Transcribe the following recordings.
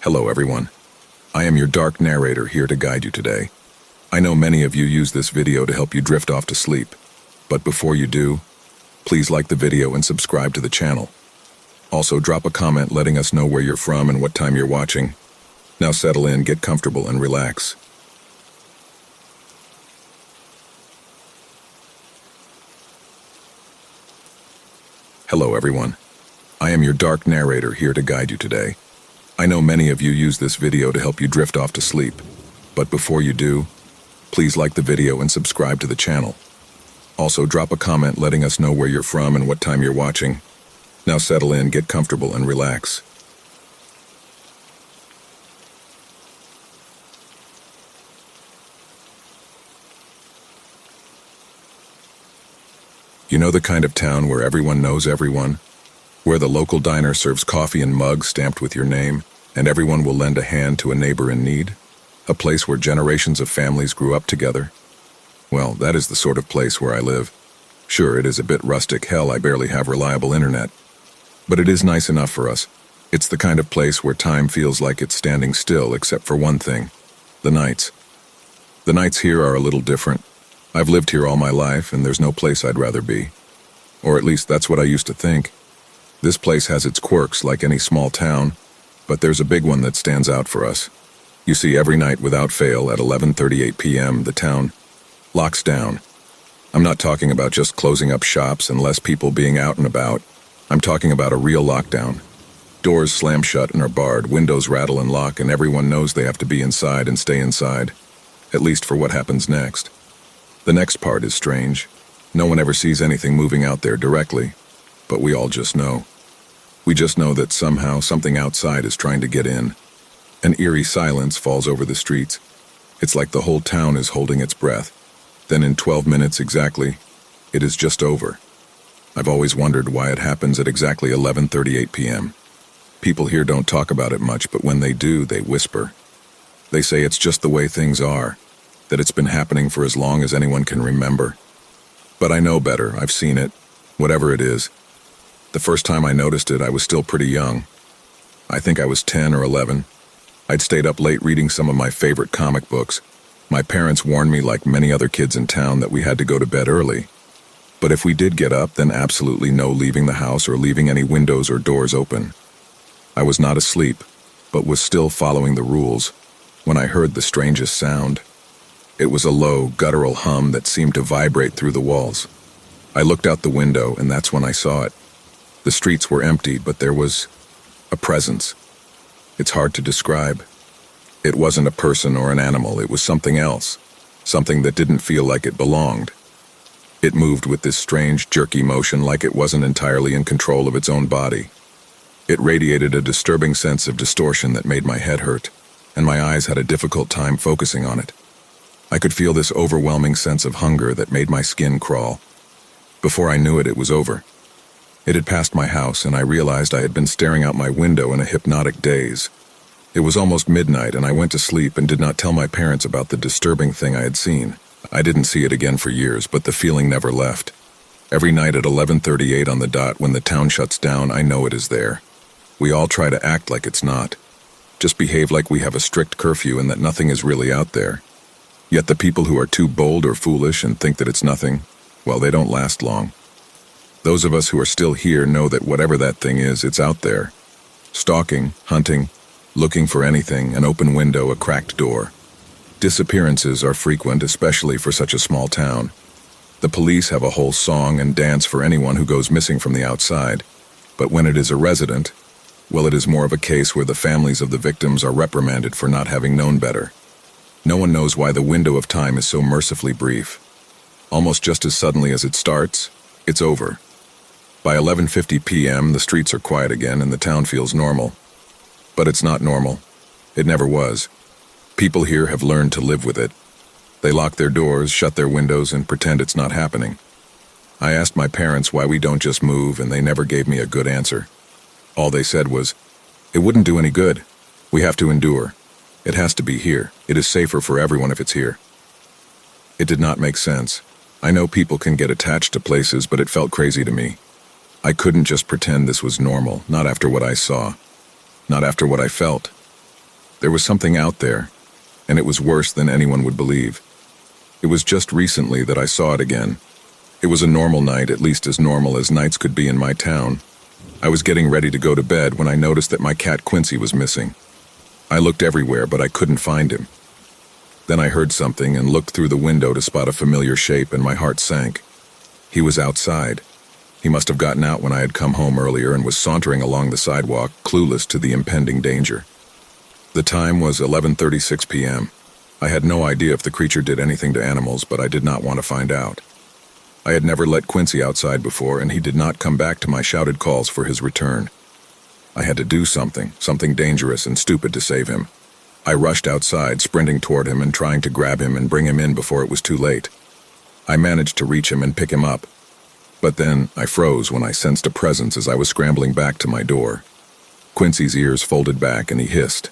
Hello everyone. I am your dark narrator here to guide you today. I know many of you use this video to help you drift off to sleep, but before you do, please like the video and subscribe to the channel. Also drop a comment letting us know where you're from and what time you're watching. Now settle in, get comfortable and relax. Hello everyone. I am your dark narrator here to guide you today. I know many of you use this video to help you drift off to sleep, but before you do, please like the video and subscribe to the channel. Also drop a comment letting us know where you're from and what time you're watching. Now settle in, get comfortable and relax. You know the kind of town where everyone knows everyone? Where the local diner serves coffee in mugs stamped with your name, and everyone will lend a hand to a neighbor in need? A place where generations of families grew up together? Well, that is the sort of place where I live. Sure, it is a bit rustic, hell, I barely have reliable internet. But it is nice enough for us. It's the kind of place where time feels like it's standing still, except for one thing: the nights. The nights here are a little different. I've lived here all my life, and there's no place I'd rather be. Or at least that's what I used to think. This place has its quirks like any small town, but there's a big one that stands out for us. You see, every night without fail at 11:38 p.m. the town locks down. I'm not talking about just closing up shops and less people being out and about. I'm talking about a real lockdown. Doors slam shut and are barred, windows rattle and lock, and everyone knows they have to be inside and stay inside, at least for what happens next. The next part is strange. No one ever sees anything moving out there directly, but we all just know. We just know that somehow something outside is trying to get in. An eerie silence falls over the streets. It's like the whole town is holding its breath. Then in 12 minutes exactly, it is just over. I've always wondered why it happens at exactly 11:38 p.m. People here don't talk about it much, but when they do, they whisper. They say it's just the way things are, that it's been happening for as long as anyone can remember. But I know better, I've seen it, whatever it is. The first time I noticed it, I was still pretty young. I think I was 10 or 11. I'd stayed up late reading some of my favorite comic books. My parents warned me, like many other kids in town, that we had to go to bed early. But if we did get up, then absolutely no leaving the house or leaving any windows or doors open. I was not asleep, but was still following the rules, when I heard the strangest sound. It was a low, guttural hum that seemed to vibrate through the walls. I looked out the window, and that's when I saw it. The streets were empty, but there was a presence. It's hard to describe. It wasn't a person or an animal, it was something else. Something that didn't feel like it belonged. It moved with this strange, jerky motion like it wasn't entirely in control of its own body. It radiated a disturbing sense of distortion that made my head hurt, and my eyes had a difficult time focusing on it. I could feel this overwhelming sense of hunger that made my skin crawl. Before I knew it, it was over. It had passed my house, and I realized I had been staring out my window in a hypnotic daze. It was almost midnight, and I went to sleep and did not tell my parents about the disturbing thing I had seen. I didn't see it again for years, but the feeling never left. Every night at 11:38 on the dot, when the town shuts down, I know it is there. We all try to act like it's not. Just behave like we have a strict curfew and that nothing is really out there. Yet the people who are too bold or foolish and think that it's nothing, well, they don't last long. Those of us who are still here know that whatever that thing is, it's out there. Stalking, hunting, looking for anything, an open window, a cracked door. Disappearances are frequent, especially for such a small town. The police have a whole song and dance for anyone who goes missing from the outside. But when it is a resident, well, it is more of a case where the families of the victims are reprimanded for not having known better. No one knows why the window of time is so mercifully brief. Almost just as suddenly as it starts, it's over. By 11:50 p.m., the streets are quiet again and the town feels normal. But it's not normal. It never was. People here have learned to live with it. They lock their doors, shut their windows, and pretend it's not happening. I asked my parents why we don't just move, and they never gave me a good answer. All they said was, "It wouldn't do any good. We have to endure. It has to be here. It is safer for everyone if it's here." It did not make sense. I know people can get attached to places, but it felt crazy to me. I couldn't just pretend this was normal, not after what I saw. Not after what I felt. There was something out there, and it was worse than anyone would believe. It was just recently that I saw it again. It was a normal night, at least as normal as nights could be in my town. I was getting ready to go to bed when I noticed that my cat Quincy was missing. I looked everywhere, but I couldn't find him. Then I heard something and looked through the window to spot a familiar shape, and my heart sank. He was outside. He must have gotten out when I had come home earlier and was sauntering along the sidewalk, clueless to the impending danger. The time was 11:36 p.m. I had no idea if the creature did anything to animals, but I did not want to find out. I had never let Quincy outside before, and he did not come back to my shouted calls for his return. I had to do something dangerous and stupid to save him. I rushed outside, sprinting toward him and trying to grab him and bring him in before it was too late. I managed to reach him and pick him up. But then I froze when I sensed a presence as I was scrambling back to my door. Quincy's ears folded back and he hissed.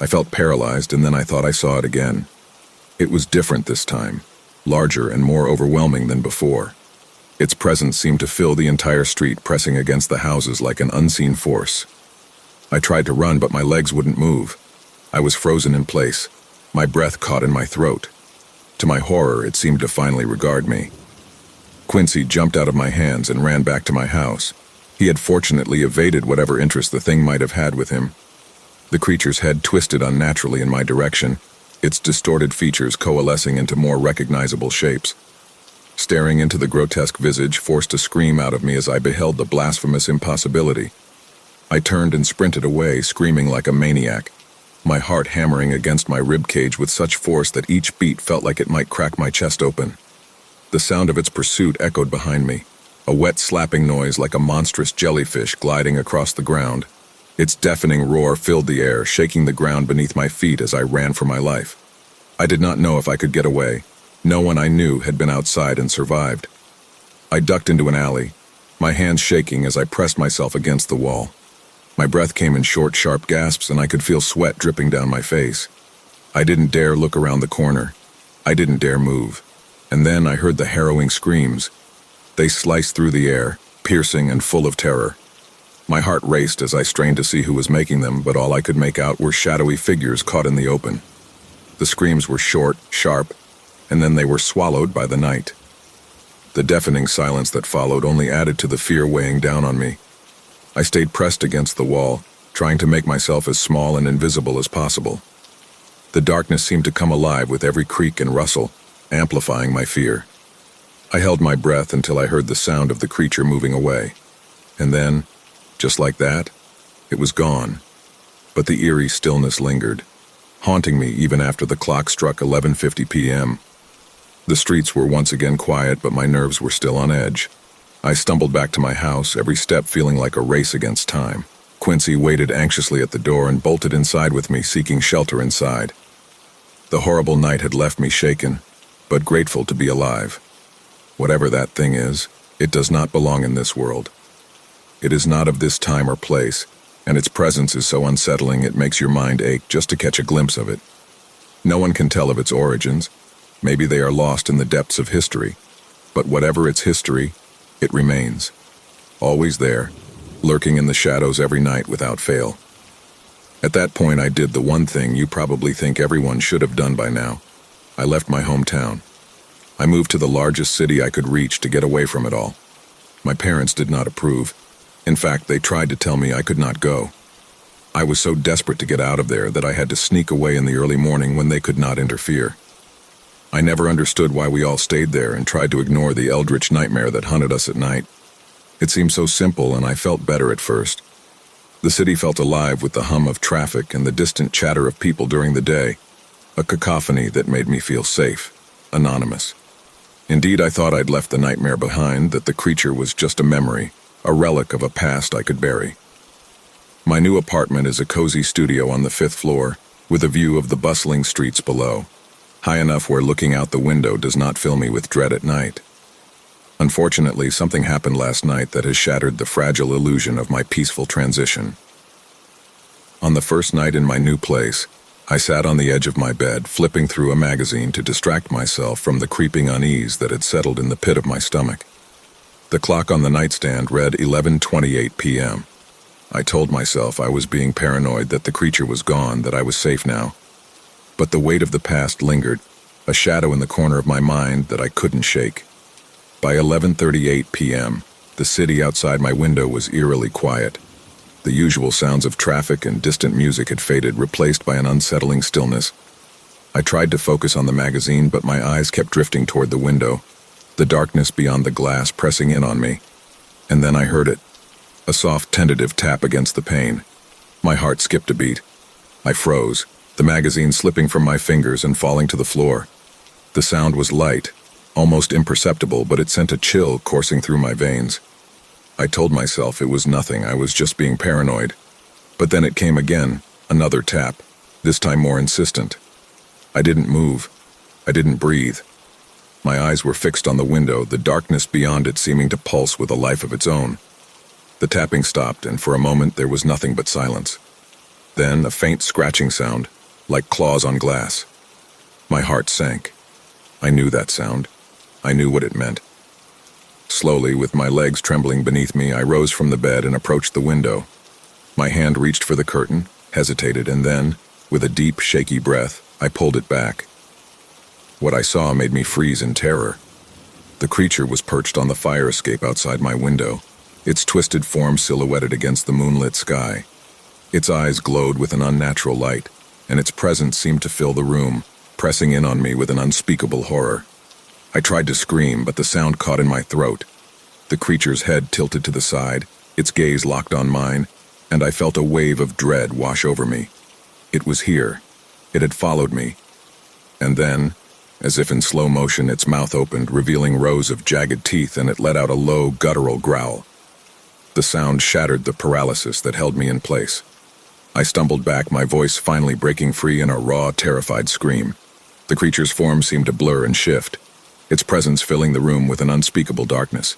I felt paralyzed, and then I thought I saw it again. It was different this time, larger and more overwhelming than before. Its presence seemed to fill the entire street, pressing against the houses like an unseen force. I tried to run, but my legs wouldn't move. I was frozen in place, my breath caught in my throat. To my horror, it seemed to finally regard me. Quincy jumped out of my hands and ran back to my house. He had fortunately evaded whatever interest the thing might have had with him. The creature's head twisted unnaturally in my direction, its distorted features coalescing into more recognizable shapes. Staring into the grotesque visage forced a scream out of me as I beheld the blasphemous impossibility. I turned and sprinted away, screaming like a maniac, my heart hammering against my ribcage with such force that each beat felt like it might crack my chest open. The sound of its pursuit echoed behind me, a wet slapping noise like a monstrous jellyfish gliding across the ground. Its deafening roar filled the air, shaking the ground beneath my feet as I ran for my life. I did not know if I could get away. No one I knew had been outside and survived. I ducked into an alley, my hands shaking as I pressed myself against the wall. My breath came in short, sharp gasps, and I could feel sweat dripping down my face. I didn't dare look around the corner. I didn't dare move. And then I heard the harrowing screams. They sliced through the air, piercing and full of terror. My heart raced as I strained to see who was making them, but all I could make out were shadowy figures caught in the open. The screams were short, sharp, and then they were swallowed by the night. The deafening silence that followed only added to the fear weighing down on me. I stayed pressed against the wall, trying to make myself as small and invisible as possible. The darkness seemed to come alive with every creak and rustle, amplifying my fear. I held my breath until I heard the sound of the creature moving away. And then, just like that, it was gone. But the eerie stillness lingered, haunting me even after the clock struck 11:50 p.m. The streets were once again quiet, but my nerves were still on edge. I stumbled back to my house, every step feeling like a race against time. Quincy waited anxiously at the door and bolted inside with me, seeking shelter inside. The horrible night had left me shaken, but grateful to be alive. Whatever that thing is, it does not belong in this world. It is not of this time or place, and its presence is so unsettling it makes your mind ache just to catch a glimpse of it. No one can tell of its origins. Maybe they are lost in the depths of history. But whatever its history, it remains. Always there, lurking in the shadows every night without fail. At that point, I did the one thing you probably think everyone should have done by now. I left my hometown. I moved to the largest city I could reach to get away from it all. My parents did not approve. In fact, they tried to tell me I could not go. I was so desperate to get out of there that I had to sneak away in the early morning when they could not interfere. I never understood why we all stayed there and tried to ignore the eldritch nightmare that hunted us at night. It seemed so simple, and I felt better at first. The city felt alive with the hum of traffic and the distant chatter of people during the day, a cacophony that made me feel safe, anonymous. Indeed, I thought I'd left the nightmare behind, that the creature was just a memory, a relic of a past I could bury. My new apartment is a cozy studio on the 5th floor, with a view of the bustling streets below, high enough where looking out the window does not fill me with dread at night. Unfortunately, something happened last night that has shattered the fragile illusion of my peaceful transition. On the first night in my new place, I sat on the edge of my bed, flipping through a magazine to distract myself from the creeping unease that had settled in the pit of my stomach. The clock on the nightstand read 11:28 p.m. I told myself I was being paranoid, that the creature was gone, that I was safe now. But the weight of the past lingered, a shadow in the corner of my mind that I couldn't shake. By 11:38 p.m., the city outside my window was eerily quiet. The usual sounds of traffic and distant music had faded, replaced by an unsettling stillness. I tried to focus on the magazine, but my eyes kept drifting toward the window, the darkness beyond the glass pressing in on me. And then I heard it, a soft, tentative tap against the pane. My heart skipped a beat. I froze, the magazine slipping from my fingers and falling to the floor. The sound was light, almost imperceptible, but it sent a chill coursing through my veins. I told myself it was nothing, I was just being paranoid. But then it came again, another tap, this time more insistent. I didn't move. I didn't breathe. My eyes were fixed on the window, the darkness beyond it seeming to pulse with a life of its own. The tapping stopped, and for a moment there was nothing but silence. Then a faint scratching sound, like claws on glass. My heart sank. I knew that sound. I knew what it meant. Slowly, with my legs trembling beneath me, I rose from the bed and approached the window. My hand reached for the curtain, hesitated, and then, with a deep, shaky breath, I pulled it back. What I saw made me freeze in terror. The creature was perched on the fire escape outside my window, its twisted form silhouetted against the moonlit sky. Its eyes glowed with an unnatural light, and its presence seemed to fill the room, pressing in on me with an unspeakable horror. I tried to scream, but the sound caught in my throat. The creature's head tilted to the side, its gaze locked on mine, and I felt a wave of dread wash over me. It was here. It had followed me. And then, as if in slow motion, its mouth opened, revealing rows of jagged teeth, and it let out a low, guttural growl. The sound shattered the paralysis that held me in place. I stumbled back, my voice finally breaking free in a raw, terrified scream. The creature's form seemed to blur and shift, its presence filling the room with an unspeakable darkness.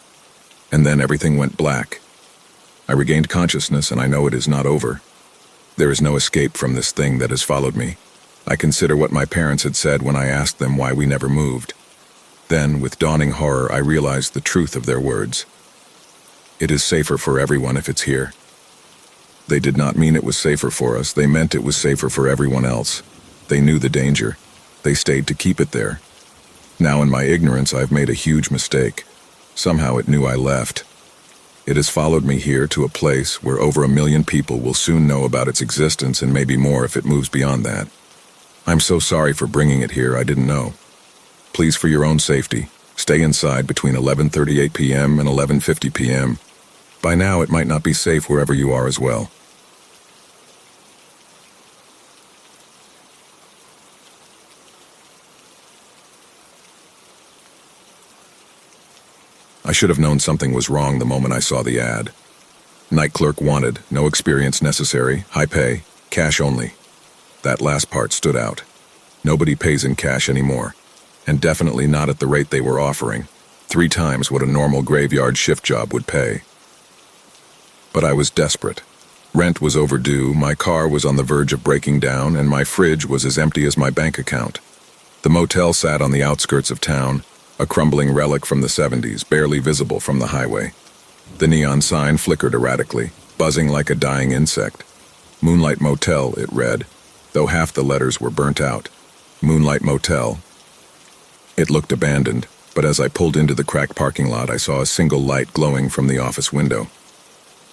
And then everything went black. I regained consciousness, and I know it is not over. There is no escape from this thing that has followed me. I consider what my parents had said when I asked them why we never moved. Then, with dawning horror, I realized the truth of their words. It is safer for everyone if it's here. They did not mean it was safer for us, they meant it was safer for everyone else. They knew the danger. They stayed to keep it there. Now in my ignorance, I've made a huge mistake. Somehow it knew I left. It has followed me here to a place where over 1 million people will soon know about its existence, and maybe more if it moves beyond that. I'm so sorry for bringing it here, I didn't know. Please, for your own safety, stay inside between 11:38 p.m. and 11:50 p.m. By now it might not be safe wherever you are as well. I should have known something was wrong the moment I saw the ad. Night clerk wanted, no experience necessary, high pay, cash only. That last part stood out. Nobody pays in cash anymore, and definitely not at the rate they were offering, 3 times what a normal graveyard shift job would pay. But I was desperate. Rent was overdue, my car was on the verge of breaking down, and my fridge was as empty as my bank account. The motel sat on the outskirts of town, a crumbling relic from the 70s, barely visible from the highway. The neon sign flickered erratically, buzzing like a dying insect. Moonlight Motel, it read, though half the letters were burnt out. Moonlight Motel. It looked abandoned, but as I pulled into the cracked parking lot, I saw a single light glowing from the office window.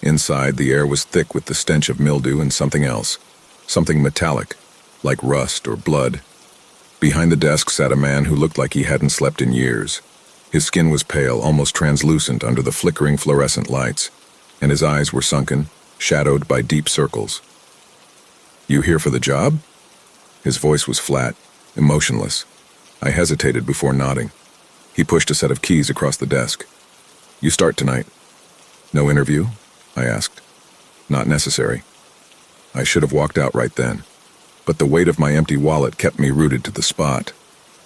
Inside, the air was thick with the stench of mildew and something else, something metallic, like rust or blood. Behind the desk sat a man who looked like he hadn't slept in years. His skin was pale, almost translucent under the flickering fluorescent lights, and his eyes were sunken, shadowed by deep circles. "You here for the job?" His voice was flat, emotionless. I hesitated before nodding. He pushed a set of keys across the desk. "You start tonight." "No interview?" I asked. "Not necessary." I should have walked out right then, but the weight of my empty wallet kept me rooted to the spot.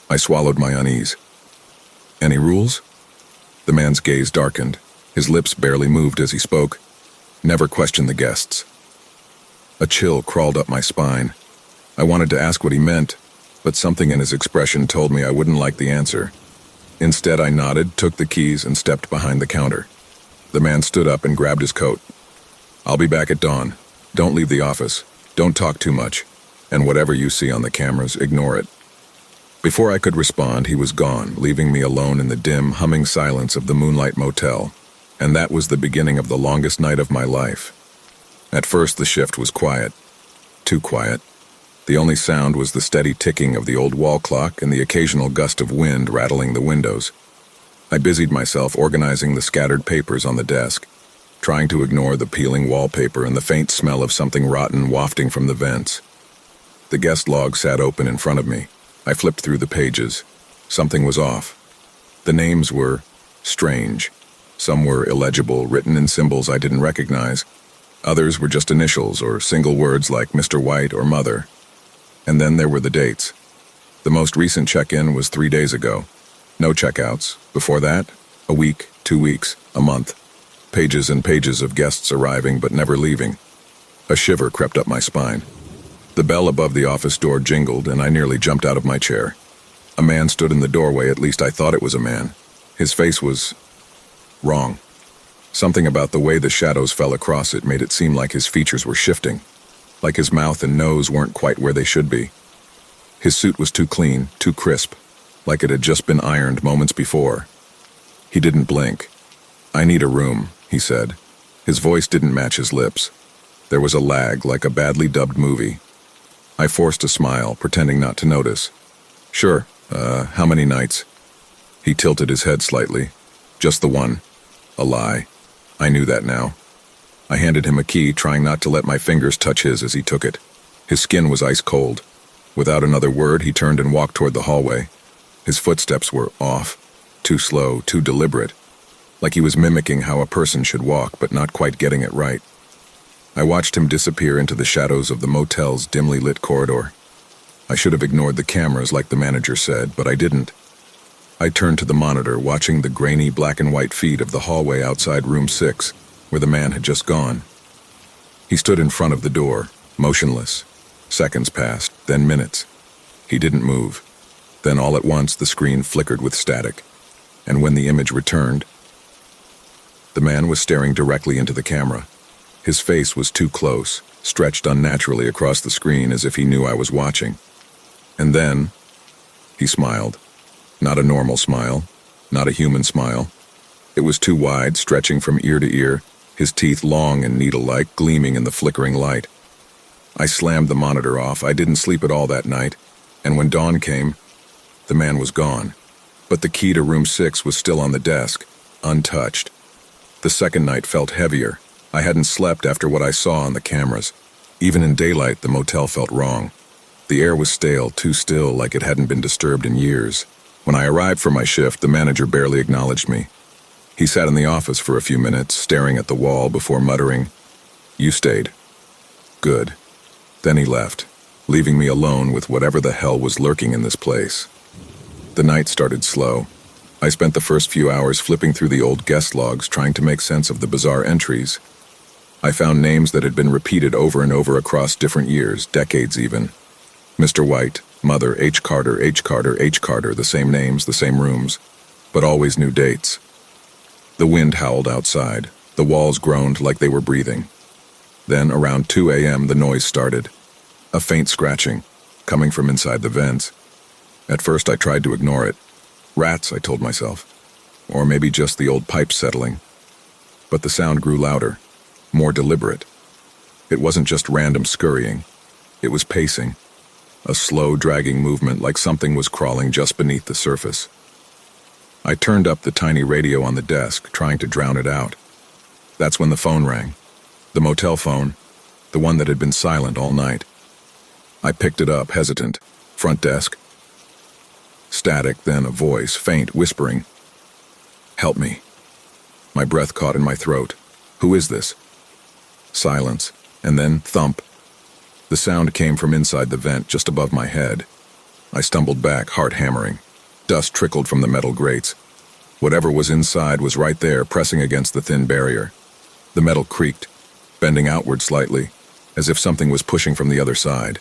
I swallowed my unease. "Any rules?" The man's gaze darkened. His lips barely moved as he spoke. "Never question the guests." A chill crawled up my spine. I wanted to ask what he meant, but something in his expression told me I wouldn't like the answer. Instead, I nodded, took the keys, and stepped behind the counter. The man stood up and grabbed his coat. I'll be back at dawn. Don't leave the office. Don't talk too much. And whatever you see on the cameras, ignore it. Before I could respond, he was gone, leaving me alone in the dim, humming silence of the Moonlight Motel. And that was the beginning of the longest night of my life. At first, the shift was quiet. Too quiet. The only sound was the steady ticking of the old wall clock and the occasional gust of wind rattling the windows. I busied myself organizing the scattered papers on the desk, trying to ignore the peeling wallpaper and the faint smell of something rotten wafting from the vents. The guest log sat open in front of me. I flipped through the pages. Something was off. The names were strange. Some were illegible, written in symbols I didn't recognize. Others were just initials or single words like Mr. White or Mother. And then there were the dates. The most recent check-in was 3 days ago. No checkouts. Before that, a week, 2 weeks, a month. Pages and pages of guests arriving but never leaving. A shiver crept up my spine. The bell above the office door jingled and I nearly jumped out of my chair. A man stood in the doorway, at least I thought it was a man. His face was wrong. Something about the way the shadows fell across it made it seem like his features were shifting, like his mouth and nose weren't quite where they should be. His suit was too clean, too crisp, like it had just been ironed moments before. He didn't blink. "I need a room," he said. His voice didn't match his lips. There was a lag, like a badly dubbed movie. I forced a smile, pretending not to notice. "Sure, how many nights?" He tilted his head slightly. "Just the one." A lie. I knew that now. I handed him a key, trying not to let my fingers touch his as he took it. His skin was ice cold. Without another word, he turned and walked toward the hallway. His footsteps were off, too slow, too deliberate, like he was mimicking how a person should walk, but not quite getting it right. I watched him disappear into the shadows of the motel's dimly lit corridor. I should have ignored the cameras like the manager said, but I didn't. I turned to the monitor, watching the grainy black and white feed of the hallway outside room 6, where the man had just gone. He stood in front of the door, motionless. Seconds passed, then minutes. He didn't move. Then all at once the screen flickered with static, and when the image returned, the man was staring directly into the camera. His face was too close, stretched unnaturally across the screen as if he knew I was watching. And then, he smiled. Not a normal smile, not a human smile. It was too wide, stretching from ear to ear, his teeth long and needle-like, gleaming in the flickering light. I slammed the monitor off. I didn't sleep at all that night, and when dawn came, the man was gone. But the key to room 6 was still on the desk, untouched. The second night felt heavier. I hadn't slept after what I saw on the cameras. Even in daylight, the motel felt wrong. The air was stale, too still, like it hadn't been disturbed in years. When I arrived for my shift, the manager barely acknowledged me. He sat in the office for a few minutes, staring at the wall before muttering, "You stayed. Good." Then he left, leaving me alone with whatever the hell was lurking in this place. The night started slow. I spent the first few hours flipping through the old guest logs, trying to make sense of the bizarre entries. I found names that had been repeated over and over across different years, decades even. Mr. White, Mother, H. Carter, H. Carter, H. Carter, the same names, the same rooms, but always new dates. The wind howled outside. The walls groaned like they were breathing. Then, around 2 a.m., the noise started. A faint scratching, coming from inside the vents. At first, I tried to ignore it. Rats, I told myself. Or maybe just the old pipes settling. But the sound grew louder, more deliberate. It wasn't just random scurrying. It was pacing. A slow, dragging movement like something was crawling just beneath the surface. I turned up the tiny radio on the desk, trying to drown it out. That's when the phone rang. The motel phone, the one that had been silent all night. I picked it up, hesitant. Front desk. Static, then a voice, faint, whispering. "Help me." My breath caught in my throat. "Who is this?" Silence, and then thump. The sound came from inside the vent, just above my head. I stumbled back, heart hammering. Dust trickled from the metal grates. Whatever was inside was right there, pressing against the thin barrier. The metal creaked, bending outward slightly, as if something was pushing from the other side.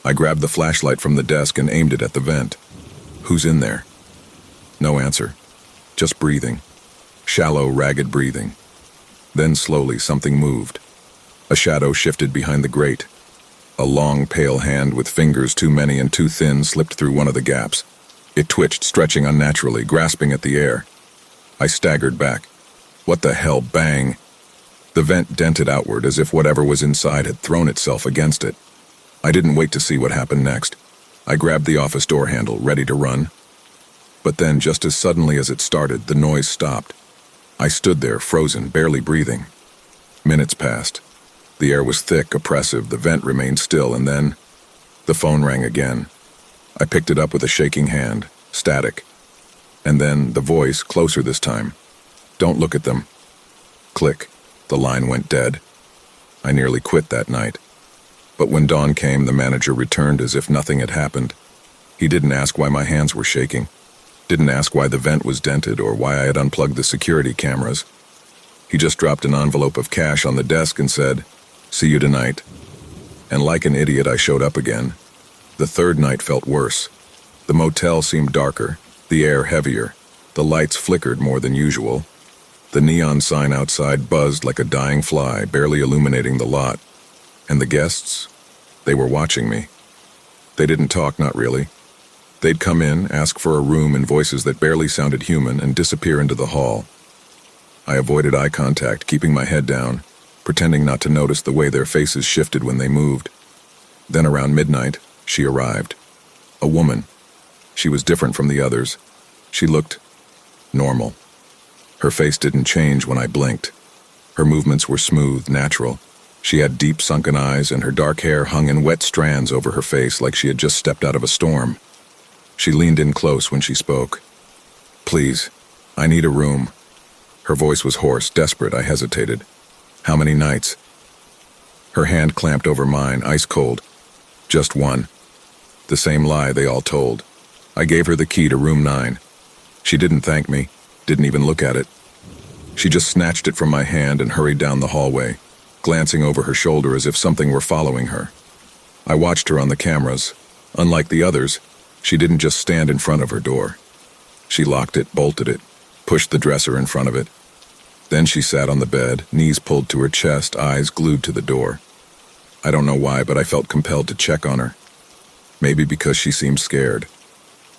I grabbed the flashlight from the desk and aimed it at the vent. Who's in there? No answer. Just breathing. Shallow, ragged breathing. Then slowly something moved. A shadow shifted behind the grate. A long, pale hand with fingers too many and too thin slipped through one of the gaps. It twitched, stretching unnaturally, grasping at the air. I staggered back. What the hell, bang! The vent dented outward as if whatever was inside had thrown itself against it. I didn't wait to see what happened next. I grabbed the office door handle, ready to run. But then, just as suddenly as it started, the noise stopped. I stood there, frozen, barely breathing. Minutes passed. The air was thick, oppressive, the vent remained still, and then the phone rang again. I picked it up with a shaking hand, static. And then the voice, closer this time. "Don't look at them." Click. The line went dead. I nearly quit that night. But when dawn came, the manager returned as if nothing had happened. He didn't ask why my hands were shaking. Didn't ask why the vent was dented or why I had unplugged the security cameras. He just dropped an envelope of cash on the desk and said, "See you tonight." And like an idiot, I showed up again. The third night felt worse. The motel seemed darker, the air heavier, the lights flickered more than usual. The neon sign outside buzzed like a dying fly, barely illuminating the lot. And the guests? They were watching me. They didn't talk, not really. They'd come in, ask for a room in voices that barely sounded human, and disappear into the hall. I avoided eye contact, keeping my head down, pretending not to notice the way their faces shifted when they moved. Then around midnight, she arrived. A woman. She was different from the others. She looked normal. Her face didn't change when I blinked. Her movements were smooth, natural. She had deep sunken eyes, and her dark hair hung in wet strands over her face like she had just stepped out of a storm. She leaned in close when she spoke. "Please, I need a room." Her voice was hoarse, desperate. I hesitated. "How many nights?" Her hand clamped over mine, ice cold. "Just one." The same lie they all told. I gave her the key to room 9. She didn't thank me, didn't even look at it. She just snatched it from my hand and hurried down the hallway, glancing over her shoulder as if something were following her. I watched her on the cameras. Unlike the others, she didn't just stand in front of her door. She locked it, bolted it, pushed the dresser in front of it. Then she sat on the bed, knees pulled to her chest, eyes glued to the door. I don't know why, but I felt compelled to check on her. Maybe because she seemed scared.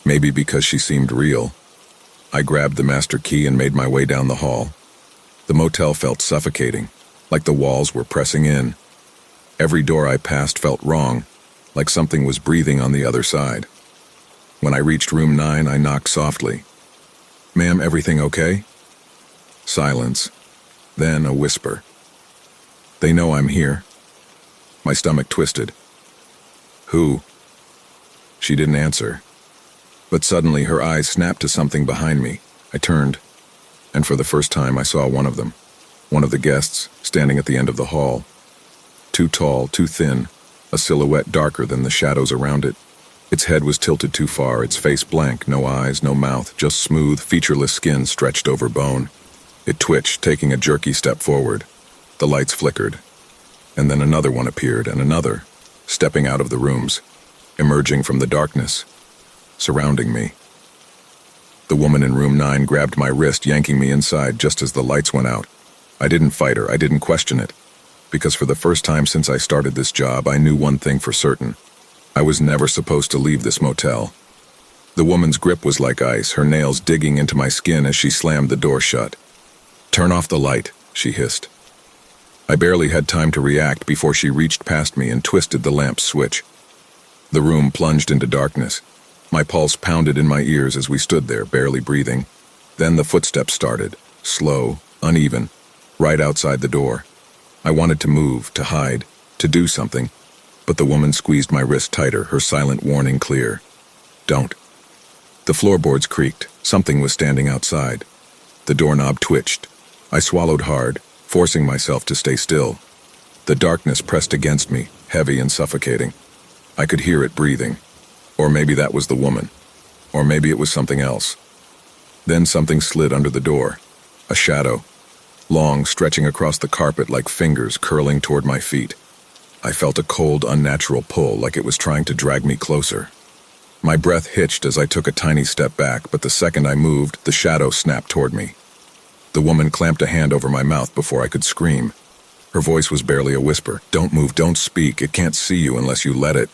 Maybe because she seemed real. I grabbed the master key and made my way down the hall. The motel felt suffocating, like the walls were pressing in. Every door I passed felt wrong, like something was breathing on the other side. When I reached room 9, I knocked softly. "Ma'am, everything okay?" Silence. Then a whisper. "They know I'm here." My stomach twisted. "Who?" She didn't answer. But suddenly her eyes snapped to something behind me. I turned, and for the first time I saw one of them. One of the guests, standing at the end of the hall. Too tall, too thin, a silhouette darker than the shadows around it. Its head was tilted too far, its face blank, no eyes, no mouth, just smooth, featureless skin stretched over bone. It twitched, taking a jerky step forward. The lights flickered. And then another one appeared, and another, stepping out of the rooms, emerging from the darkness, surrounding me. The woman in room 9 grabbed my wrist, yanking me inside just as the lights went out. I didn't fight her, I didn't question it, because for the first time since I started this job, I knew one thing for certain. I was never supposed to leave this motel. The woman's grip was like ice, her nails digging into my skin as she slammed the door shut. "Turn off the light," she hissed. I barely had time to react before she reached past me and twisted the lamp's switch. The room plunged into darkness. My pulse pounded in my ears as we stood there, barely breathing. Then the footsteps started, slow, uneven, right outside the door. I wanted to move, to hide, to do something, but the woman squeezed my wrist tighter, her silent warning clear. "Don't." The floorboards creaked. Something was standing outside. The doorknob twitched. I swallowed hard, forcing myself to stay still. The darkness pressed against me, heavy and suffocating. I could hear it breathing. Or maybe that was the woman. Or maybe it was something else. Then something slid under the door. A shadow. Long, stretching across the carpet like fingers curling toward my feet. I felt a cold, unnatural pull, like it was trying to drag me closer. My breath hitched as I took a tiny step back, but the second I moved, the shadow snapped toward me. The woman clamped a hand over my mouth before I could scream. Her voice was barely a whisper. "Don't move, don't speak. It can't see you unless you let it."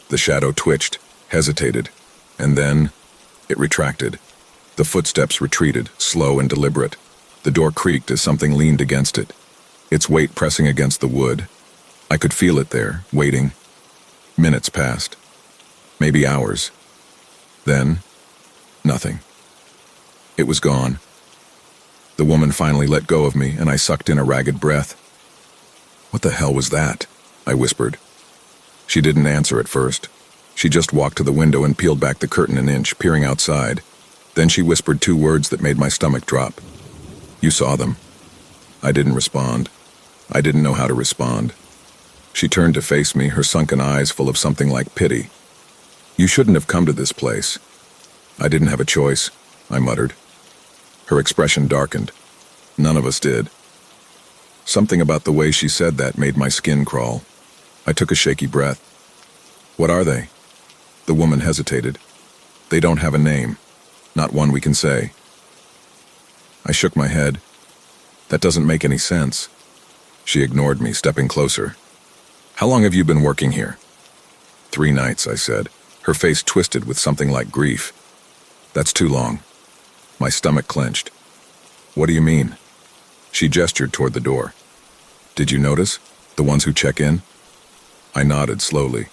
The shadow twitched, hesitated, and then it retracted. The footsteps retreated, slow and deliberate. The door creaked as something leaned against it, its weight pressing against the wood. I could feel it there, waiting. Minutes passed. Maybe hours. Then, nothing. It was gone. The woman finally let go of me, and I sucked in a ragged breath. "What the hell was that?" I whispered. She didn't answer at first. She just walked to the window and peeled back the curtain an inch, peering outside. Then she whispered two words that made my stomach drop. "You saw them." I didn't respond. I didn't know how to respond. She turned to face me, her sunken eyes full of something like pity. "You shouldn't have come to this place." "I didn't have a choice," I muttered. Her expression darkened. None of us did. Something about the way she said that made my skin crawl. I took a shaky breath. "What are they?" The woman hesitated. "They don't have a name. Not one we can say." I shook my head. "That doesn't make any sense." She ignored me, stepping closer. "How long have you been working here?" "3 nights," I said, her face twisted with something like grief. "That's too long." My stomach clenched. "What do you mean?" She gestured toward the door. "Did you notice? The ones who check in?" I nodded slowly.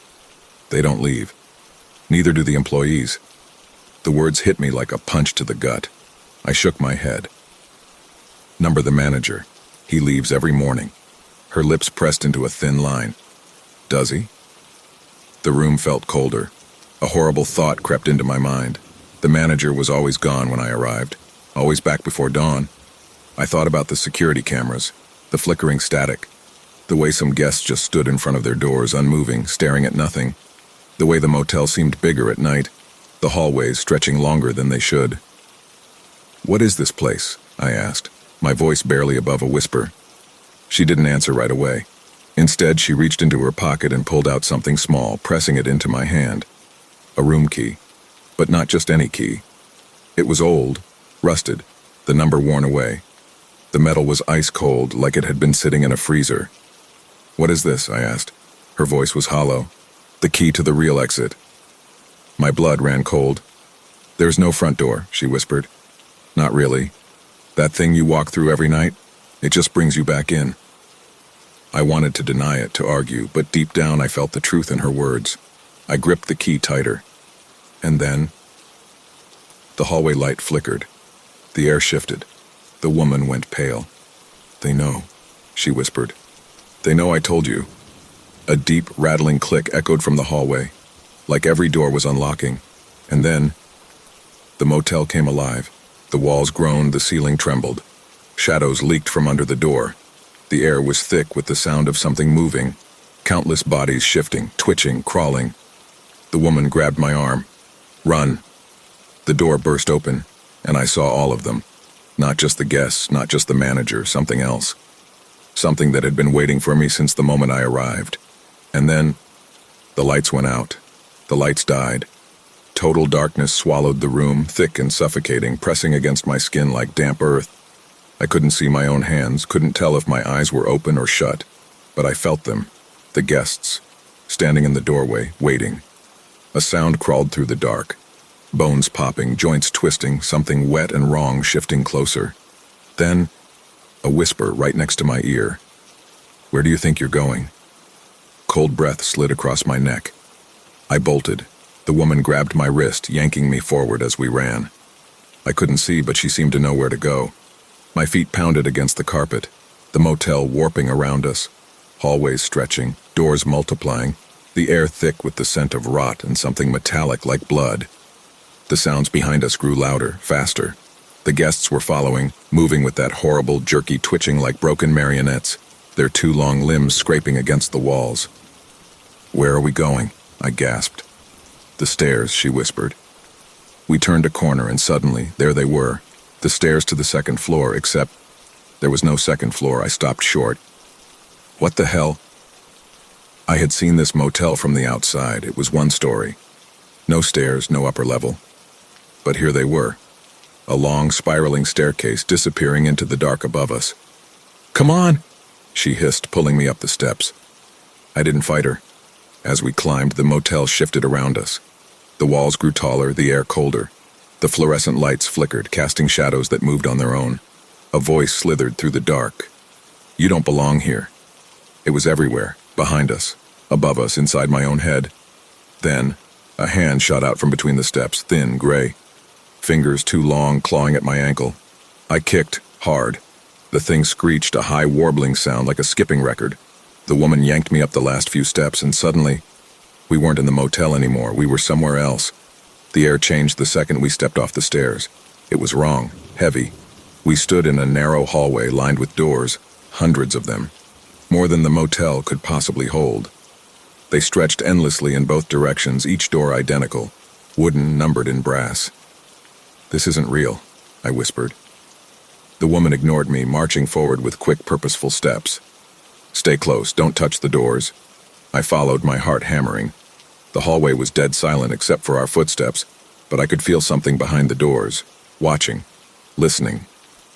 "They don't leave. Neither do the employees." The words hit me like a punch to the gut. I shook my head. "Number the manager. He leaves every morning." Her lips pressed into a thin line. "Does he?" The room felt colder. A horrible thought crept into my mind. The manager was always gone when I arrived, always back before dawn. I thought about the security cameras, the flickering static, the way some guests just stood in front of their doors, unmoving, staring at nothing, the way the motel seemed bigger at night, the hallways stretching longer than they should. "What is this place?" I asked, my voice barely above a whisper. She didn't answer right away. Instead, she reached into her pocket and pulled out something small, pressing it into my hand. A room key. But not just any key. It was old, rusted, the number worn away. The metal was ice cold, like it had been sitting in a freezer. "What is this?" I asked. Her voice was hollow. "The key to the real exit." My blood ran cold. "There's no front door," she whispered. "Not really. That thing you walk through every night, it just brings you back in." I wanted to deny it, to argue, but deep down I felt the truth in her words. I gripped the key tighter. And then, the hallway light flickered. The air shifted. The woman went pale. "They know," she whispered. "They know I told you." A deep, rattling click echoed from the hallway, like every door was unlocking. And then, the motel came alive. The walls groaned, the ceiling trembled. Shadows leaked from under the door. The air was thick with the sound of something moving, countless bodies shifting, twitching, crawling. The woman grabbed my arm. "Run." The door burst open, and I saw all of them. Not just the guests, not just the manager, something else. Something that had been waiting for me since the moment I arrived. And then, the lights went out. The lights died. Total darkness swallowed the room, thick and suffocating, pressing against my skin like damp earth. I couldn't see my own hands, couldn't tell if my eyes were open or shut, but I felt them, the guests, standing in the doorway, waiting. A sound crawled through the dark. Bones popping, joints twisting, something wet and wrong shifting closer. Then, a whisper right next to my ear. "Where do you think you're going?" Cold breath slid across my neck. I bolted. The woman grabbed my wrist, yanking me forward as we ran. I couldn't see, but she seemed to know where to go. My feet pounded against the carpet, the motel warping around us, hallways stretching, doors multiplying, the air thick with the scent of rot and something metallic like blood. The sounds behind us grew louder, faster. The guests were following, moving with that horrible, jerky twitching like broken marionettes, their 2 long limbs scraping against the walls. "Where are we going?" I gasped. "The stairs," she whispered. We turned a corner and suddenly, there they were, the stairs to the 2nd floor, except there was no 2nd floor. I stopped short. What the hell? I had seen this motel from the outside. It was 1 story. No stairs, no upper level. But here they were, a long, spiraling staircase disappearing into the dark above us. "Come on!" she hissed, pulling me up the steps. I didn't fight her. As we climbed, the motel shifted around us. The walls grew taller, the air colder. The fluorescent lights flickered, casting shadows that moved on their own. A voice slithered through the dark. "You don't belong here." It was everywhere, behind us, above us, inside my own head. Then, a hand shot out from between the steps, thin, gray. Fingers too long, clawing at my ankle. I kicked, hard. The thing screeched, a high warbling sound like a skipping record. The woman yanked me up the last few steps, and suddenly, we weren't in the motel anymore, we were somewhere else. The air changed the second we stepped off the stairs. It was wrong, heavy. We stood in a narrow hallway lined with doors, hundreds of them. More than the motel could possibly hold. They stretched endlessly in both directions, each door identical, wooden, numbered in brass. "This isn't real," I whispered. The woman ignored me, marching forward with quick, purposeful steps. "Stay close, don't touch the doors." I followed, my heart hammering. The hallway was dead silent except for our footsteps, but I could feel something behind the doors, watching, listening.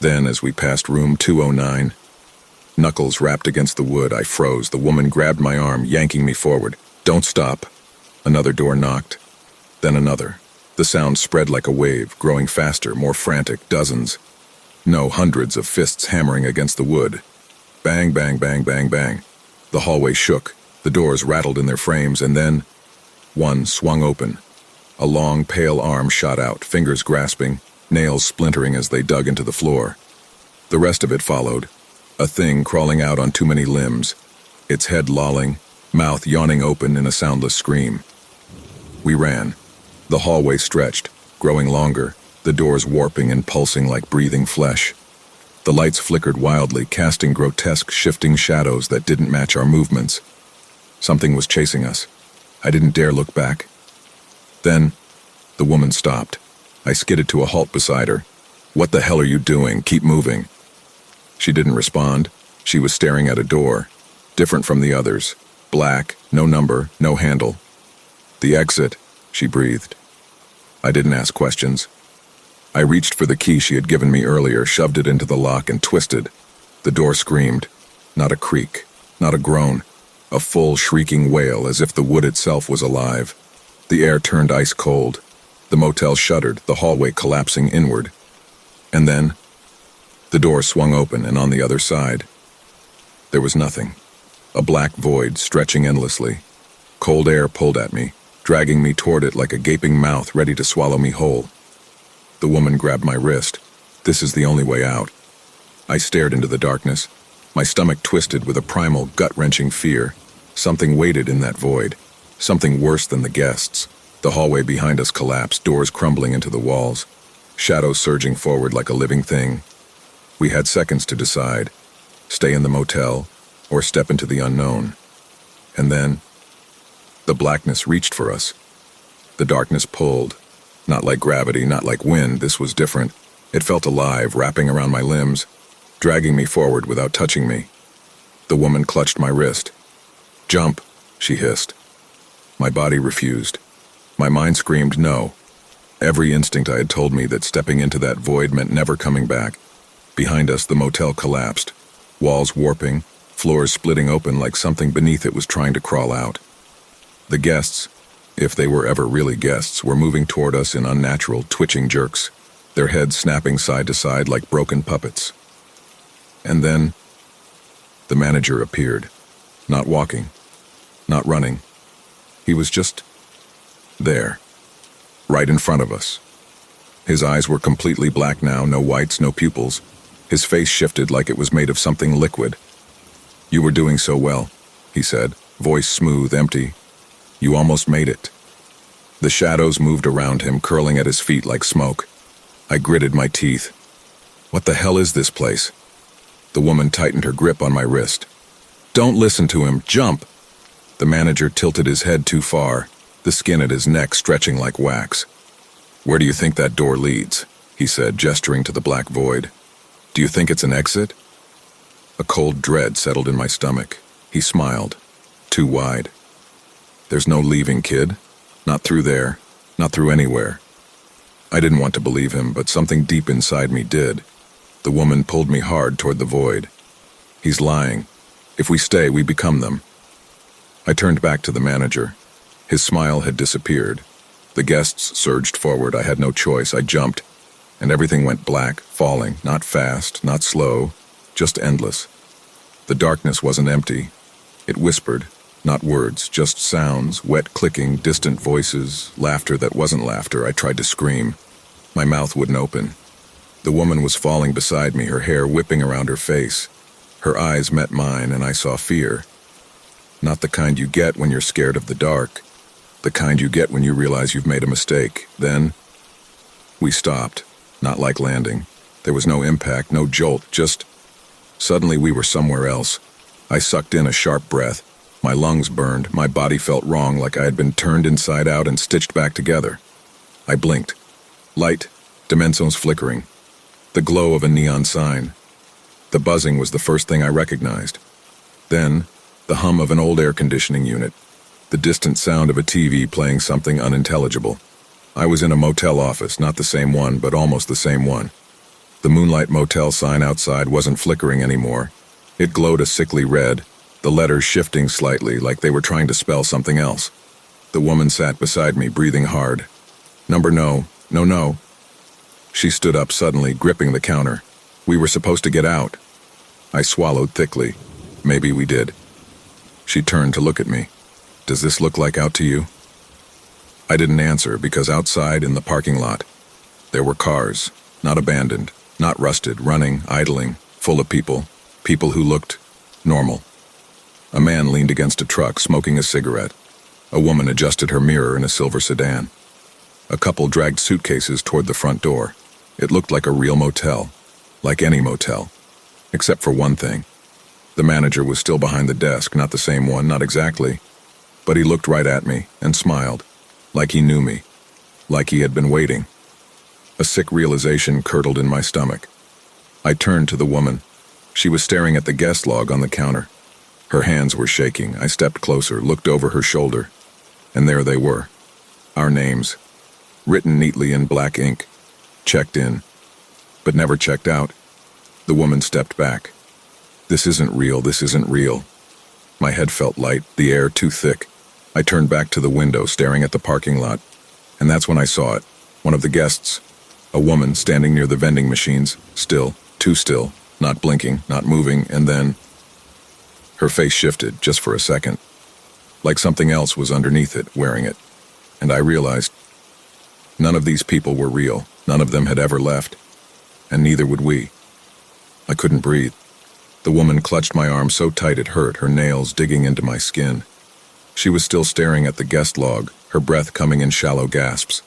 Then, as we passed room 209, knuckles rapped against the wood, I froze. The woman grabbed my arm, yanking me forward. "Don't stop." Another door knocked, then another. The sound spread like a wave, growing faster, more frantic, dozens. No, hundreds of fists hammering against the wood. Bang, bang, bang, bang, bang. The hallway shook, the doors rattled in their frames, and then one swung open. A long, pale arm shot out, fingers grasping, nails splintering as they dug into the floor. The rest of it followed, a thing crawling out on too many limbs, its head lolling, mouth yawning open in a soundless scream. We ran. The hallway stretched, growing longer, the doors warping and pulsing like breathing flesh. The lights flickered wildly, casting grotesque, shifting shadows that didn't match our movements. Something was chasing us. I didn't dare look back. Then, the woman stopped. I skidded to a halt beside her. "What the hell are you doing? Keep moving." She didn't respond. She was staring at a door, different from the others. Black, no number, no handle. "The exit," she breathed. I didn't ask questions. I reached for the key she had given me earlier, shoved it into the lock, and twisted. The door screamed. Not a creak, not a groan. A full, shrieking wail, as if the wood itself was alive. The air turned ice cold. The motel shuddered, the hallway collapsing inward. And then, the door swung open, and on the other side, there was nothing. A black void stretching endlessly. Cold air pulled at me, dragging me toward it like a gaping mouth ready to swallow me whole. The woman grabbed my wrist. "This is the only way out." I stared into the darkness, my stomach twisted with a primal, gut-wrenching fear. Something waited in that void, something worse than the guests. The hallway behind us collapsed, doors crumbling into the walls, shadows surging forward like a living thing. We had seconds to decide, stay in the motel or step into the unknown. And then, the blackness reached for us. The darkness pulled. Not like gravity, not like wind, this was different. It felt alive, wrapping around my limbs, dragging me forward without touching me. The woman clutched my wrist. "Jump," she hissed. My body refused. My mind screamed no. Every instinct I had told me that stepping into that void meant never coming back. Behind us, the motel collapsed, walls warping, floors splitting open like something beneath it was trying to crawl out. The guests, if they were ever really guests, were moving toward us in unnatural, twitching jerks, their heads snapping side to side like broken puppets. And then, the manager appeared, not walking, not running. He was just there, right in front of us. His eyes were completely black now, no whites, no pupils. His face shifted like it was made of something liquid. "You were doing so well," he said, voice smooth, empty. "You almost made it." The shadows moved around him, curling at his feet like smoke. I gritted my teeth. "What the hell is this place?" The woman tightened her grip on my wrist. "Don't listen to him, jump!" The manager tilted his head too far, the skin at his neck stretching like wax. "Where do you think that door leads?" he said, gesturing to the black void. "Do you think it's an exit?" A cold dread settled in my stomach. He smiled. Too wide. "There's no leaving, kid. Not through there. Not through anywhere." I didn't want to believe him, but something deep inside me did. The woman pulled me hard toward the void. "He's lying. If we stay, we become them. I turned back to the manager. His smile had disappeared. The guests surged forward. I had no choice. I jumped, and everything went black, falling, not fast, not slow, just endless. The darkness wasn't empty. It whispered, not words, just sounds, wet clicking, distant voices, laughter that wasn't laughter. I tried to scream. My mouth wouldn't open. The woman was falling beside me, her hair whipping around her face. Her eyes met mine, and I saw fear. Not the kind you get when you're scared of the dark. The kind you get when you realize you've made a mistake. Then, we stopped, not like landing. There was no impact, no jolt, just... Suddenly we were somewhere else. I sucked in a sharp breath. My lungs burned, my body felt wrong, like I had been turned inside out and stitched back together. I blinked. Light, dimensions flickering. The glow of a neon sign. The buzzing was the first thing I recognized. Then, the hum of an old air conditioning unit. The distant sound of a TV playing something unintelligible. I was in a motel office, not the same one, but almost the same one. The Moonlight Motel sign outside wasn't flickering anymore. It glowed a sickly red, the letters shifting slightly like they were trying to spell something else. The woman sat beside me, breathing hard. Number no. She stood up suddenly, gripping the counter. We were supposed to get out. I swallowed thickly. Maybe we did. She turned to look at me. Does this look like out to you? I didn't answer because outside in the parking lot, there were cars, not abandoned, not rusted, running, idling, full of people who looked normal. A man leaned against a truck, smoking a cigarette. A woman adjusted her mirror in a silver sedan. A couple dragged suitcases toward the front door. It looked like a real motel, like any motel, except for one thing. The manager was still behind the desk, not the same one, not exactly, but he looked right at me and smiled, like he knew me, like he had been waiting. A sick realization curdled in my stomach. I turned to the woman. She was staring at the guest log on the counter. Her hands were shaking. I stepped closer, looked over her shoulder, and there they were. Our names, written neatly in black ink, checked in, but never checked out. The woman stepped back. This isn't real. My head felt light, the air too thick. I turned back to the window, staring at the parking lot, and that's when I saw it. One of the guests, a woman standing near the vending machines, still, too still, not blinking, not moving, and then... Her face shifted, just for a second, like something else was underneath it, wearing it, and I realized none of these people were real. None of them had ever left, and neither would we. I couldn't breathe. The woman clutched my arm so tight it hurt, her nails digging into my skin. She was still staring at the guest log, her breath coming in shallow gasps.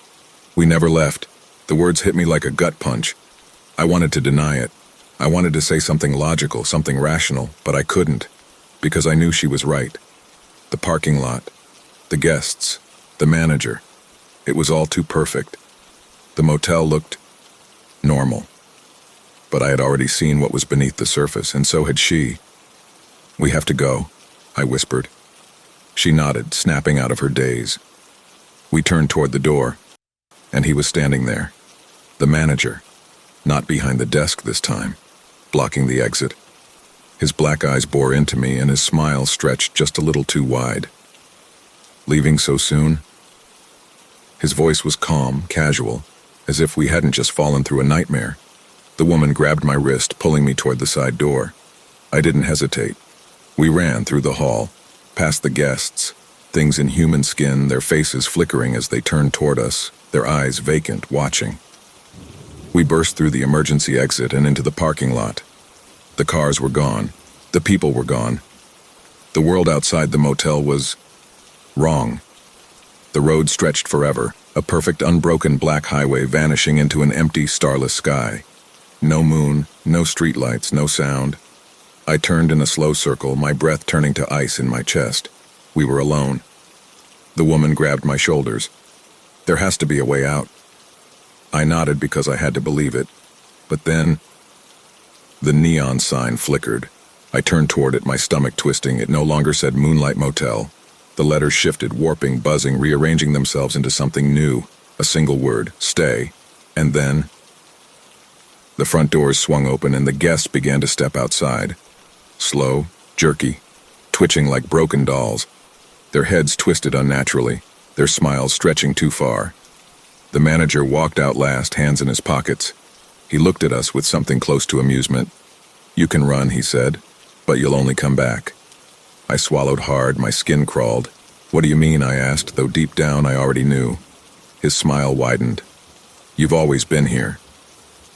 We never left. The words hit me like a gut punch. I wanted to deny it. I wanted to say something logical, something rational, but I couldn't, because I knew she was right. The parking lot, the guests, the manager. It was all too perfect. The motel looked normal. But I had already seen what was beneath the surface, and so had she. We have to go, I whispered. She nodded, snapping out of her daze. We turned toward the door, and he was standing there. The manager, not behind the desk this time, blocking the exit. His black eyes bore into me, and his smile stretched just a little too wide. Leaving so soon? His voice was calm, casual, as if we hadn't just fallen through a nightmare. The woman grabbed my wrist, pulling me toward the side door. I didn't hesitate. We ran through the hall, past the guests, things in human skin, their faces flickering as they turned toward us, their eyes vacant, watching. We burst through the emergency exit and into the parking lot. The cars were gone. The people were gone. The world outside the motel was wrong. The road stretched forever, a perfect unbroken black highway vanishing into an empty, starless sky. No moon, no streetlights, no sound. I turned in a slow circle, my breath turning to ice in my chest. We were alone. The woman grabbed my shoulders. There has to be a way out. I nodded because I had to believe it. But then, the neon sign flickered. I turned toward it, my stomach twisting. It no longer said Moonlight Motel. The letters shifted, warping, buzzing, rearranging themselves into something new. A single word, stay. And then, the front doors swung open and the guests began to step outside. Slow, jerky, twitching like broken dolls, their heads twisted unnaturally, their smiles stretching too far. The manager walked out last, hands in his pockets. He looked at us with something close to amusement. "You can run," he said, "but you'll only come back." I swallowed hard, my skin crawled. "What do you mean?" I asked, though deep down I already knew. His smile widened. "You've always been here."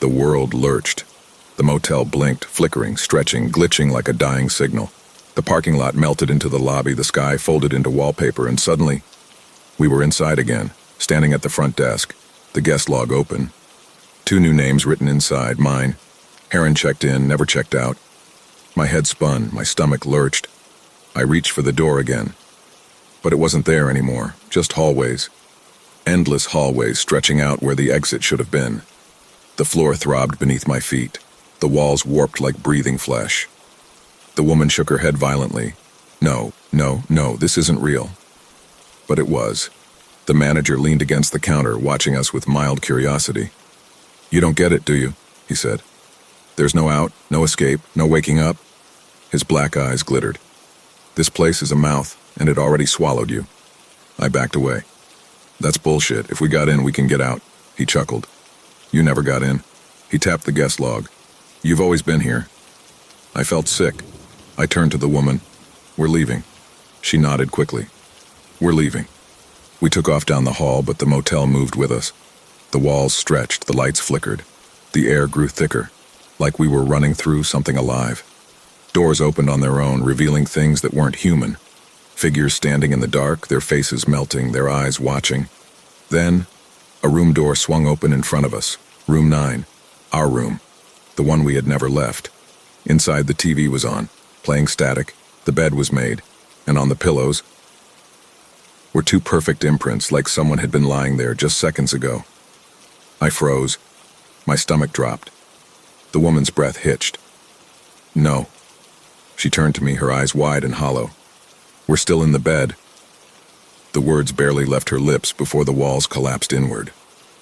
The world lurched. The motel blinked, flickering, stretching, glitching like a dying signal. The parking lot melted into the lobby, the sky folded into wallpaper, and suddenly, we were inside again, standing at the front desk, the guest log open. 2 new names written inside, mine. Heron checked in, never checked out. My head spun, my stomach lurched. I reached for the door again. But it wasn't there anymore, just hallways. Endless hallways stretching out where the exit should have been. The floor throbbed beneath my feet. The walls warped like breathing flesh. The woman shook her head violently. No, this isn't real." But it was. The manager leaned against the counter, watching us with mild curiosity. "You don't get it, do you?" he said. "There's no out, no escape, no waking up." His black eyes glittered. "This place is a mouth, and it already swallowed you." I backed away. "That's bullshit. If we got in, we can get out." He chuckled. "You never got in." He tapped the guest log. "You've always been here." I felt sick. I turned to the woman. "We're leaving." She nodded quickly. "We're leaving." We took off down the hall, but the motel moved with us. The walls stretched, the lights flickered. The air grew thicker, like we were running through something alive. Doors opened on their own, revealing things that weren't human. Figures standing in the dark, their faces melting, their eyes watching. Then, a room door swung open in front of us. Room 9. Our room. The one we had never left. Inside, the TV was on, playing static. The bed was made, and on the pillows were 2 perfect imprints, like someone had been lying there just seconds ago. I froze. My stomach dropped. The woman's breath hitched. "No." She turned to me, her eyes wide and hollow. "We're still in the bed." The words barely left her lips before the walls collapsed inward.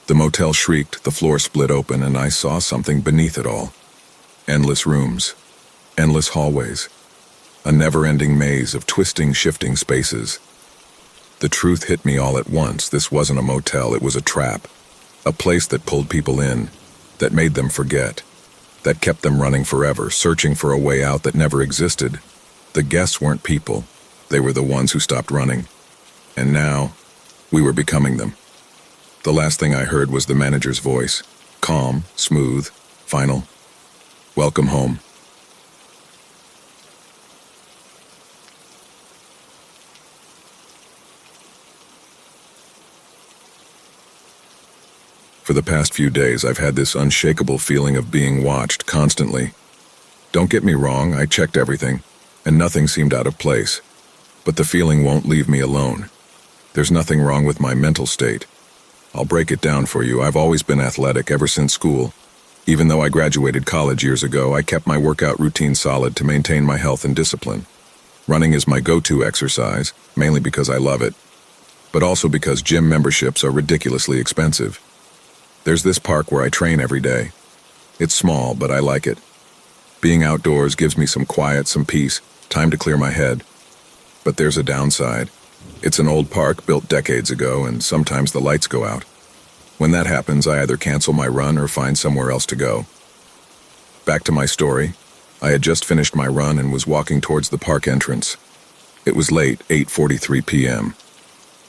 The motel shrieked, the floor split open, and I saw something beneath it all. Endless rooms. Endless hallways. A never-ending maze of twisting, shifting spaces. The truth hit me all at once. This wasn't a motel, it was a trap. A place that pulled people in, that made them forget, that kept them running forever, searching for a way out that never existed. The guests weren't people. They were the ones who stopped running. And now, we were becoming them. The last thing I heard was the manager's voice. Calm, smooth, final. "Welcome home." For the past few days, I've had this unshakable feeling of being watched constantly. Don't get me wrong, I checked everything, and nothing seemed out of place. But the feeling won't leave me alone. There's nothing wrong with my mental state. I'll break it down for you. I've always been athletic ever since school. Even though I graduated college years ago, I kept my workout routine solid to maintain my health and discipline. Running is my go-to exercise, mainly because I love it, but also because gym memberships are ridiculously expensive. There's this park where I train every day. It's small, but I like it. Being outdoors gives me some quiet, some peace, time to clear my head. But there's a downside. It's an old park built decades ago, and sometimes the lights go out. When that happens, I either cancel my run or find somewhere else to go. Back to my story. I had just finished my run and was walking towards the park entrance. It was late, 8:43 p.m.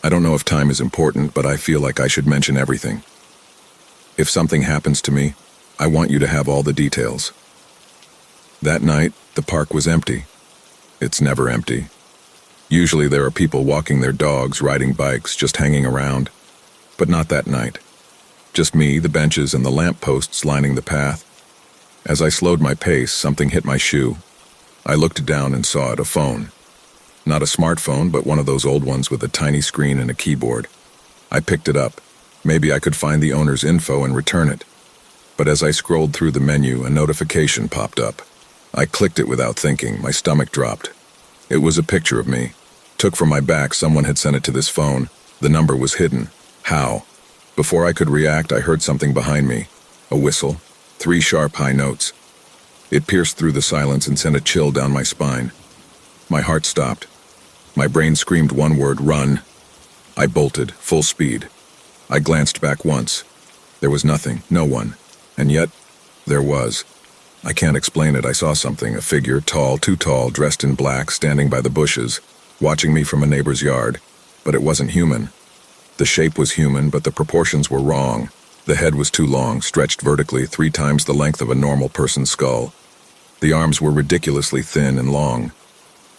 I don't know if time is important, but I feel like I should mention everything. If something happens to me, I want you to have all the details. That night, the park was empty. It's never empty. Usually there are people walking their dogs, riding bikes, just hanging around. But not that night. Just me, the benches, and the lamp posts lining the path. As I slowed my pace, something hit my shoe. I looked down and saw it, a phone. Not a smartphone, but one of those old ones with a tiny screen and a keyboard. I picked it up. Maybe I could find the owner's info and return it. But as I scrolled through the menu, a notification popped up. I clicked it without thinking. My stomach dropped. It was a picture of me. Took from my back, someone had sent it to this phone. The number was hidden. How? Before I could react, I heard something behind me. A whistle. 3 sharp high notes. It pierced through the silence and sent a chill down my spine. My heart stopped. My brain screamed one word, run. I bolted, full speed. I glanced back once. There was nothing, no one. And yet, there was. I can't explain it. I saw something, a figure, tall, too tall, dressed in black, standing by the bushes, watching me from a neighbor's yard. But it wasn't human. The shape was human, but the proportions were wrong. The head was too long, stretched vertically 3 times the length of a normal person's skull. The arms were ridiculously thin and long.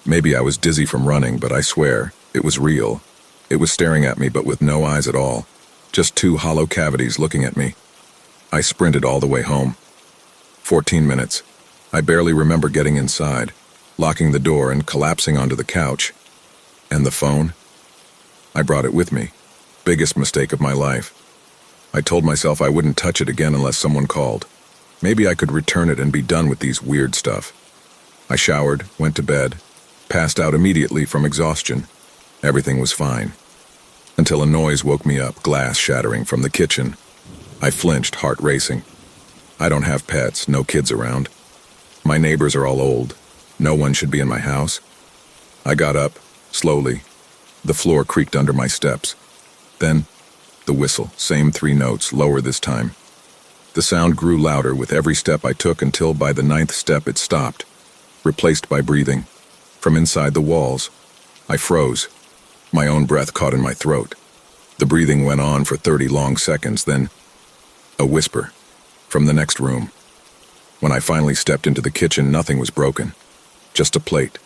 Maybe I was dizzy from running, but I swear, it was real. It was staring at me, but with no eyes at all. Just 2 hollow cavities looking at me. I sprinted all the way home. 14 minutes. I barely remember getting inside, locking the door and collapsing onto the couch. And the phone? I brought it with me. Biggest mistake of my life. I told myself I wouldn't touch it again unless someone called. Maybe I could return it and be done with these weird stuff. I showered, went to bed, passed out immediately from exhaustion. Everything was fine. Until a noise woke me up, glass shattering from the kitchen. I flinched, heart racing. I don't have pets, no kids around. My neighbors are all old. No one should be in my house. I got up, slowly. The floor creaked under my steps. Then, the whistle, same 3 notes, lower this time. The sound grew louder with every step I took until by the 9th step it stopped, replaced by breathing. From inside the walls, I froze. My own breath caught in my throat. The breathing went on for 30 long seconds, then a whisper from the next room. When I finally stepped into the kitchen, nothing was broken. Just a plate,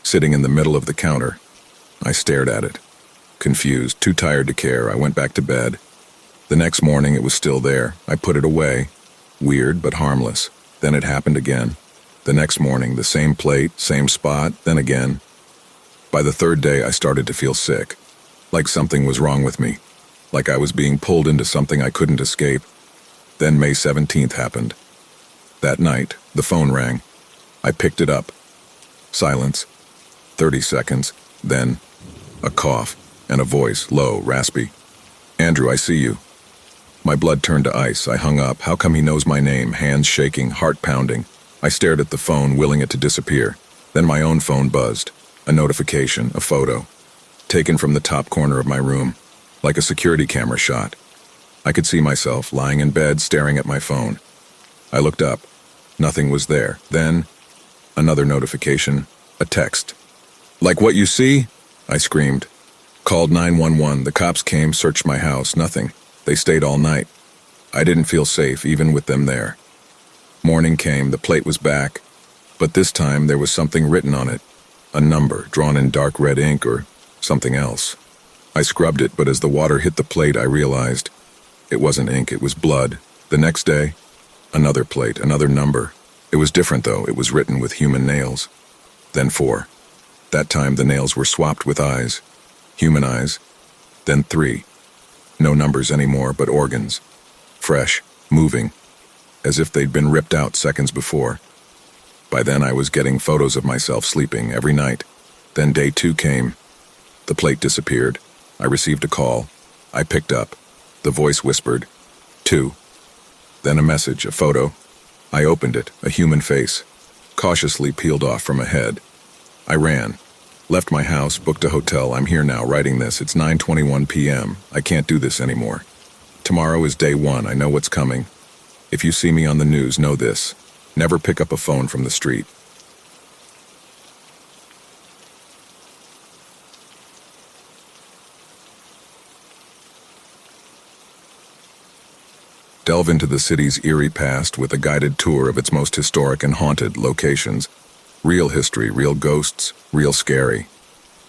sitting in the middle of the counter. I stared at it. Confused, too tired to care, I went back to bed. The next morning it was still there. I put it away. Weird, but harmless. Then it happened again. The next morning, the same plate, same spot, then again. By the 3rd day, I started to feel sick. Like something was wrong with me. Like I was being pulled into something I couldn't escape. Then May 17th happened. That night, the phone rang. I picked it up. Silence. 30 seconds. Then, a cough, and a voice, low, raspy. "Andrew, I see you." My blood turned to ice. I hung up. How come he knows my name? Hands shaking, heart pounding. I stared at the phone, willing it to disappear. Then my own phone buzzed. A notification, a photo. Taken from the top corner of my room, like a security camera shot. I could see myself, lying in bed, staring at my phone. I looked up. Nothing was there. Then, another notification, a text. "Like what you see?" I screamed. Called 911. The cops came, searched my house. Nothing. They stayed all night. I didn't feel safe, even with them there. Morning came. The plate was back. But this time, there was something written on it. A number, drawn in dark red ink or something else. I scrubbed it, but as the water hit the plate, I realized it wasn't ink, it was blood. The next day, another plate, another number. It was different, though. It was written with human nails. Then 4. That time, the nails were swapped with eyes. Human eyes. Then 3. No numbers anymore, but organs. Fresh, moving, as if they'd been ripped out seconds before. By then, I was getting photos of myself sleeping every night. Then day 2 came. The plate disappeared. I received a call. I picked up. The voice whispered, 2. Then a message, a photo. I opened it, a human face, cautiously peeled off from a head. I ran. Left my house, booked a hotel. I'm here now, writing this. It's 9:21 p.m. I can't do this anymore. Tomorrow is day 1. I know what's coming. If you see me on the news, know this. Never pick up a phone from the street. Delve into the city's eerie past with a guided tour of its most historic and haunted locations. Real history, real ghosts, real scary.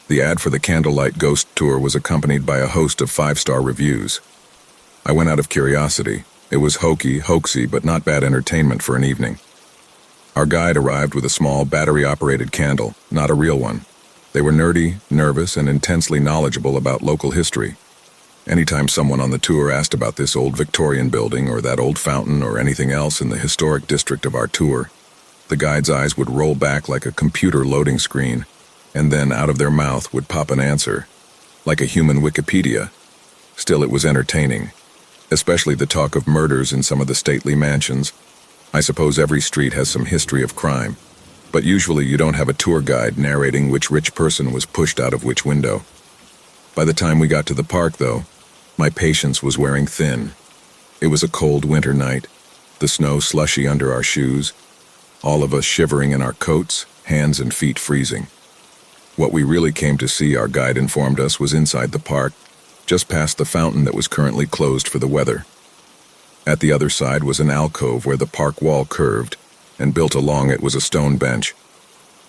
The ad for the Candlelight Ghost Tour was accompanied by a host of 5-star reviews. I went out of curiosity. It was hokey, hoaxy, but not bad entertainment for an evening. Our guide arrived with a small battery-operated candle, not a real one. They were nerdy, nervous, and intensely knowledgeable about local history. Anytime someone on the tour asked about this old Victorian building or that old fountain or anything else in the historic district of our tour, the guide's eyes would roll back like a computer loading screen, and then out of their mouth would pop an answer, like a human Wikipedia. Still, it was entertaining, especially the talk of murders in some of the stately mansions. I suppose every street has some history of crime. But usually you don't have a tour guide narrating which rich person was pushed out of which window. By the time we got to the park, though, my patience was wearing thin. It was a cold winter night, the snow slushy under our shoes, all of us shivering in our coats, hands and feet freezing. What we really came to see, our guide informed us, was inside the park, just past the fountain that was currently closed for the weather. At the other side was an alcove where the park wall curved, and built along it was a stone bench.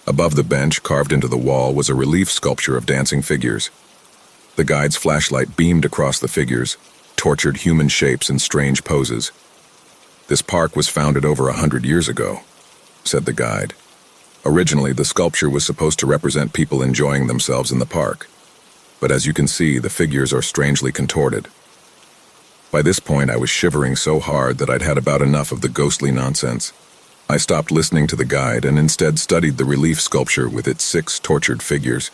Above the bench, carved into the wall, was a relief sculpture of dancing figures. The guide's flashlight beamed across the figures, tortured human shapes in strange poses. "This park was founded over 100 years ago," said the guide. "Originally, the sculpture was supposed to represent people enjoying themselves in the park. But as you can see, the figures are strangely contorted." By this point, I was shivering so hard that I'd had about enough of the ghostly nonsense. I stopped listening to the guide and instead studied the relief sculpture with its 6 tortured figures.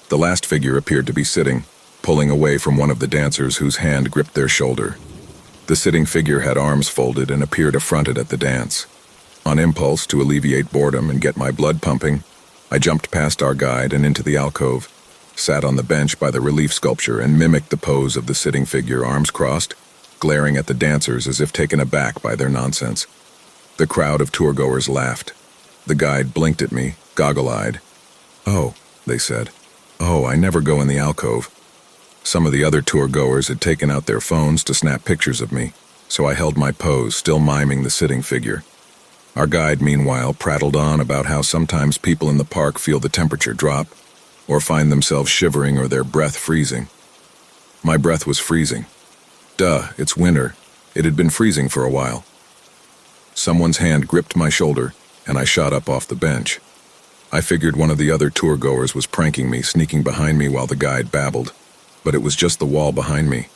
The last figure appeared to be sitting, pulling away from one of the dancers whose hand gripped their shoulder. The sitting figure had arms folded and appeared affronted at the dance. On impulse, to alleviate boredom and get my blood pumping, I jumped past our guide and into the alcove, sat on the bench by the relief sculpture and mimicked the pose of the sitting figure, arms crossed, glaring at the dancers as if taken aback by their nonsense. The crowd of tour-goers laughed. The guide blinked at me, goggle-eyed. "Oh," they said. "Oh, I never go in the alcove." Some of the other tour-goers had taken out their phones to snap pictures of me, so I held my pose, still miming the sitting figure. Our guide, meanwhile, prattled on about how sometimes people in the park feel the temperature drop, or find themselves shivering or their breath freezing. My breath was freezing. Duh, it's winter. It had been freezing for a while. Someone's hand gripped my shoulder, and I shot up off the bench. I figured one of the other tour-goers was pranking me, sneaking behind me while the guide babbled, but it was just the wall behind me.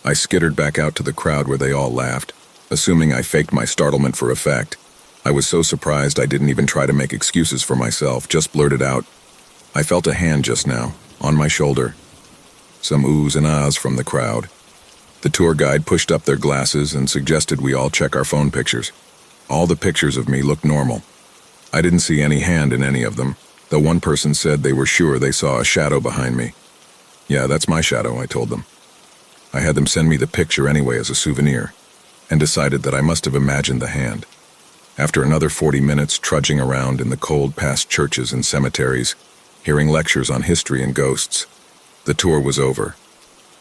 I skittered back out to the crowd where they all laughed, assuming I faked my startlement for effect. I was so surprised I didn't even try to make excuses for myself, just blurted out, "I felt a hand just now, on my shoulder." Some oohs and ahs from the crowd. The tour guide pushed up their glasses and suggested we all check our phone pictures. All the pictures of me looked normal. I didn't see any hand in any of them, though one person said they were sure they saw a shadow behind me. "Yeah, that's my shadow," I told them. I had them send me the picture anyway as a souvenir, and decided that I must have imagined the hand. After another 40 minutes trudging around in the cold past churches and cemeteries, hearing lectures on history and ghosts, the tour was over.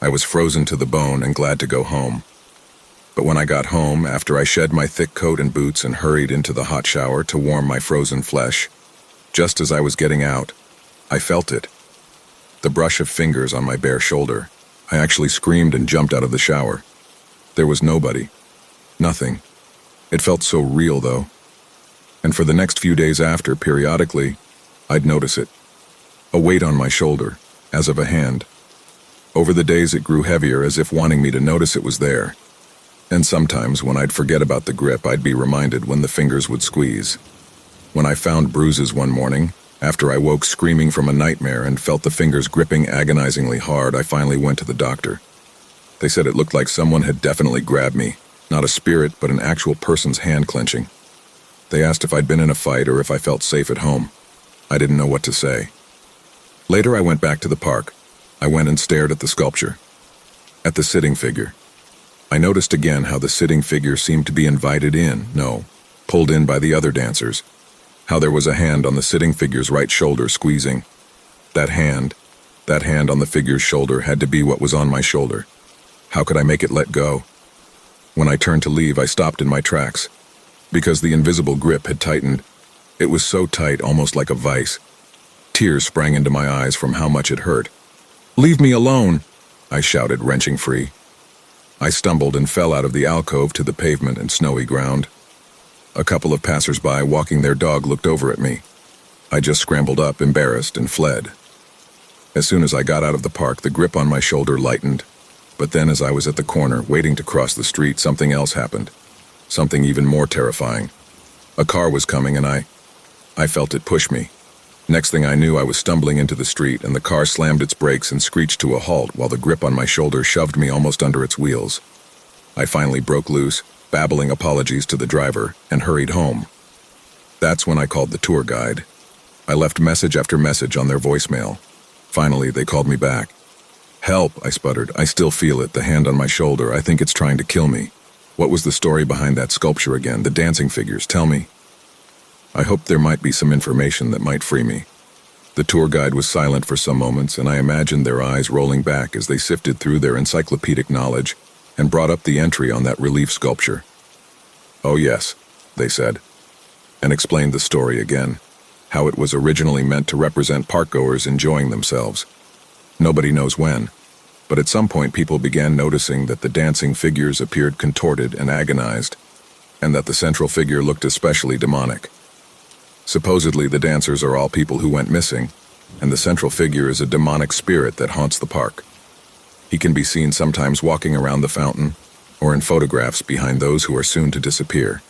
I was frozen to the bone and glad to go home. But when I got home, after I shed my thick coat and boots and hurried into the hot shower to warm my frozen flesh, just as I was getting out, I felt it. The brush of fingers on my bare shoulder. I actually screamed and jumped out of the shower. There was nobody. Nothing. It felt so real, though. And for the next few days after, periodically, I'd notice it. A weight on my shoulder, as of a hand. Over the days it grew heavier, as if wanting me to notice it was there. And sometimes, when I'd forget about the grip, I'd be reminded when the fingers would squeeze. When I found bruises one morning, after I woke screaming from a nightmare and felt the fingers gripping agonizingly hard, I finally went to the doctor. They said it looked like someone had definitely grabbed me, not a spirit, but an actual person's hand clenching. They asked if I'd been in a fight or if I felt safe at home. I didn't know what to say. Later I went back to the park. I went and stared at the sculpture. At the sitting figure. I noticed again how the sitting figure seemed to be invited in, no, pulled in by the other dancers. How there was a hand on the sitting figure's right shoulder squeezing. That hand on the figure's shoulder had to be what was on my shoulder. How could I make it let go? When I turned to leave, I stopped in my tracks. Because the invisible grip had tightened. It was so tight, almost like a vice. Tears sprang into my eyes from how much it hurt. "Leave me alone!" I shouted, wrenching free. I stumbled and fell out of the alcove to the pavement and snowy ground. A couple of passers-by walking their dog looked over at me. I just scrambled up, embarrassed, and fled. As soon as I got out of the park, the grip on my shoulder lightened. But then, as I was at the corner, waiting to cross the street, something else happened. Something even more terrifying. A car was coming and I felt it push me. Next thing I knew, I was stumbling into the street, and the car slammed its brakes and screeched to a halt while the grip on my shoulder shoved me almost under its wheels. I finally broke loose, babbling apologies to the driver, and hurried home. That's when I called the tour guide. I left message after message on their voicemail. Finally, they called me back. "Help," I sputtered. "I still feel it, the hand on my shoulder. I think it's trying to kill me." "What was the story behind that sculpture again? The dancing figures, tell me." I hoped there might be some information that might free me. The tour guide was silent for some moments, and I imagined their eyes rolling back as they sifted through their encyclopedic knowledge and brought up the entry on that relief sculpture. "Oh yes," they said, and explained the story again, how it was originally meant to represent parkgoers enjoying themselves. Nobody knows when, but at some point people began noticing that the dancing figures appeared contorted and agonized, and that the central figure looked especially demonic. Supposedly the dancers are all people who went missing, and the central figure is a demonic spirit that haunts the park. He can be seen sometimes walking around the fountain, or in photographs behind those who are soon to disappear.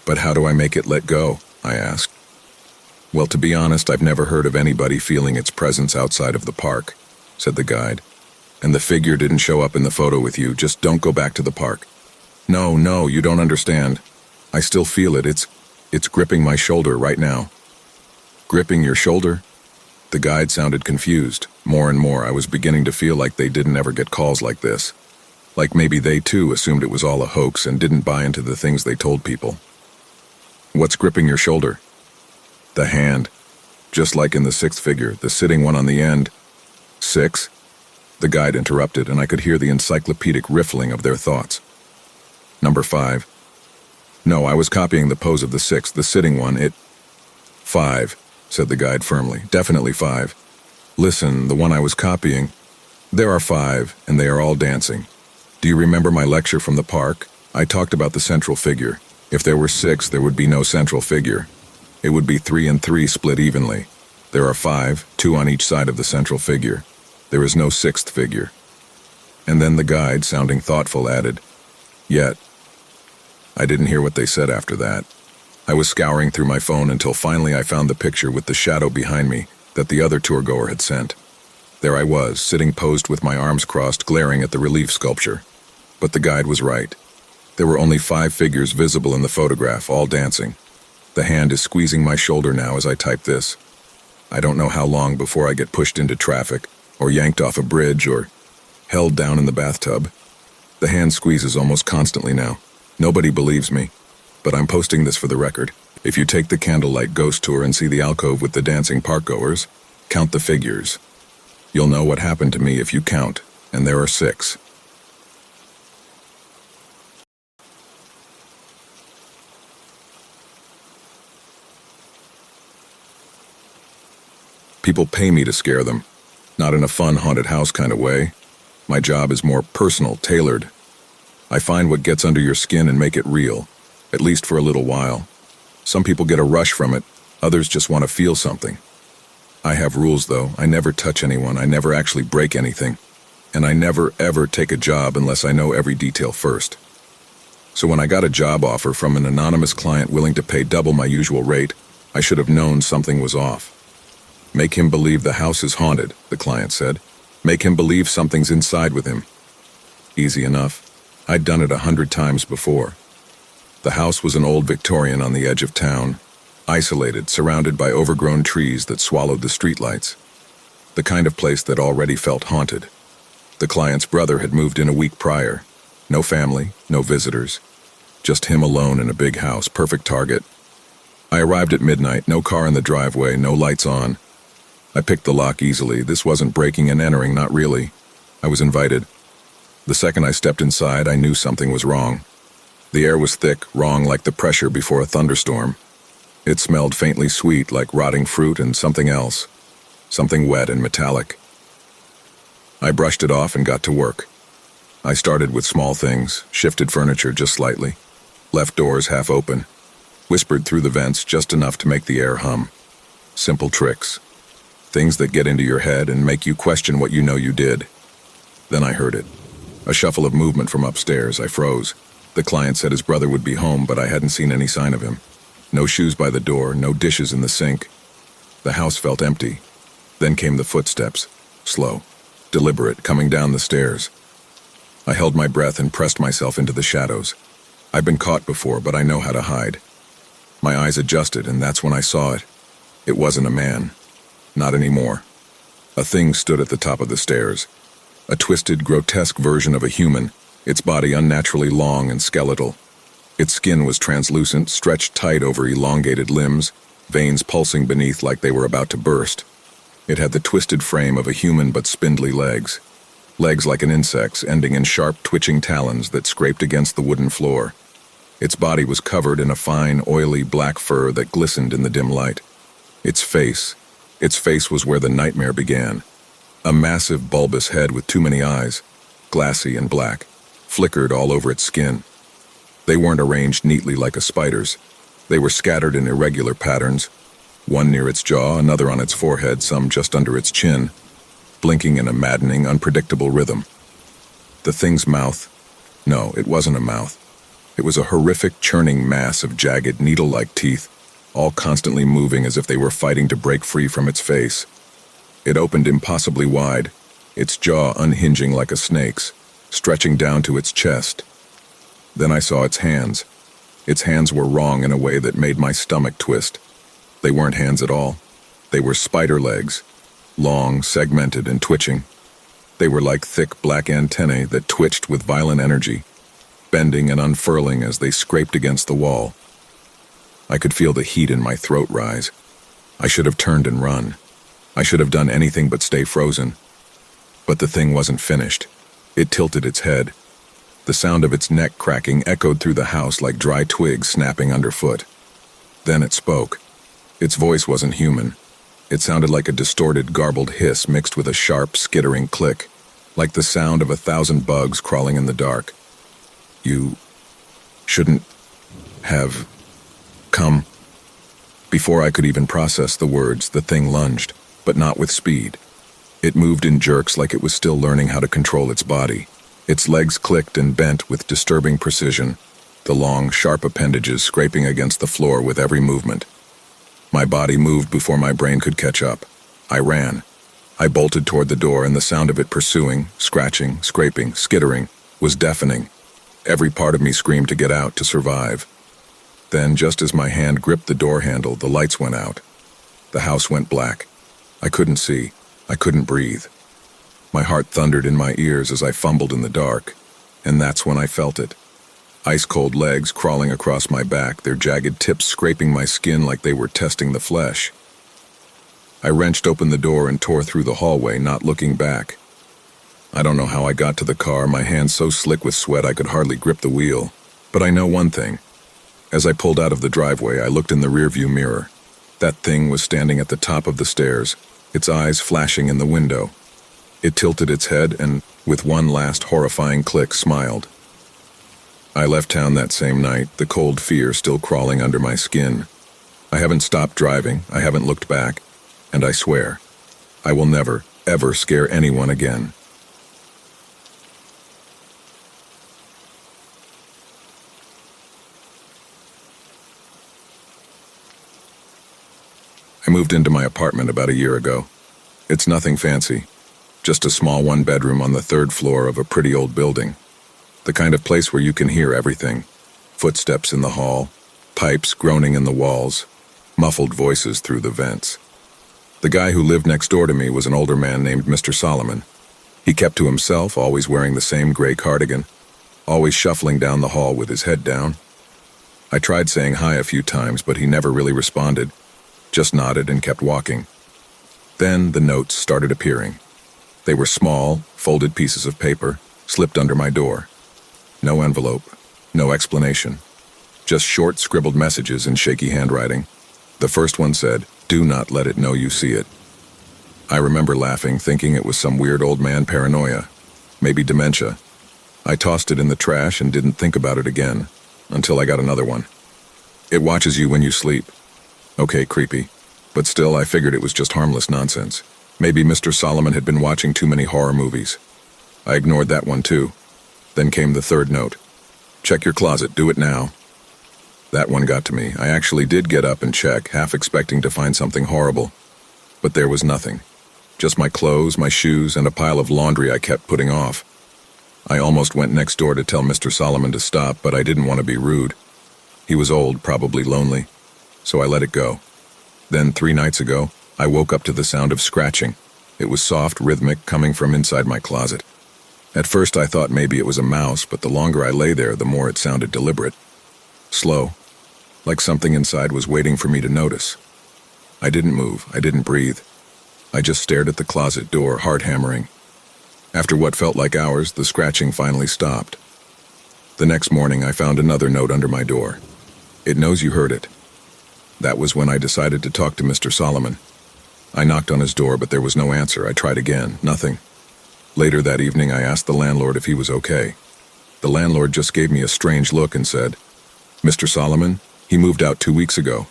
"But how do I make it let go?" I asked. "Well, to be honest, I've never heard of anybody feeling its presence outside of the park," said the guide. "And the figure didn't show up in the photo with you, just don't go back to the park." No, you don't understand. I still feel it, it's gripping my shoulder right now." "Gripping your shoulder?" The guide sounded confused. More and more, I was beginning to feel like they didn't ever get calls like this. Like maybe they too assumed it was all a hoax and didn't buy into the things they told people. "What's gripping your shoulder?" "The hand. Just like in the sixth figure, the sitting one on the end." "Six?" The guide interrupted, and I could hear the encyclopedic riffling of their thoughts. "Number 5. "No, I was copying the pose of the sixth, the sitting one, 5, said the guide firmly. "Definitely 5. Listen, the one I was copying, there are 5, and they are all dancing. Do you remember my lecture from the park? I talked about the central figure. If there were 6, there would be no central figure. It would be 3 and 3 split evenly. There are 5, 2 on each side of the central figure. There is no 6th figure." And then the guide, sounding thoughtful, added, "Yet." I didn't hear what they said after that. I was scouring through my phone until finally I found the picture with the shadow behind me that the other tour goer had sent. There I was, sitting posed with my arms crossed, glaring at the relief sculpture. But the guide was right. There were only 5 figures visible in the photograph, all dancing. The hand is squeezing my shoulder now as I type this. I don't know how long before I get pushed into traffic, or yanked off a bridge, or held down in the bathtub. The hand squeezes almost constantly now. Nobody believes me, but I'm posting this for the record. If you take the candlelight ghost tour and see the alcove with the dancing parkgoers, count the figures. You'll know what happened to me if you count, and there are 6. People pay me to scare them, not in a fun haunted house kind of way. My job is more personal, tailored. I find what gets under your skin and make it real, at least for a little while. Some people get a rush from it, others just want to feel something. I have rules though. I never touch anyone, I never actually break anything, and I never ever take a job unless I know every detail first. So when I got a job offer from an anonymous client willing to pay double my usual rate, I should have known something was off. "Make him believe the house is haunted," the client said. "Make him believe something's inside with him." Easy enough. I'd done it 100 times before. The house was an old Victorian on the edge of town, isolated, surrounded by overgrown trees that swallowed the streetlights. The kind of place that already felt haunted. The client's brother had moved in a week prior. No family, no visitors. Just him alone in a big house, perfect target. I arrived at midnight, no car in the driveway, no lights on. I picked the lock easily. This wasn't breaking and entering, not really. I was invited. The second I stepped inside, I knew something was wrong. The air was thick, wrong like the pressure before a thunderstorm. It smelled faintly sweet, like rotting fruit and something else. Something wet and metallic. I brushed it off and got to work. I started with small things, shifted furniture just slightly, left doors half open, whispered through the vents just enough to make the air hum. Simple tricks. Things that get into your head and make you question what you know you did. Then I heard it. A shuffle of movement from upstairs. I froze. The client said his brother would be home, but I hadn't seen any sign of him. No shoes by the door, no dishes in the sink. The house felt empty. Then came the footsteps. Slow, deliberate, coming down the stairs. I held my breath and pressed myself into the shadows. I've been caught before, but I know how to hide. My eyes adjusted, and that's when I saw it. It wasn't a man. Not anymore. A thing stood at the top of the stairs. A twisted, grotesque version of a human, its body unnaturally long and skeletal. Its skin was translucent, stretched tight over elongated limbs, veins pulsing beneath like they were about to burst. It had the twisted frame of a human but spindly legs. Legs like an insect's, ending in sharp, twitching talons that scraped against the wooden floor. Its body was covered in a fine, oily black fur that glistened in the dim light. Its face was where the nightmare began. A massive, bulbous head with too many eyes, glassy and black, flickered all over its skin. They weren't arranged neatly like a spider's. They were scattered in irregular patterns, one near its jaw, another on its forehead, some just under its chin, blinking in a maddening, unpredictable rhythm. The thing's mouth. No, it wasn't a mouth. It was a horrific, churning mass of jagged, needle-like teeth, all constantly moving as if they were fighting to break free from its face. It opened impossibly wide, its jaw unhinging like a snake's, stretching down to its chest. Then I saw its hands. Its hands were wrong in a way that made my stomach twist. They weren't hands at all. They were spider legs, long, segmented, and twitching. They were like thick black antennae that twitched with violent energy, bending and unfurling as they scraped against the wall. I could feel the heat in my throat rise. I should have turned and run. I should have done anything but stay frozen. But the thing wasn't finished. It tilted its head. The sound of its neck cracking echoed through the house like dry twigs snapping underfoot. Then it spoke. Its voice wasn't human. It sounded like a distorted, garbled hiss mixed with a sharp, skittering click, like the sound of 1,000 bugs crawling in the dark. You shouldn't have come. Before I could even process the words, the thing lunged, but not with speed. It moved in jerks like it was still learning how to control its body. Its legs clicked and bent with disturbing precision, the long, sharp appendages scraping against the floor with every movement. My body moved before my brain could catch up. I ran. I bolted toward the door, and the sound of it pursuing, scratching, scraping, skittering, was deafening. Every part of me screamed to get out, to survive. Then, just as my hand gripped the door handle, the lights went out. The house went black. I couldn't see. I couldn't breathe. My heart thundered in my ears as I fumbled in the dark, and that's when I felt it. Ice-cold legs crawling across my back, their jagged tips scraping my skin like they were testing the flesh. I wrenched open the door and tore through the hallway, not looking back. I don't know how I got to the car, my hands so slick with sweat I could hardly grip the wheel. But I know one thing. As I pulled out of the driveway, I looked in the rearview mirror. That thing was standing at the top of the stairs, its eyes flashing in the window. It tilted its head and, with one last horrifying click, smiled. I left town that same night, the cold fear still crawling under my skin. I haven't stopped driving, I haven't looked back, and I swear, I will never, ever scare anyone again. I moved into my apartment about a year ago. It's nothing fancy, just a small one-bedroom on the third floor of a pretty old building. The kind of place where you can hear everything. Footsteps in the hall, pipes groaning in the walls, muffled voices through the vents. The guy who lived next door to me was an older man named Mr. Solomon. He kept to himself, always wearing the same gray cardigan, always shuffling down the hall with his head down. I tried saying hi a few times, but he never really responded, just nodded and kept walking. Then the notes started appearing. They were small, folded pieces of paper, slipped under my door. No envelope, no explanation. Just short, scribbled messages in shaky handwriting. The first one said, "Do not let it know you see it." I remember laughing, thinking it was some weird old man paranoia, maybe dementia. I tossed it in the trash and didn't think about it again, until I got another one. "It watches you when you sleep." Okay, creepy. But still, I figured it was just harmless nonsense. Maybe Mr. Solomon had been watching too many horror movies. I ignored that one too. Then came the third note. "Check your closet, do it now." That one got to me. I actually did get up and check, half expecting to find something horrible. But there was nothing. Just my clothes, my shoes, and a pile of laundry I kept putting off. I almost went next door to tell Mr. Solomon to stop, but I didn't want to be rude. He was old, probably lonely. so I let it go. Then 3 nights ago, I woke up to the sound of scratching. It was soft, rhythmic, coming from inside my closet. At first I thought maybe it was a mouse, but the longer I lay there, the more it sounded deliberate. Slow, like something inside was waiting for me to notice. I didn't move, I didn't breathe. I just stared at the closet door, heart hammering. After what felt like hours, the scratching finally stopped. The next morning, I found another note under my door. It knows you heard it. That was when I decided to talk to Mr. Solomon. I knocked on his door, but there was no answer. I tried again, nothing. Later that evening, I asked the landlord if he was okay. The landlord just gave me a strange look and said, "Mr. Solomon, he moved out 2 weeks ago."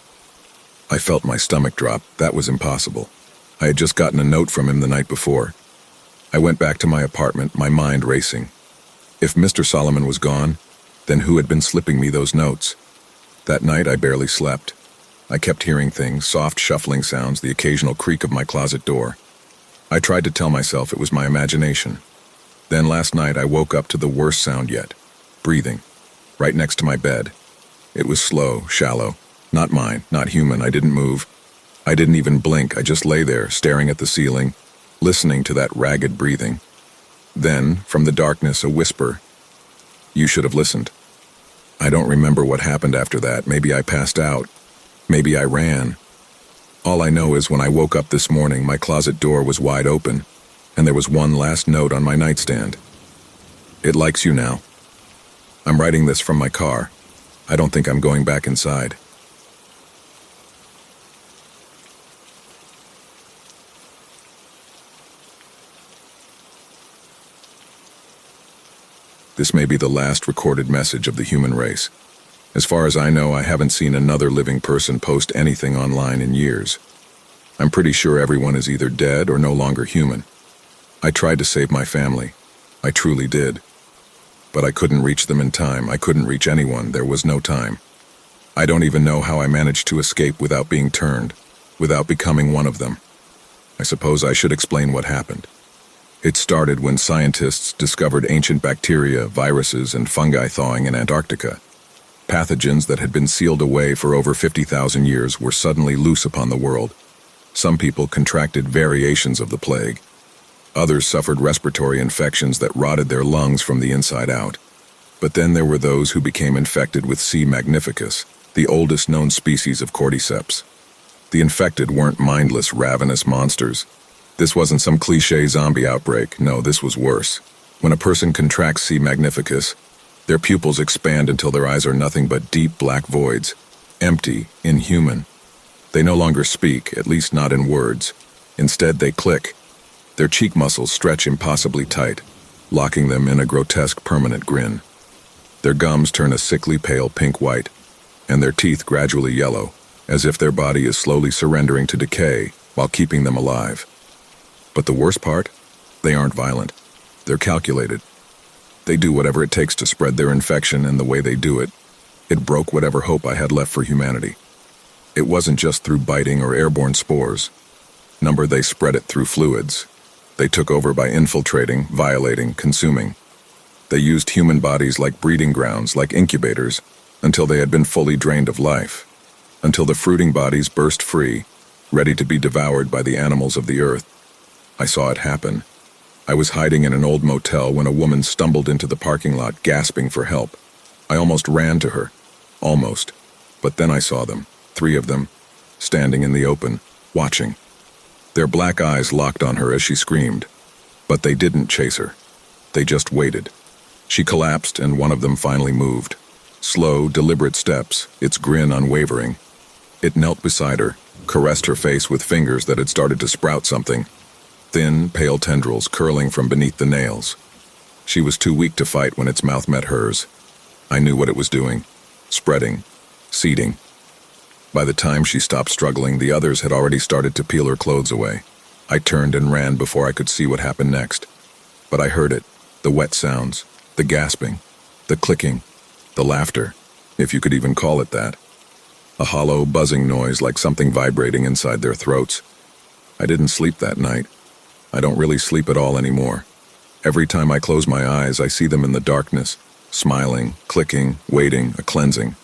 I felt my stomach drop. That was impossible. I had just gotten a note from him the night before. I went back to my apartment, my mind racing. If Mr. Solomon was gone, then who had been slipping me those notes? That night, I barely slept. I kept hearing things, soft shuffling sounds, the occasional creak of my closet door. I tried to tell myself it was my imagination. Then last night, I woke up to the worst sound yet. Breathing. Right next to my bed. It was slow, shallow. Not mine, not human. I didn't move. I didn't even blink. I just lay there, staring at the ceiling, listening to that ragged breathing. Then, from the darkness, a whisper. "You should have listened." I don't remember what happened after that. Maybe I passed out. Maybe I ran. All I know is when I woke up this morning, my closet door was wide open, and there was one last note on my nightstand. "It likes you now." I'm writing this from my car. I don't think I'm going back inside. This may be the last recorded message of the human race. As far as I know, I haven't seen another living person post anything online in years. I'm pretty sure everyone is either dead or no longer human. I tried to save my family. I truly did. But I couldn't reach them in time. I couldn't reach anyone. There was no time. I don't even know how I managed to escape without being turned, without becoming one of them. I suppose I should explain what happened. It started when scientists discovered ancient bacteria, viruses, and fungi thawing in Antarctica. Pathogens that had been sealed away for over 50,000 years were suddenly loose upon the world. Some people contracted variations of the plague. Others suffered respiratory infections that rotted their lungs from the inside out. But then there were those who became infected with C. magnificus, the oldest known species of cordyceps. The infected weren't mindless, ravenous monsters. This wasn't some cliché zombie outbreak. No, this was worse. When a person contracts C. magnificus, their pupils expand until their eyes are nothing but deep black voids, empty, inhuman. They no longer speak, at least not in words. Instead, they click. Their cheek muscles stretch impossibly tight, locking them in a grotesque permanent grin. Their gums turn a sickly pale pink-white, and their teeth gradually yellow, as if their body is slowly surrendering to decay while keeping them alive. But the worst part? They aren't violent. They're calculated. They do whatever it takes to spread their infection, and the way they do it broke whatever hope I had left for humanity. It wasn't just through biting or airborne spores. They spread it through fluids. They took over by infiltrating, violating, consuming. They used human bodies like breeding grounds, like incubators, until they had been fully drained of life, until the fruiting bodies burst free, ready to be devoured by the animals of the earth. I saw it happen. I was hiding in an old motel when a woman stumbled into the parking lot, gasping for help. I almost ran to her. Almost. But then I saw them, 3 of them, standing in the open, watching. Their black eyes locked on her as she screamed. But they didn't chase her. They just waited. She collapsed, and one of them finally moved. Slow, deliberate steps, its grin unwavering. It knelt beside her, caressed her face with fingers that had started to sprout something. Thin, pale tendrils curling from beneath the nails. She was too weak to fight when its mouth met hers. I knew what it was doing. Spreading. Seeding. By the time she stopped struggling, the others had already started to peel her clothes away. I turned and ran before I could see what happened next. But I heard it. The wet sounds. The gasping. The clicking. The laughter, if you could even call it that. A hollow, buzzing noise like something vibrating inside their throats. I didn't sleep that night. I don't really sleep at all anymore. Every time I close my eyes, I see them in the darkness, smiling, clicking, waiting, a cleansing.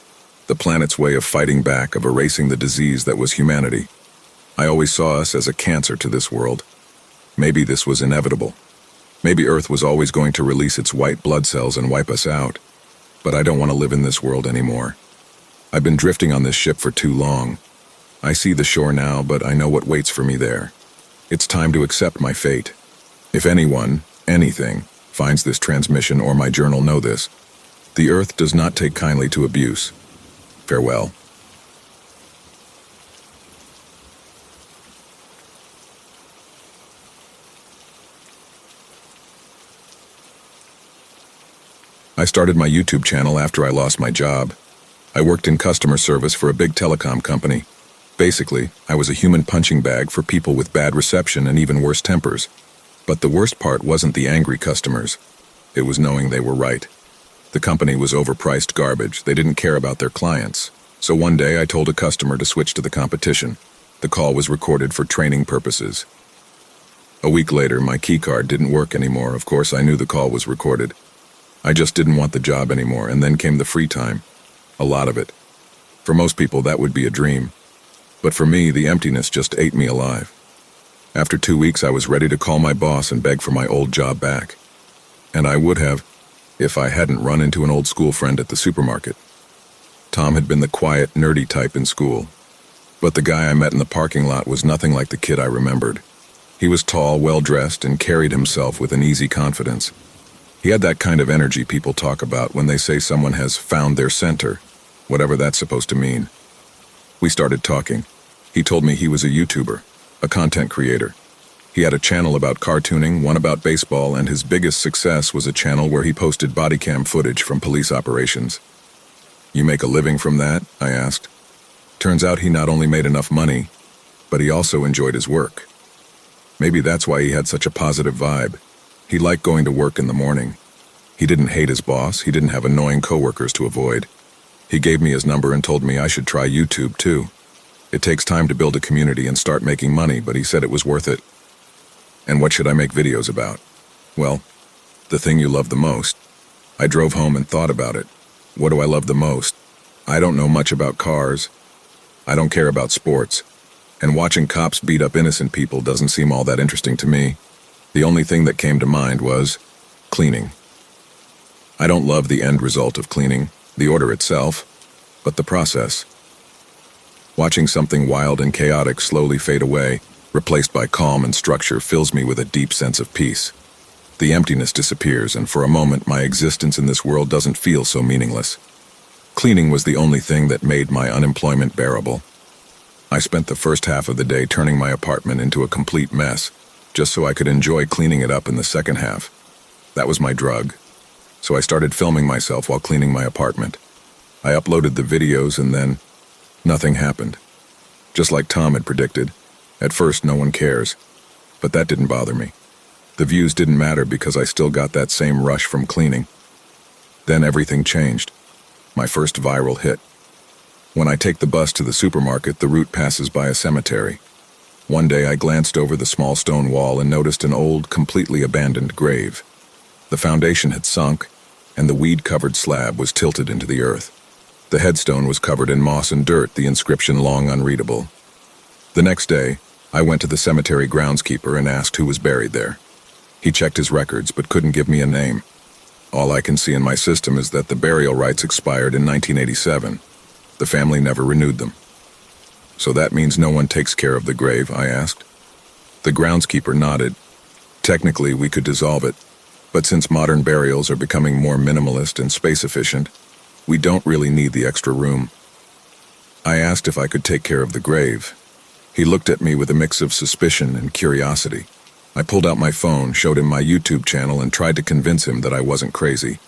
the planet's way of fighting back, of erasing the disease that was humanity. I always saw us as a cancer to this world. Maybe this was inevitable. Maybe Earth was always going to release its white blood cells and wipe us out. But I don't want to live in this world anymore. I've been drifting on this ship for too long. I see the shore now, but I know what waits for me there. It's time to accept my fate. If anyone, anything, finds this transmission or my journal, know this. The Earth does not take kindly to abuse. Farewell. I started my YouTube channel after I lost my job. I worked in customer service for a big telecom company. Basically, I was a human punching bag for people with bad reception and even worse tempers. But the worst part wasn't the angry customers. It was knowing they were right. The company was overpriced garbage. They didn't care about their clients. So one day I told a customer to switch to the competition. The call was recorded for training purposes. A week later, my keycard didn't work anymore. Of course, I knew the call was recorded. I just didn't want the job anymore, and then came the free time. A lot of it. For most people, that would be a dream. But for me, the emptiness just ate me alive. After 2 weeks, I was ready to call my boss and beg for my old job back. And I would have, if I hadn't run into an old school friend at the supermarket. Tom had been the quiet, nerdy type in school. But the guy I met in the parking lot was nothing like the kid I remembered. He was tall, well-dressed, and carried himself with an easy confidence. He had that kind of energy people talk about when they say someone has found their center, whatever that's supposed to mean. We started talking. He told me he was a YouTuber, a content creator. He had a channel about cartooning, one about baseball, and his biggest success was a channel where he posted body cam footage from police operations. You make a living from that? I asked. Turns out he not only made enough money, but he also enjoyed his work. Maybe that's why he had such a positive vibe. He liked going to work in the morning. He didn't hate his boss. He didn't have annoying coworkers to avoid. He gave me his number and told me I should try YouTube too. It takes time to build a community and start making money, but he said it was worth it. And what should I make videos about? Well, the thing you love the most. I drove home and thought about it. What do I love the most? I don't know much about cars. I don't care about sports. And watching cops beat up innocent people doesn't seem all that interesting to me. The only thing that came to mind was cleaning. I don't love the end result of cleaning, the order itself, but the process. Watching something wild and chaotic slowly fade away, replaced by calm and structure, fills me with a deep sense of peace. The emptiness disappears, and for a moment my existence in this world doesn't feel so meaningless. Cleaning was the only thing that made my unemployment bearable. I spent the first half of the day turning my apartment into a complete mess, just so I could enjoy cleaning it up in the second half. That was my drug. So I started filming myself while cleaning my apartment. I uploaded the videos and then nothing happened. Just like Tom had predicted, at first no one cares, but that didn't bother me. The views didn't matter because I still got that same rush from cleaning. Then everything changed. My first viral hit. When I take the bus to the supermarket, the route passes by a cemetery. One day I glanced over the small stone wall and noticed an old, completely abandoned grave. The foundation had sunk, and the weed-covered slab was tilted into the earth. The headstone was covered in moss and dirt, the inscription long unreadable. The next day, I went to the cemetery groundskeeper and asked who was buried there. He checked his records but couldn't give me a name. All I can see in my system is that the burial rights expired in 1987. The family never renewed them. So that means no one takes care of the grave, I asked. The groundskeeper nodded. Technically, we could dissolve it, but since modern burials are becoming more minimalist and space-efficient, we don't really need the extra room. I asked if I could take care of the grave. He looked at me with a mix of suspicion and curiosity. I pulled out my phone, showed him my YouTube channel, and tried to convince him that I wasn't crazy.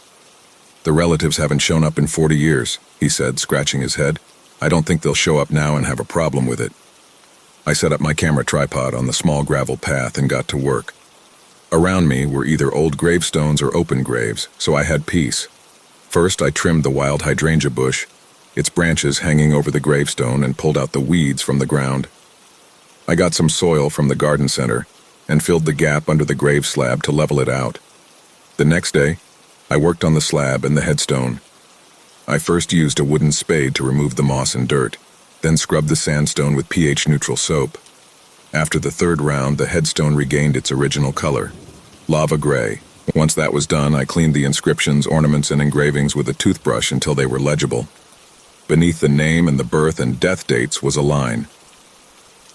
The relatives haven't shown up in 40 years, he said, scratching his head. I don't think they'll show up now and have a problem with it. I set up my camera tripod on the small gravel path and got to work. Around me were either old gravestones or open graves, so I had peace. First, I trimmed the wild hydrangea bush, its branches hanging over the gravestone, and pulled out the weeds from the ground. I got some soil from the garden center and filled the gap under the grave slab to level it out. The next day, I worked on the slab and the headstone. I first used a wooden spade to remove the moss and dirt, then scrubbed the sandstone with pH-neutral soap. After the third round, the headstone regained its original color, lava gray. Once that was done, I cleaned the inscriptions, ornaments, and engravings with a toothbrush until they were legible. Beneath the name and the birth and death dates was a line: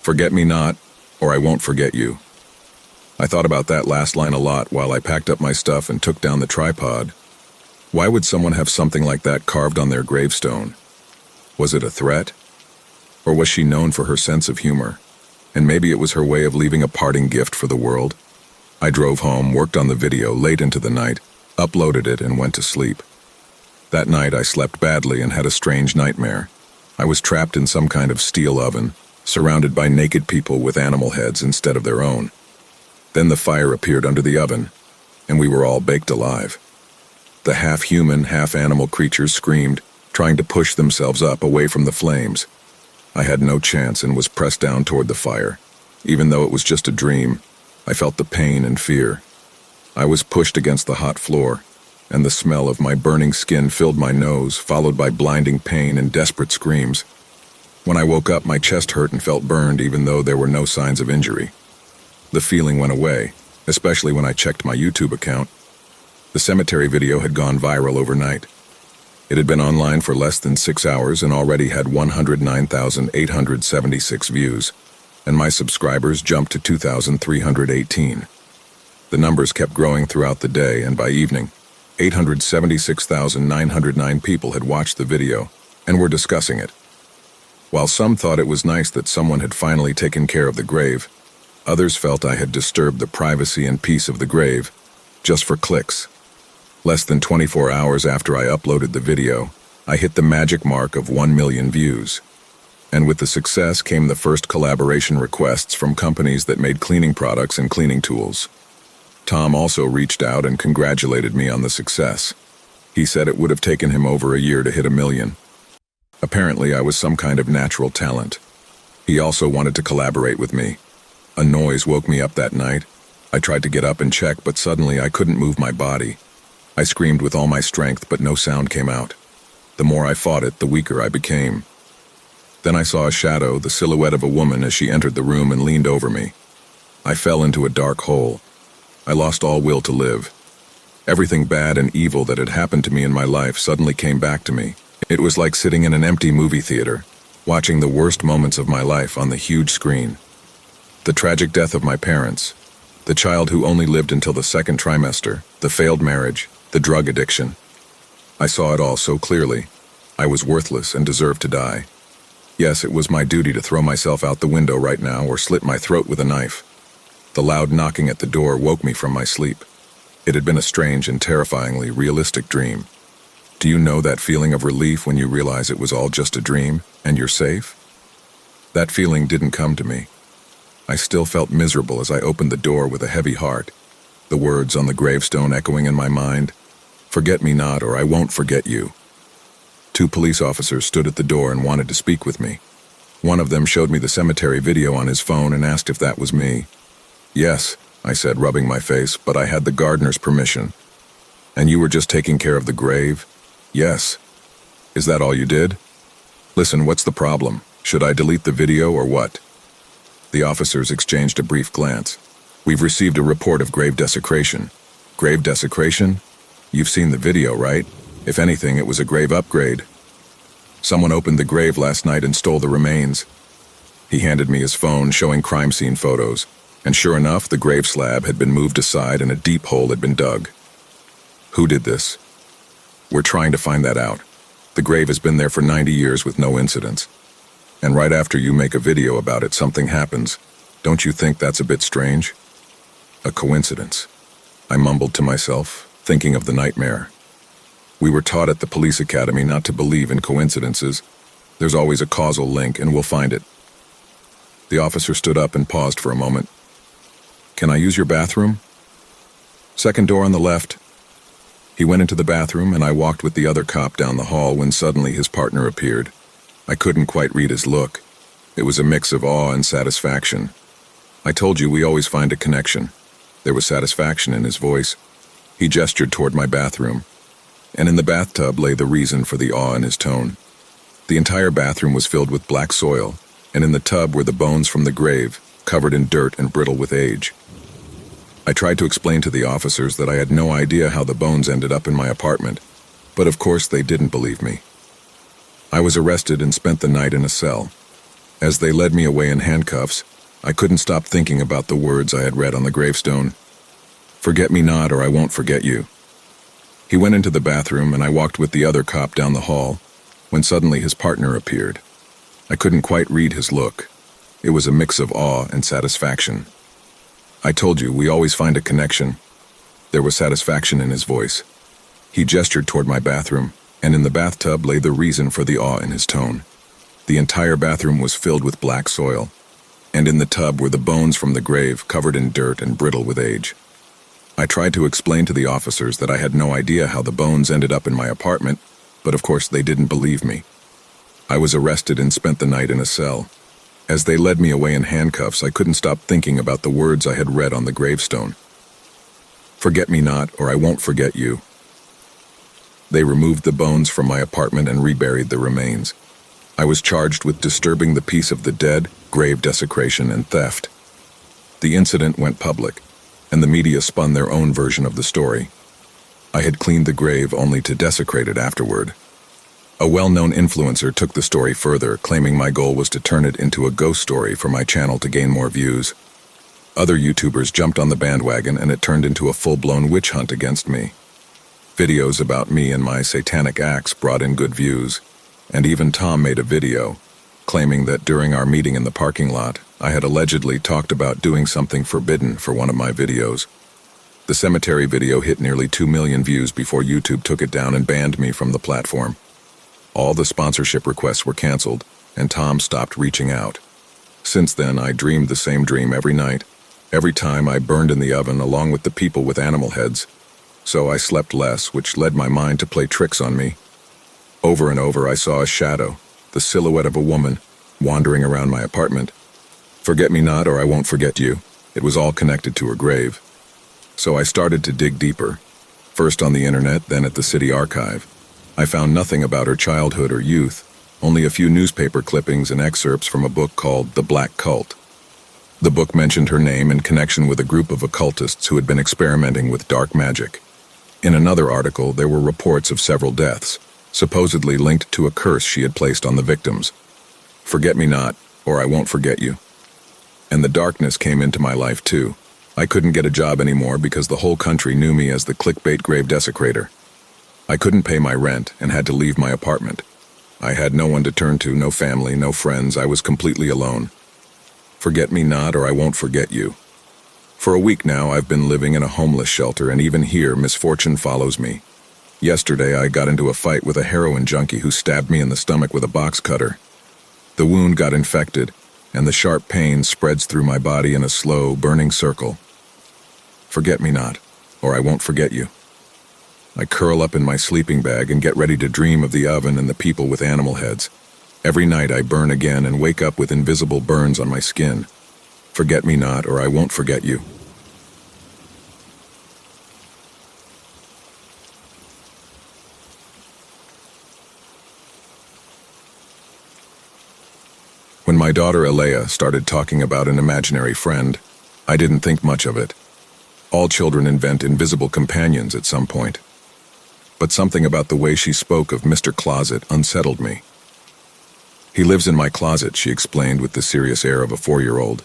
"Forget me not, or I won't forget you." I thought about that last line a lot while I packed up my stuff and took down the tripod. Why would someone have something like that carved on their gravestone? Was it a threat? Or was she known for her sense of humor? And maybe it was her way of leaving a parting gift for the world? I drove home, worked on the video late into the night, uploaded it, and went to sleep. That night I slept badly and had a strange nightmare. I was trapped in some kind of steel oven, surrounded by naked people with animal heads instead of their own. Then the fire appeared under the oven, and we were all baked alive. The half-human, half-animal creatures screamed, trying to push themselves up away from the flames. I had no chance and was pressed down toward the fire. Even though it was just a dream, I felt the pain and fear. I was pushed against the hot floor, and the smell of my burning skin filled my nose, followed by blinding pain and desperate screams. When I woke up, my chest hurt and felt burned, even though there were no signs of injury. The feeling went away, especially when I checked my YouTube account. The cemetery video had gone viral overnight. It had been online for less than 6 hours and already had 109,876 views, and my subscribers jumped to 2,318. The numbers kept growing throughout the day, and by evening, 876,909 people had watched the video and were discussing it. While some thought it was nice that someone had finally taken care of the grave, others felt I had disturbed the privacy and peace of the grave just for clicks. Less than 24 hours after I uploaded the video, I hit the magic mark of 1 million views. And with the success came the first collaboration requests from companies that made cleaning products and cleaning tools. Tom also reached out and congratulated me on the success. He said it would have taken him over a year to hit 1 million. Apparently, I was some kind of natural talent. He also wanted to collaborate with me. A noise woke me up that night. I tried to get up and check, but suddenly I couldn't move my body. I screamed with all my strength, but no sound came out. The more I fought it, the weaker I became. Then I saw a shadow, the silhouette of a woman, as she entered the room and leaned over me. I fell into a dark hole. I lost all will to live. Everything bad and evil that had happened to me in my life suddenly came back to me. It was like sitting in an empty movie theater, watching the worst moments of my life on the huge screen. The tragic death of my parents, the child who only lived until the second trimester, the failed marriage, the drug addiction. I saw it all so clearly. I was worthless and deserved to die. Yes, it was my duty to throw myself out the window right now or slit my throat with a knife. The loud knocking at the door woke me from my sleep. It had been a strange and terrifyingly realistic dream. Do you know that feeling of relief when you realize it was all just a dream and you're safe? That feeling didn't come to me. I still felt miserable as I opened the door with a heavy heart, the words on the gravestone echoing in my mind: "Forget me not, or I won't forget you." 2 police officers stood at the door and wanted to speak with me. One of them showed me the cemetery video on his phone and asked if that was me. "Yes," I said, rubbing my face, "but I had the gardener's permission." "And you were just taking care of the grave?" "Yes." "Is that all you did?" "Listen, what's the problem? Should I delete the video or what?" The officers exchanged a brief glance. "We've received a report of grave desecration." "Grave desecration? You've seen the video, right? If anything, it was a grave upgrade. Someone opened the grave last night and stole the remains." He handed me his phone, showing crime scene photos, and sure enough, the grave slab had been moved aside and a deep hole had been dug. "Who did this?" "We're trying to find that out. The grave has been there for 90 years with no incidents. And right after you make a video about it, something happens. Don't you think that's a bit strange?" "A coincidence," I mumbled to myself, thinking of the nightmare. We were taught at the police academy not to believe in coincidences. There's always a causal link, and we'll find it. The officer stood up and paused for a moment. "Can I use your bathroom?" "Second door on the left." He went into the bathroom, and I walked with the other cop down the hall when suddenly his partner appeared. I couldn't quite read his look. It was a mix of awe and satisfaction. "I told you we always find a connection." There was satisfaction in his voice. He gestured toward my bathroom. and in the bathtub lay the reason for the awe in his tone. The entire bathroom was filled with black soil, and in the tub were the bones from the grave, covered in dirt and brittle with age. I tried to explain to the officers that I had no idea how the bones ended up in my apartment, but of course they didn't believe me. I was arrested and spent the night in a cell. As they led me away in handcuffs, I couldn't stop thinking about the words I had read on the gravestone. "Forget me not, or I won't forget you." He went into the bathroom, and I walked with the other cop down the hall, when suddenly his partner appeared. I couldn't quite read his look. It was a mix of awe and satisfaction. "I told you, we always find a connection." There was satisfaction in his voice. He gestured toward my bathroom, and in the bathtub lay the reason for the awe in his tone. The entire bathroom was filled with black soil, and in the tub were the bones from the grave, covered in dirt and brittle with age. I tried to explain to the officers that I had no idea how the bones ended up in my apartment, but of course they didn't believe me. I was arrested and spent the night in a cell. As they led me away in handcuffs, I couldn't stop thinking about the words I had read on the gravestone. "Forget me not, or I won't forget you." They removed the bones from my apartment and reburied the remains. I was charged with disturbing the peace of the dead, grave desecration, and theft. The incident went public, and the media spun their own version of the story. I had cleaned the grave only to desecrate it afterward. A well-known influencer took the story further, claiming my goal was to turn it into a ghost story for my channel to gain more views. Other YouTubers jumped on the bandwagon, and it turned into a full-blown witch hunt against me. Videos about me and my satanic acts brought in good views, and even Tom made a video, claiming that during our meeting in the parking lot, I had allegedly talked about doing something forbidden for one of my videos. The cemetery video hit nearly 2 million views before YouTube took it down and banned me from the platform. All the sponsorship requests were canceled, and Tom stopped reaching out. Since then, I dreamed the same dream every night, every time I burned in the oven along with the people with animal heads. So I slept less, which led my mind to play tricks on me. Over and over, I saw a shadow, the silhouette of a woman, wandering around my apartment. "Forget me not, or I won't forget you." It was all connected to her grave. So I started to dig deeper, first on the internet, then at the city archive. I found nothing about her childhood or youth, only a few newspaper clippings and excerpts from a book called The Black Cult. The book mentioned her name in connection with a group of occultists who had been experimenting with dark magic. In another article, there were reports of several deaths, supposedly linked to a curse she had placed on the victims. "Forget me not, or I won't forget you." And the darkness came into my life too. I couldn't get a job anymore because the whole country knew me as the clickbait grave desecrator. I couldn't pay my rent and had to leave my apartment. I had no one to turn to, no family, no friends. I was completely alone. Forget me not, or I won't forget you. For a week now, I've been living in a homeless shelter, and even here, misfortune follows me. Yesterday, I got into a fight with a heroin junkie who stabbed me in the stomach with a box cutter. The wound got infected, and the sharp pain spreads through my body in a slow, burning circle. Forget me not, or I won't forget you. I curl up in my sleeping bag and get ready to dream of the oven and the people with animal heads. Every night I burn again and wake up with invisible burns on my skin. Forget me not, or I won't forget you. When my daughter Alea started talking about an imaginary friend, I didn't think much of it. All children invent invisible companions at some point. But something about the way she spoke of Mr. Closet unsettled me. "He lives in my closet," she explained with the serious air of a 4-year-old.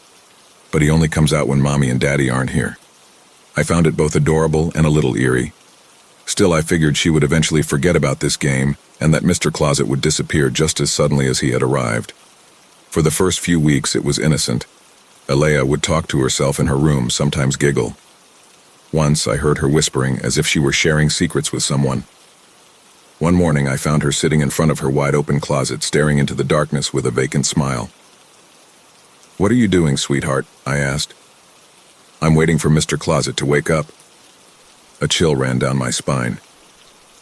"But he only comes out when Mommy and Daddy aren't here." I found it both adorable and a little eerie. Still, I figured she would eventually forget about this game and that Mr. Closet would disappear just as suddenly as he had arrived. For the first few weeks, it was innocent. Alea would talk to herself in her room, sometimes giggle. Once, I heard her whispering as if she were sharing secrets with someone. One morning, I found her sitting in front of her wide-open closet, staring into the darkness with a vacant smile. "What are you doing, sweetheart?" I asked. "I'm waiting for Mr. Closet to wake up." A chill ran down my spine.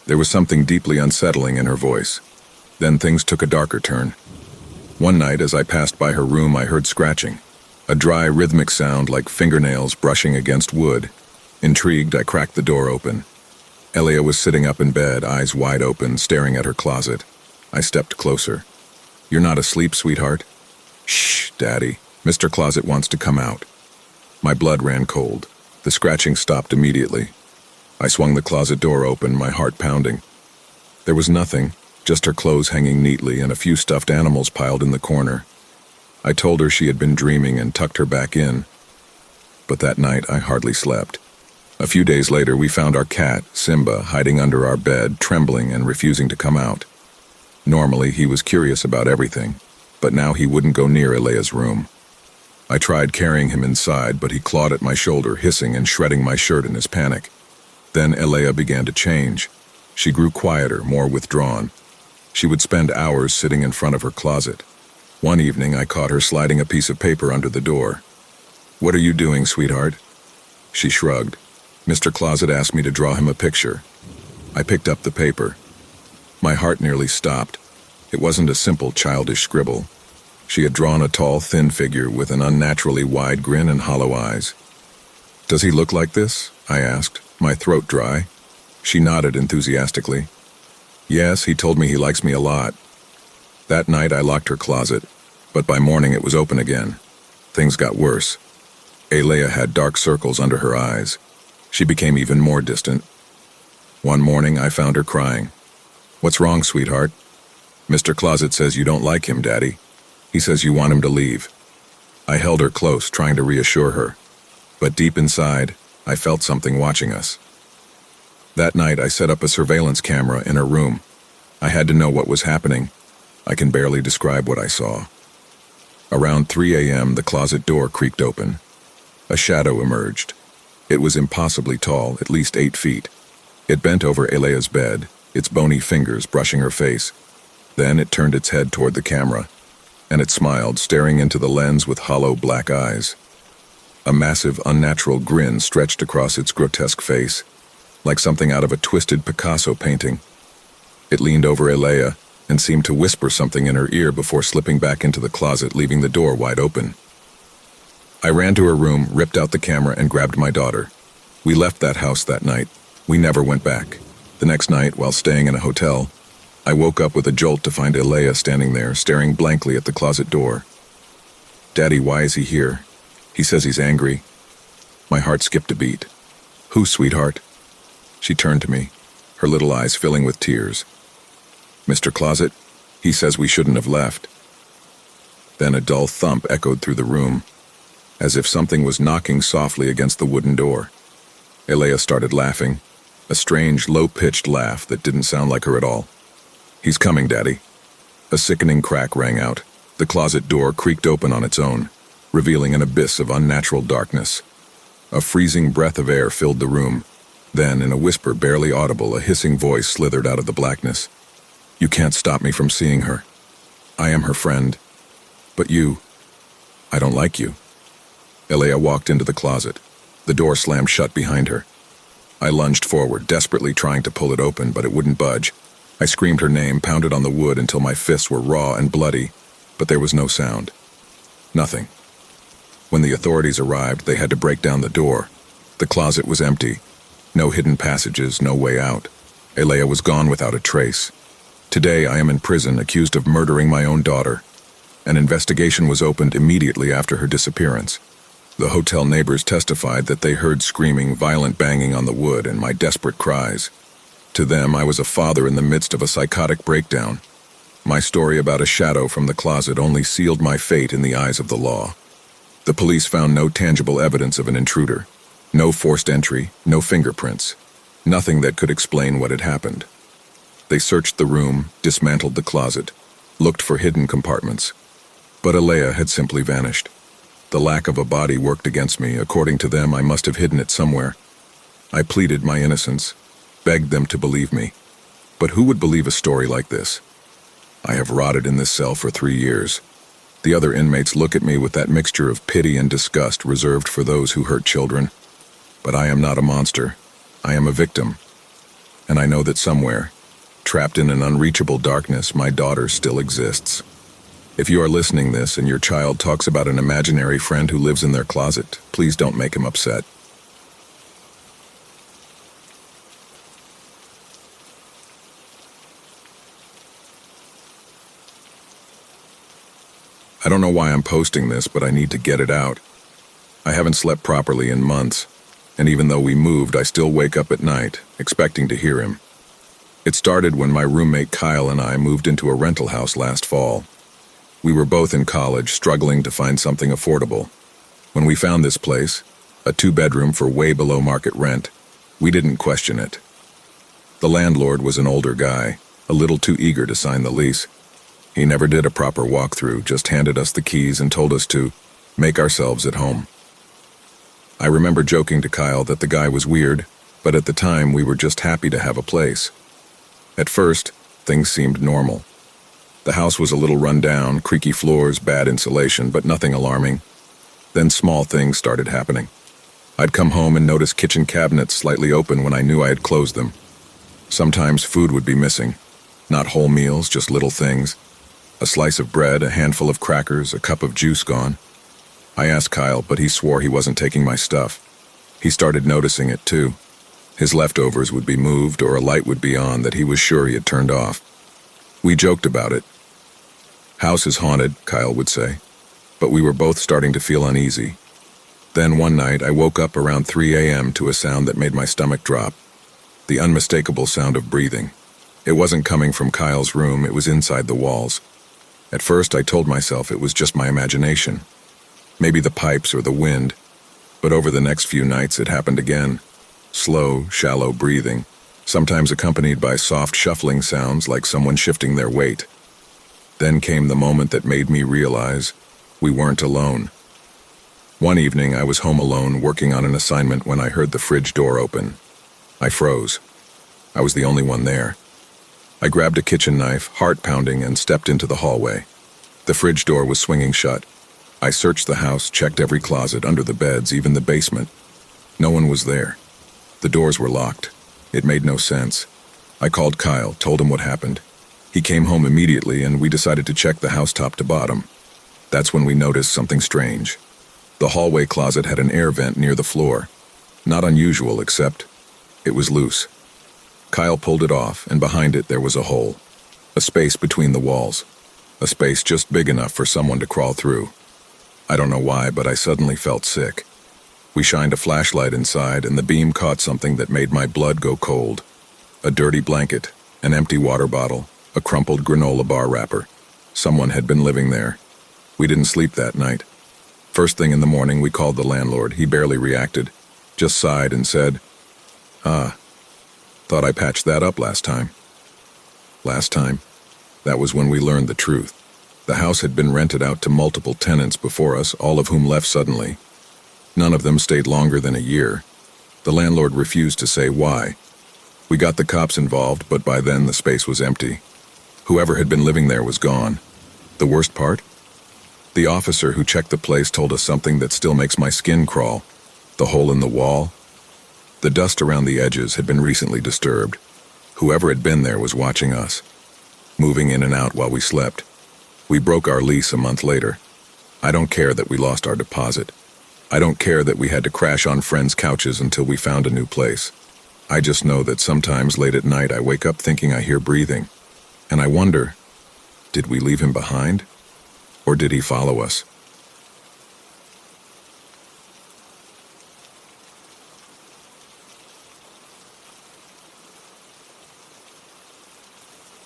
There was something deeply unsettling in her voice. Then things took a darker turn. One night, as I passed by her room, I heard scratching, a dry, rhythmic sound like fingernails brushing against wood. Intrigued, I cracked the door open. Elia was sitting up in bed, eyes wide open, staring at her closet. I stepped closer. "You're not asleep, sweetheart?" "Shh, Daddy. Mr. Closet wants to come out." My blood ran cold. The scratching stopped immediately. I swung the closet door open, my heart pounding. There was nothing, just her clothes hanging neatly and a few stuffed animals piled in the corner. I told her she had been dreaming and tucked her back in. But that night, I hardly slept. A few days later, we found our cat, Simba, hiding under our bed, trembling and refusing to come out. Normally, he was curious about everything, but now he wouldn't go near Elea's room. I tried carrying him inside, but he clawed at my shoulder, hissing and shredding my shirt in his panic. Then Elea began to change. She grew quieter, more withdrawn. She would spend hours sitting in front of her closet. One evening, I caught her sliding a piece of paper under the door. "What are you doing, sweetheart?" She shrugged. Mr. Closet asked me to draw him a picture. I picked up the paper. My heart nearly stopped. It wasn't a simple childish scribble. She had drawn a tall, thin figure with an unnaturally wide grin and hollow eyes. "Does he look like this?" I asked, my throat dry. She nodded enthusiastically. "Yes, he told me he likes me a lot." That night I locked her closet, but by morning it was open again. Things got worse. Elea had dark circles under her eyes. She became even more distant. One morning I found her crying. "What's wrong, sweetheart?" "Mr. Closet says you don't like him, Daddy. He says you want him to leave." I held her close, trying to reassure her. But deep inside, I felt something watching us. That night I set up a surveillance camera in her room. I had to know what was happening. I can barely describe what I saw. Around 3 a.m., the closet door creaked open. A shadow emerged. It was impossibly tall, at least 8 feet. It bent over Elea's bed, its bony fingers brushing her face. Then it turned its head toward the camera, and it smiled, staring into the lens with hollow black eyes. A massive, unnatural grin stretched across its grotesque face, like something out of a twisted Picasso painting. It leaned over Elea and seemed to whisper something in her ear before slipping back into the closet, leaving the door wide open. I ran to her room, ripped out the camera, and grabbed my daughter. We left that house that night. We never went back. The next night, while staying in a hotel, I woke up with a jolt to find Elea standing there, staring blankly at the closet door. "Daddy, why is he here? He says he's angry." My heart skipped a beat. "Who, sweetheart?" She turned to me, her little eyes filling with tears. "Mr. Closet, he says we shouldn't have left." Then a dull thump echoed through the room, as if something was knocking softly against the wooden door. Elea started laughing, a strange, low-pitched laugh that didn't sound like her at all. "He's coming, Daddy." A sickening crack rang out. The closet door creaked open on its own, revealing an abyss of unnatural darkness. A freezing breath of air filled the room. Then, in a whisper barely audible, a hissing voice slithered out of the blackness. "You can't stop me from seeing her. I am her friend. But you, I don't like you." Elea walked into the closet. The door slammed shut behind her. I lunged forward, desperately trying to pull it open, but it wouldn't budge. I screamed her name, pounded on the wood until my fists were raw and bloody, but there was no sound. Nothing. When the authorities arrived, they had to break down the door. The closet was empty. No hidden passages, no way out. Elea was gone without a trace. Today I am in prison, accused of murdering my own daughter. An investigation was opened immediately after her disappearance. The hotel neighbors testified that they heard screaming, violent banging on the wood, and my desperate cries. To them, I was a father in the midst of a psychotic breakdown. My story about a shadow from the closet only sealed my fate in the eyes of the law. The police found no tangible evidence of an intruder. No forced entry, no fingerprints. Nothing that could explain what had happened. They searched the room, dismantled the closet, looked for hidden compartments. But Elea had simply vanished. The lack of a body worked against me. According to them, I must have hidden it somewhere. I pleaded my innocence, begged them to believe me. But who would believe a story like this? I have rotted in this cell for 3 years. The other inmates look at me with that mixture of pity and disgust reserved for those who hurt children. But I am not a monster. I am a victim. And I know that somewhere, trapped in an unreachable darkness, my daughter still exists. If you are listening this and your child talks about an imaginary friend who lives in their closet, please don't make him upset. I don't know why I'm posting this, but I need to get it out. I haven't slept properly in months, and even though we moved, I still wake up at night, expecting to hear him. It started when my roommate Kyle and I moved into a rental house last fall. We were both in college, struggling to find something affordable. When we found this place, a 2-bedroom for way below market rent, we didn't question it. The landlord was an older guy, a little too eager to sign the lease. He never did a proper walkthrough, just handed us the keys and told us to make ourselves at home. I remember joking to Kyle that the guy was weird, but at the time we were just happy to have a place. At first, things seemed normal. The house was a little run down, creaky floors, bad insulation, but nothing alarming. Then small things started happening. I'd come home and notice kitchen cabinets slightly open when I knew I had closed them. Sometimes food would be missing. Not whole meals, just little things. A slice of bread, a handful of crackers, a cup of juice gone. I asked Kyle, but he swore he wasn't taking my stuff. He started noticing it too. His leftovers would be moved or a light would be on that he was sure he had turned off. We joked about it. House is haunted, Kyle would say, but we were both starting to feel uneasy. Then one night I woke up around 3 a.m. to a sound that made my stomach drop. The unmistakable sound of breathing. It wasn't coming from Kyle's room, it was inside the walls. At first I told myself it was just my imagination. Maybe the pipes or the wind, but over the next few nights it happened again. Slow, shallow breathing, sometimes accompanied by soft shuffling sounds like someone shifting their weight. Then came the moment that made me realize we weren't alone. One evening I was home alone working on an assignment when I heard the fridge door open. I froze. I was the only one there. I grabbed a kitchen knife, heart pounding, and stepped into the hallway. The fridge door was swinging shut. I searched the house, checked every closet, under the beds, even the basement. No one was there. The doors were locked. It made no sense. I called Kyle, told him what happened. He came home immediately and we decided to check the house top to bottom. That's when we noticed something strange. The hallway closet had an air vent near the floor. Not unusual, except it was loose. Kyle pulled it off, and behind it there was a hole. A space between the walls. A space just big enough for someone to crawl through. I don't know why, but I suddenly felt sick. We shined a flashlight inside, and the beam caught something that made my blood go cold. A dirty blanket, an empty water bottle, a crumpled granola bar wrapper. Someone had been living there. We didn't sleep that night. First thing in the morning, we called the landlord. He barely reacted, just sighed and said, thought I patched that up last time. Last time? That was when we learned the truth. The house had been rented out to multiple tenants before us, all of whom left suddenly. None of them stayed longer than a year. The landlord refused to say why. We got the cops involved, but by then the space was empty. Whoever had been living there was gone. The worst part? The officer who checked the place told us something that still makes my skin crawl. The hole in the wall? The dust around the edges had been recently disturbed. Whoever had been there was watching us, moving in and out while we slept. We broke our lease a month later. I don't care that we lost our deposit. I don't care that we had to crash on friends' couches until we found a new place. I just know that sometimes late at night I wake up thinking I hear breathing. And I wonder, did we leave him behind? Or did he follow us?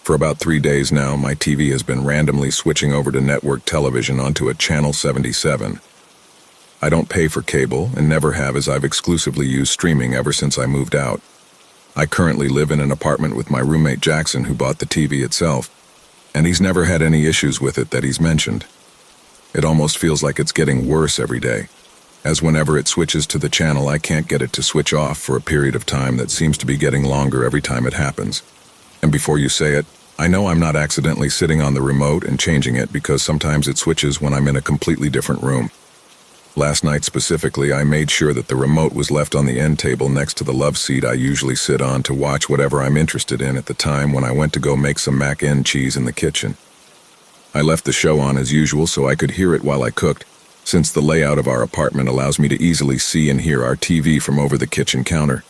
For about 3 days now, my TV has been randomly switching over to network television onto a channel 77. I don't pay for cable and never have, as I've exclusively used streaming ever since I moved out. I currently live in an apartment with my roommate Jackson, who bought the TV itself, and he's never had any issues with it that he's mentioned. It almost feels like it's getting worse every day, as whenever it switches to the channel I can't get it to switch off for a period of time that seems to be getting longer every time it happens. And before you say it, I know I'm not accidentally sitting on the remote and changing it, because sometimes it switches when I'm in a completely different room. Last night specifically, I made sure that the remote was left on the end table next to the love seat I usually sit on to watch whatever I'm interested in at the time when I went to go make some mac and cheese in the kitchen. I left the show on as usual so I could hear it while I cooked, since the layout of our apartment allows me to easily see and hear our TV from over the kitchen counter.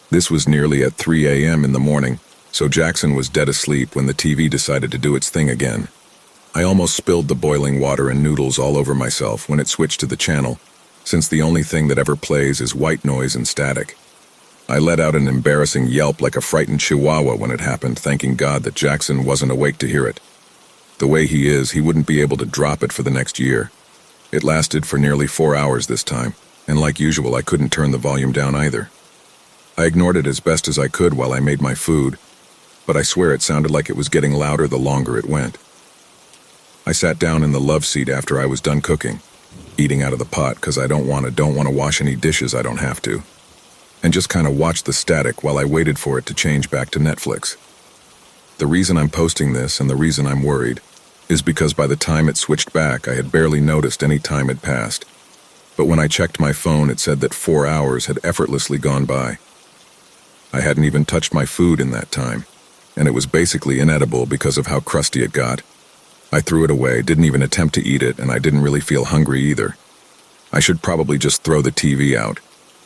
This was nearly at 3 a.m. in the morning, so Jackson was dead asleep when the TV decided to do its thing again. I almost spilled the boiling water and noodles all over myself when it switched to the channel, since the only thing that ever plays is white noise and static. I let out an embarrassing yelp like a frightened chihuahua when it happened, thanking God that Jackson wasn't awake to hear it. The way he is, he wouldn't be able to drop it for the next year. It lasted for nearly 4 hours this time, and like usual, I couldn't turn the volume down either. I ignored it as best as I could while I made my food, but I swear it sounded like it was getting louder the longer it went. I sat down in the love seat after I was done cooking, eating out of the pot because I don't want to wash any dishes I don't have to, and just kind of watched the static while I waited for it to change back to Netflix. The reason I'm posting this and the reason I'm worried is because by the time it switched back, I had barely noticed any time had passed. But when I checked my phone, it said that 4 hours had effortlessly gone by. I hadn't even touched my food in that time, and it was basically inedible because of how crusty it got. I threw it away, didn't even attempt to eat it, and I didn't really feel hungry either. I should probably just throw the TV out,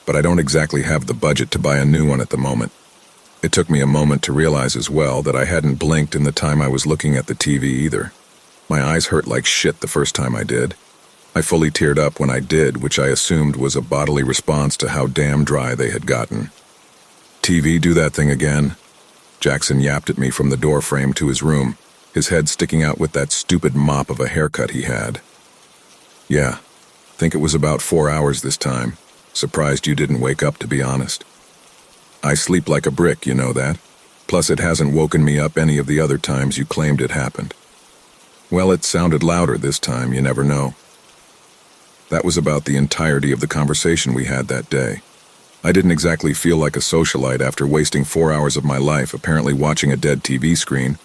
but I don't exactly have the budget to buy a new one at the moment. It took me a moment to realize as well that I hadn't blinked in the time I was looking at the TV either. My eyes hurt like shit the first time I did. I fully teared up when I did, which I assumed was a bodily response to how damn dry they had gotten. "TV, do that thing again." Jackson yapped at me from the door frame to his room, his head sticking out with that stupid mop of a haircut he had. "Yeah, think it was about 4 hours this time. Surprised you didn't wake up, to be honest. I sleep like a brick, you know that. Plus it hasn't woken me up any of the other times you claimed it happened." "Well, it sounded louder this time, you never know." That was about the entirety of the conversation we had that day. I didn't exactly feel like a socialite after wasting 4 hours of my life apparently watching a dead TV screen.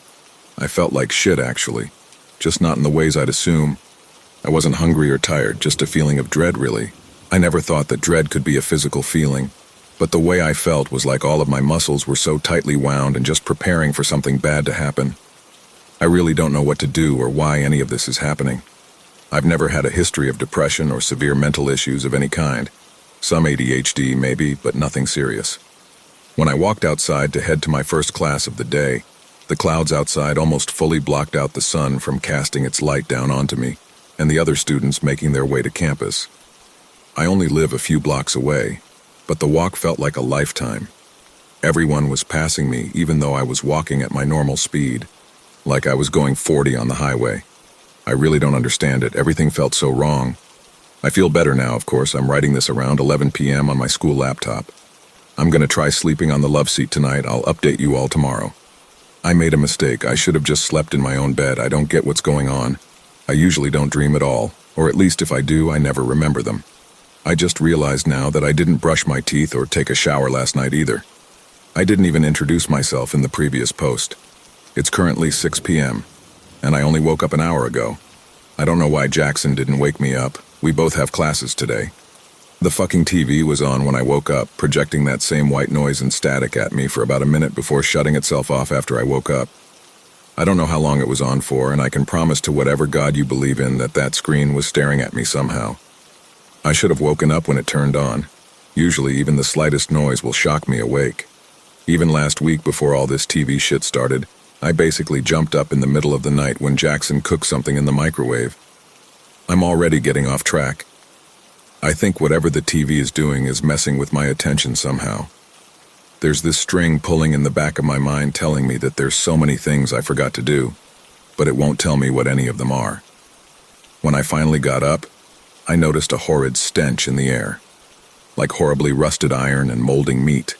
I felt like shit, actually. Just not in the ways I'd assume. I wasn't hungry or tired, just a feeling of dread, really. I never thought that dread could be a physical feeling, but the way I felt was like all of my muscles were so tightly wound and just preparing for something bad to happen. I really don't know what to do or why any of this is happening. I've never had a history of depression or severe mental issues of any kind. Some ADHD, maybe, but nothing serious. When I walked outside to head to my first class of the day, the clouds outside almost fully blocked out the sun from casting its light down onto me, and the other students making their way to campus. I only live a few blocks away, but the walk felt like a lifetime. Everyone was passing me, even though I was walking at my normal speed, like I was going 40 on the highway. I really don't understand it. Everything felt so wrong. I feel better now, of course. I'm writing this around 11 p.m. on my school laptop. I'm gonna try sleeping on the love seat tonight. I'll update you all tomorrow. I made a mistake. I should have just slept in my own bed. I don't get what's going on. I usually don't dream at all, or at least if I do, I never remember them. I just realized now that I didn't brush my teeth or take a shower last night either. I didn't even introduce myself in the previous post. It's currently 6 p.m., and I only woke up an hour ago. I don't know why Jackson didn't wake me up. We both have classes today. The fucking TV was on when I woke up, projecting that same white noise and static at me for about a minute before shutting itself off after I woke up. I don't know how long it was on for, and I can promise to whatever God you believe in that that screen was staring at me somehow. I should have woken up when it turned on. Usually even the slightest noise will shock me awake. Even last week before all this TV shit started, I basically jumped up in the middle of the night when Jackson cooked something in the microwave. I'm already getting off track. I think whatever the TV is doing is messing with my attention somehow. There's this string pulling in the back of my mind telling me that there's so many things I forgot to do, but it won't tell me what any of them are. When I finally got up, I noticed a horrid stench in the air, like horribly rusted iron and molding meat.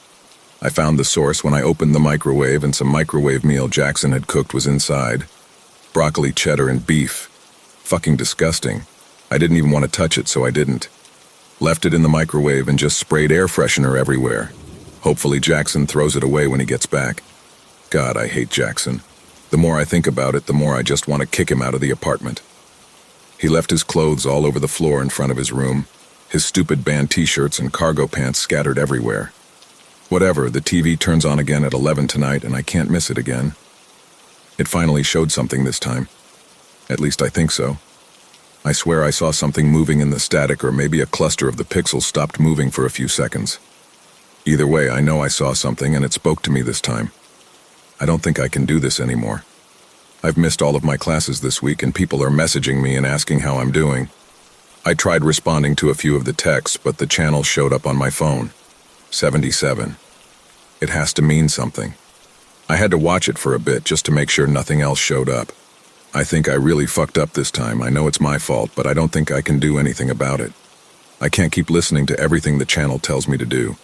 I found the source when I opened the microwave and some microwave meal Jackson had cooked was inside. Broccoli, cheddar, and beef. Fucking disgusting. I didn't even want to touch it, so I didn't. Left it in the microwave and just sprayed air freshener everywhere. Hopefully Jackson throws it away when he gets back. God, I hate Jackson. The more I think about it, the more I just want to kick him out of the apartment. He left his clothes all over the floor in front of his room, his stupid band t-shirts and cargo pants scattered everywhere. Whatever, the TV turns on again at 11 tonight and I can't miss it again. It finally showed something this time. At least I think so. I swear I saw something moving in the static, or maybe a cluster of the pixels stopped moving for a few seconds. Either way, I know I saw something and it spoke to me this time. I don't think I can do this anymore. I've missed all of my classes this week and people are messaging me and asking how I'm doing. I tried responding to a few of the texts, but the channel showed up on my phone. 77. It has to mean something. I had to watch it for a bit just to make sure nothing else showed up. I think I really fucked up this time. I know it's my fault, but I don't think I can do anything about it. I can't keep listening to everything the channel tells me to do.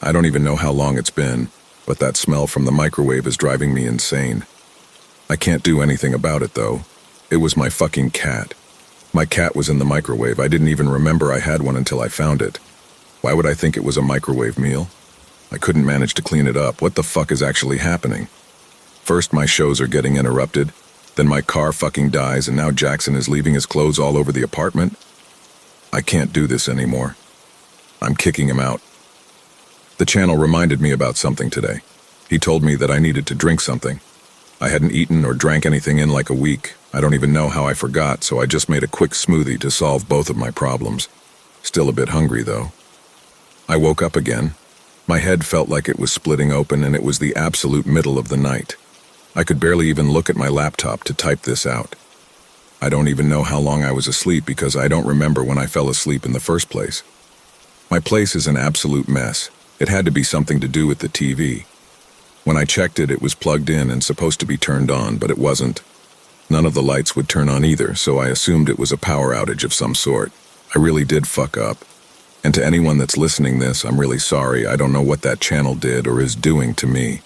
I don't even know how long it's been, but that smell from the microwave is driving me insane. I can't do anything about it, though. It was my fucking cat. My cat was in the microwave. I didn't even remember I had one until I found it. Why would I think it was a microwave meal? I couldn't manage to clean it up. What the fuck is actually happening? First, my shows are getting interrupted. Then my car fucking dies, and now Jackson is leaving his clothes all over the apartment. I can't do this anymore. I'm kicking him out. The channel reminded me about something today. He told me that I needed to drink something. I hadn't eaten or drank anything in like a week. I don't even know how I forgot, so I just made a quick smoothie to solve both of my problems. Still a bit hungry, though. I woke up again. My head felt like it was splitting open, and it was the absolute middle of the night. I could barely even look at my laptop to type this out. I don't even know how long I was asleep because I don't remember when I fell asleep in the first place. My place is an absolute mess. It had to be something to do with the TV. When I checked it, it was plugged in and supposed to be turned on, but it wasn't. None of the lights would turn on either, so I assumed it was a power outage of some sort. I really did fuck up. And to anyone that's listening this, I'm really sorry. I don't know what that channel did or is doing to me.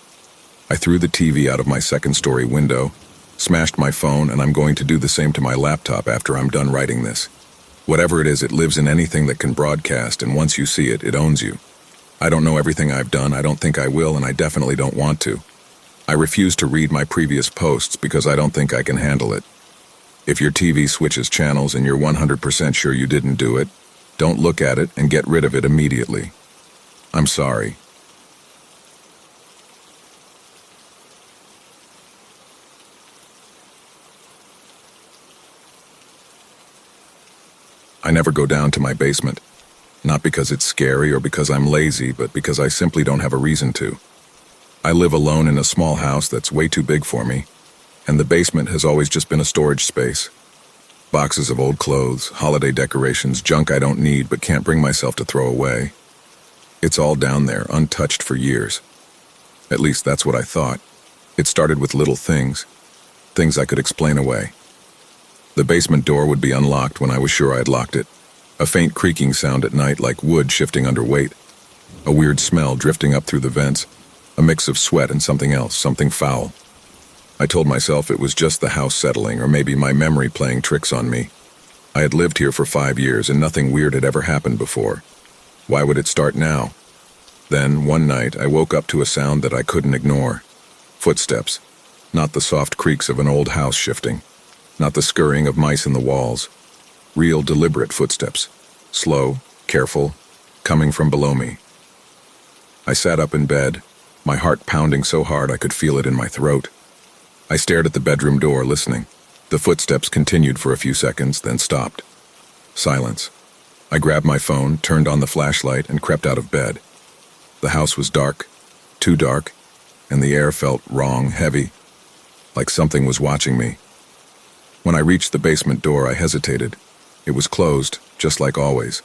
I threw the TV out of my second-story window, smashed my phone, and I'm going to do the same to my laptop after I'm done writing this. Whatever it is, it lives in anything that can broadcast, and once you see it, it owns you. I don't know everything I've done, I don't think I will, and I definitely don't want to. I refuse to read my previous posts because I don't think I can handle it. If your TV switches channels and you're 100% sure you didn't do it, don't look at it and get rid of it immediately. I'm sorry. I never go down to my basement. Not because it's scary or because I'm lazy, but because I simply don't have a reason to. I live alone in a small house that's way too big for me, and the basement has always just been a storage space. Boxes of old clothes, holiday decorations, junk I don't need but can't bring myself to throw away. It's all down there, untouched for years. At least that's what I thought. It started with little things I could explain away. The basement door would be unlocked when I was sure I had locked it. A faint creaking sound at night like wood shifting under weight. A weird smell drifting up through the vents. A mix of sweat and something else, something foul. I told myself it was just the house settling or maybe my memory playing tricks on me. I had lived here for 5 years and nothing weird had ever happened before. Why would it start now? Then, one night, I woke up to a sound that I couldn't ignore. Footsteps. Not the soft creaks of an old house shifting. Not the scurrying of mice in the walls. Real, deliberate footsteps. Slow, careful, coming from below me. I sat up in bed, my heart pounding so hard I could feel it in my throat. I stared at the bedroom door, listening. The footsteps continued for a few seconds, then stopped. Silence. I grabbed my phone, turned on the flashlight, and crept out of bed. The house was dark, too dark, and the air felt wrong, heavy, like something was watching me. When I reached the basement door, I hesitated. It was closed, just like always.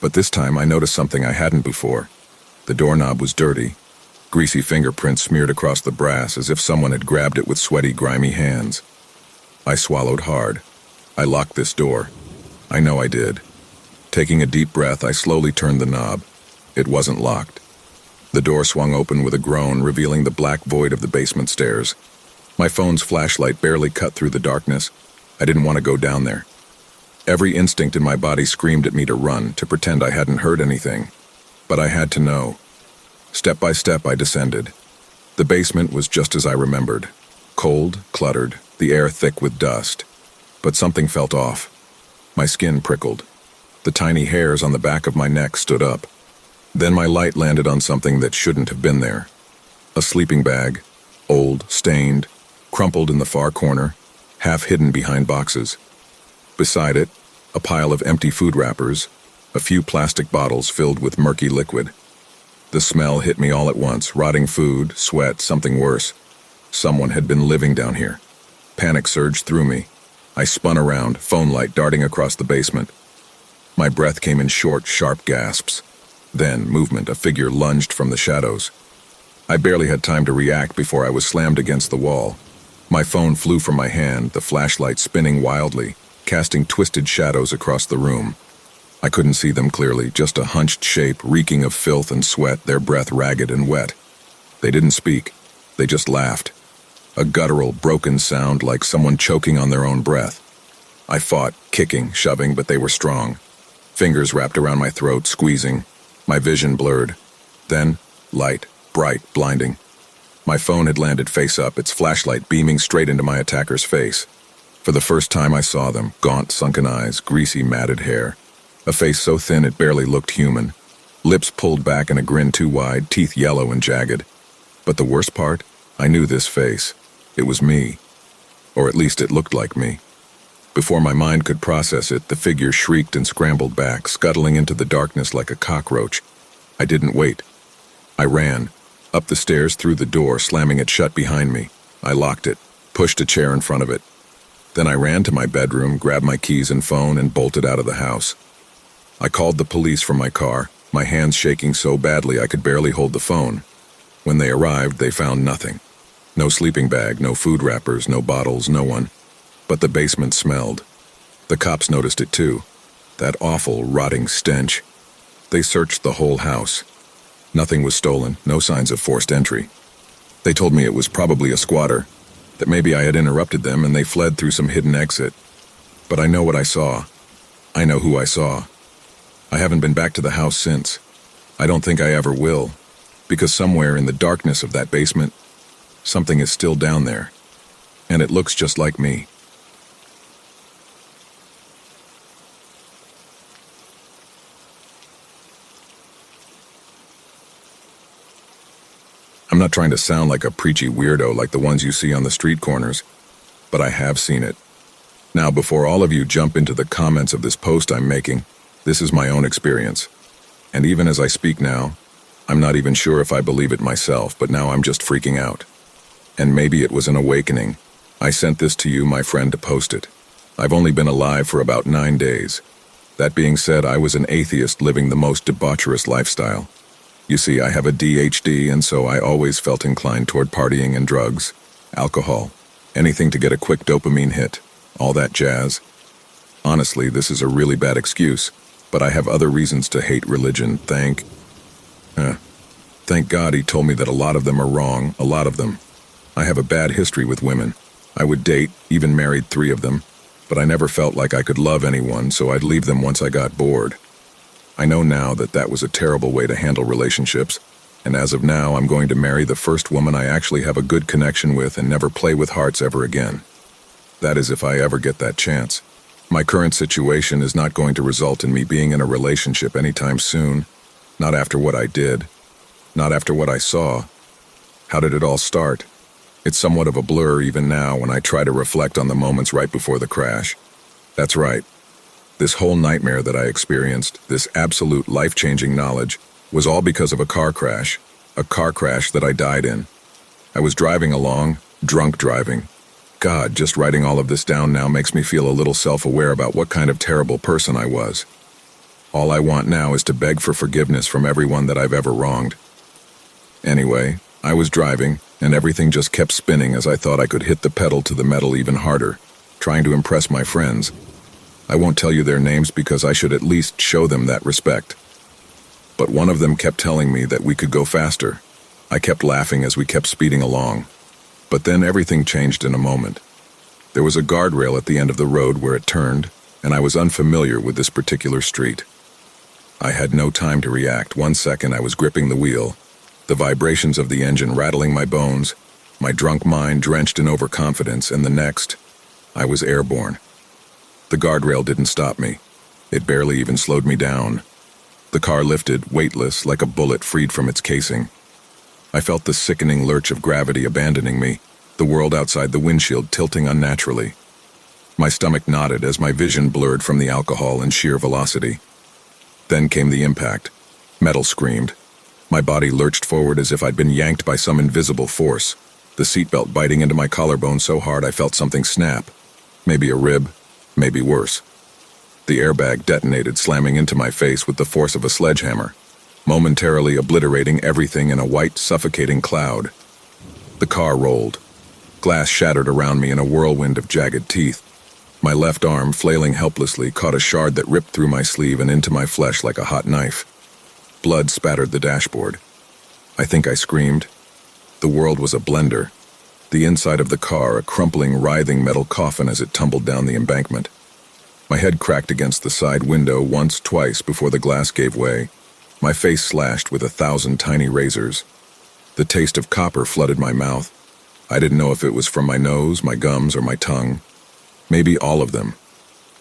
But this time I noticed something I hadn't before. The doorknob was dirty. Greasy fingerprints smeared across the brass as if someone had grabbed it with sweaty, grimy hands. I swallowed hard. I locked this door. I know I did. Taking a deep breath, I slowly turned the knob. It wasn't locked. The door swung open with a groan, revealing the black void of the basement stairs. My phone's flashlight barely cut through the darkness. I didn't want to go down there. Every instinct in my body screamed at me to run, to pretend I hadn't heard anything. But I had to know. Step by step, I descended. The basement was just as I remembered. Cold, cluttered, the air thick with dust. But something felt off. My skin prickled. The tiny hairs on the back of my neck stood up. Then my light landed on something that shouldn't have been there. A sleeping bag, old, stained, crumpled in the far corner, half hidden behind boxes. Beside it, a pile of empty food wrappers, a few plastic bottles filled with murky liquid. The smell hit me all at once, rotting food, sweat, something worse. Someone had been living down here. Panic surged through me. I spun around, phone light darting across the basement. My breath came in short, sharp gasps. Then, movement, a figure lunged from the shadows. I barely had time to react before I was slammed against the wall. My phone flew from my hand, the flashlight spinning wildly, casting twisted shadows across the room. I couldn't see them clearly, just a hunched shape reeking of filth and sweat, their breath ragged and wet. They didn't speak. They just laughed. A guttural, broken sound like someone choking on their own breath. I fought, kicking, shoving, but they were strong. Fingers wrapped around my throat, squeezing. My vision blurred. Then, light, bright, blinding. My phone had landed face up, its flashlight beaming straight into my attacker's face. For the first time I saw them, gaunt, sunken eyes, greasy, matted hair. A face so thin it barely looked human. Lips pulled back in a grin too wide, teeth yellow and jagged. But the worst part? I knew this face. It was me. Or at least it looked like me. Before my mind could process it, the figure shrieked and scrambled back, scuttling into the darkness like a cockroach. I didn't wait. I ran. Up the stairs, through the door, slamming it shut behind me. I locked it, pushed a chair in front of it. Then I ran to my bedroom, grabbed my keys and phone, and bolted out of the house. I called the police from my car, my hands shaking so badly I could barely hold the phone. When they arrived, they found nothing. No sleeping bag, no food wrappers, no bottles, no one. But the basement smelled. The cops noticed it too. That awful, rotting stench. They searched the whole house. Nothing was stolen, no signs of forced entry. They told me it was probably a squatter, that maybe I had interrupted them and they fled through some hidden exit. But I know what I saw. I know who I saw. I haven't been back to the house since. I don't think I ever will, because somewhere in the darkness of that basement, something is still down there, and it looks just like me. I'm not trying to sound like a preachy weirdo like the ones you see on the street corners, but I have seen it. Now, before all of you jump into the comments of this post I'm making, this is my own experience. And even as I speak now, I'm not even sure if I believe it myself, but now I'm just freaking out. And maybe it was an awakening. I sent this to you, my friend, to post it. I've only been alive for about 9 days. That being said, I was an atheist living the most debaucherous lifestyle. You see, I have a DHD, and so I always felt inclined toward partying and drugs, alcohol, anything to get a quick dopamine hit, all that jazz. Honestly, this is a really bad excuse, but I have other reasons to hate religion, thank God he told me that a lot of them are wrong, a lot of them. I have a bad history with women. I would date, even married 3 of them, but I never felt like I could love anyone, so I'd leave them once I got bored. I know now that that was a terrible way to handle relationships, and as of now, I'm going to marry the first woman I actually have a good connection with and never play with hearts ever again. That is if I ever get that chance. My current situation is not going to result in me being in a relationship anytime soon. Not after what I did. Not after what I saw. How did it all start? It's somewhat of a blur even now when I try to reflect on the moments right before the crash. That's right. This whole nightmare that I experienced, this absolute life-changing knowledge, was all because of a car crash that I died in. I was driving along, drunk driving. God, just writing all of this down now makes me feel a little self-aware about what kind of terrible person I was. All I want now is to beg for forgiveness from everyone that I've ever wronged. Anyway, I was driving, and everything just kept spinning as I thought I could hit the pedal to the metal even harder, trying to impress my friends. I won't tell you their names because I should at least show them that respect. But one of them kept telling me that we could go faster. I kept laughing as we kept speeding along. But then everything changed in a moment. There was a guardrail at the end of the road where it turned, and I was unfamiliar with this particular street. I had no time to react. 1 second I was gripping the wheel, the vibrations of the engine rattling my bones, my drunk mind drenched in overconfidence, and the next, I was airborne. The guardrail didn't stop me. It barely even slowed me down. The car lifted, weightless, like a bullet freed from its casing. I felt the sickening lurch of gravity abandoning me, the world outside the windshield tilting unnaturally. My stomach knotted as my vision blurred from the alcohol and sheer velocity. Then came the impact. Metal screamed. My body lurched forward as if I'd been yanked by some invisible force. the seatbelt biting into my collarbone so hard I felt something snap. Maybe a rib, maybe worse. The airbag detonated, slamming into my face with the force of a sledgehammer, momentarily obliterating everything in a white, suffocating cloud. The car rolled. Glass shattered around me in a whirlwind of jagged teeth. My left arm, flailing helplessly, caught a shard that ripped through my sleeve and into my flesh like a hot knife. Blood spattered the dashboard. I think I screamed. The world was a blender. The inside of the car, a crumpling, writhing metal coffin as it tumbled down the embankment. My head cracked against the side window once, twice before the glass gave way. My face slashed with 1,000 tiny razors. The taste of copper flooded my mouth. I didn't know if it was from my nose, my gums, or my tongue. Maybe all of them.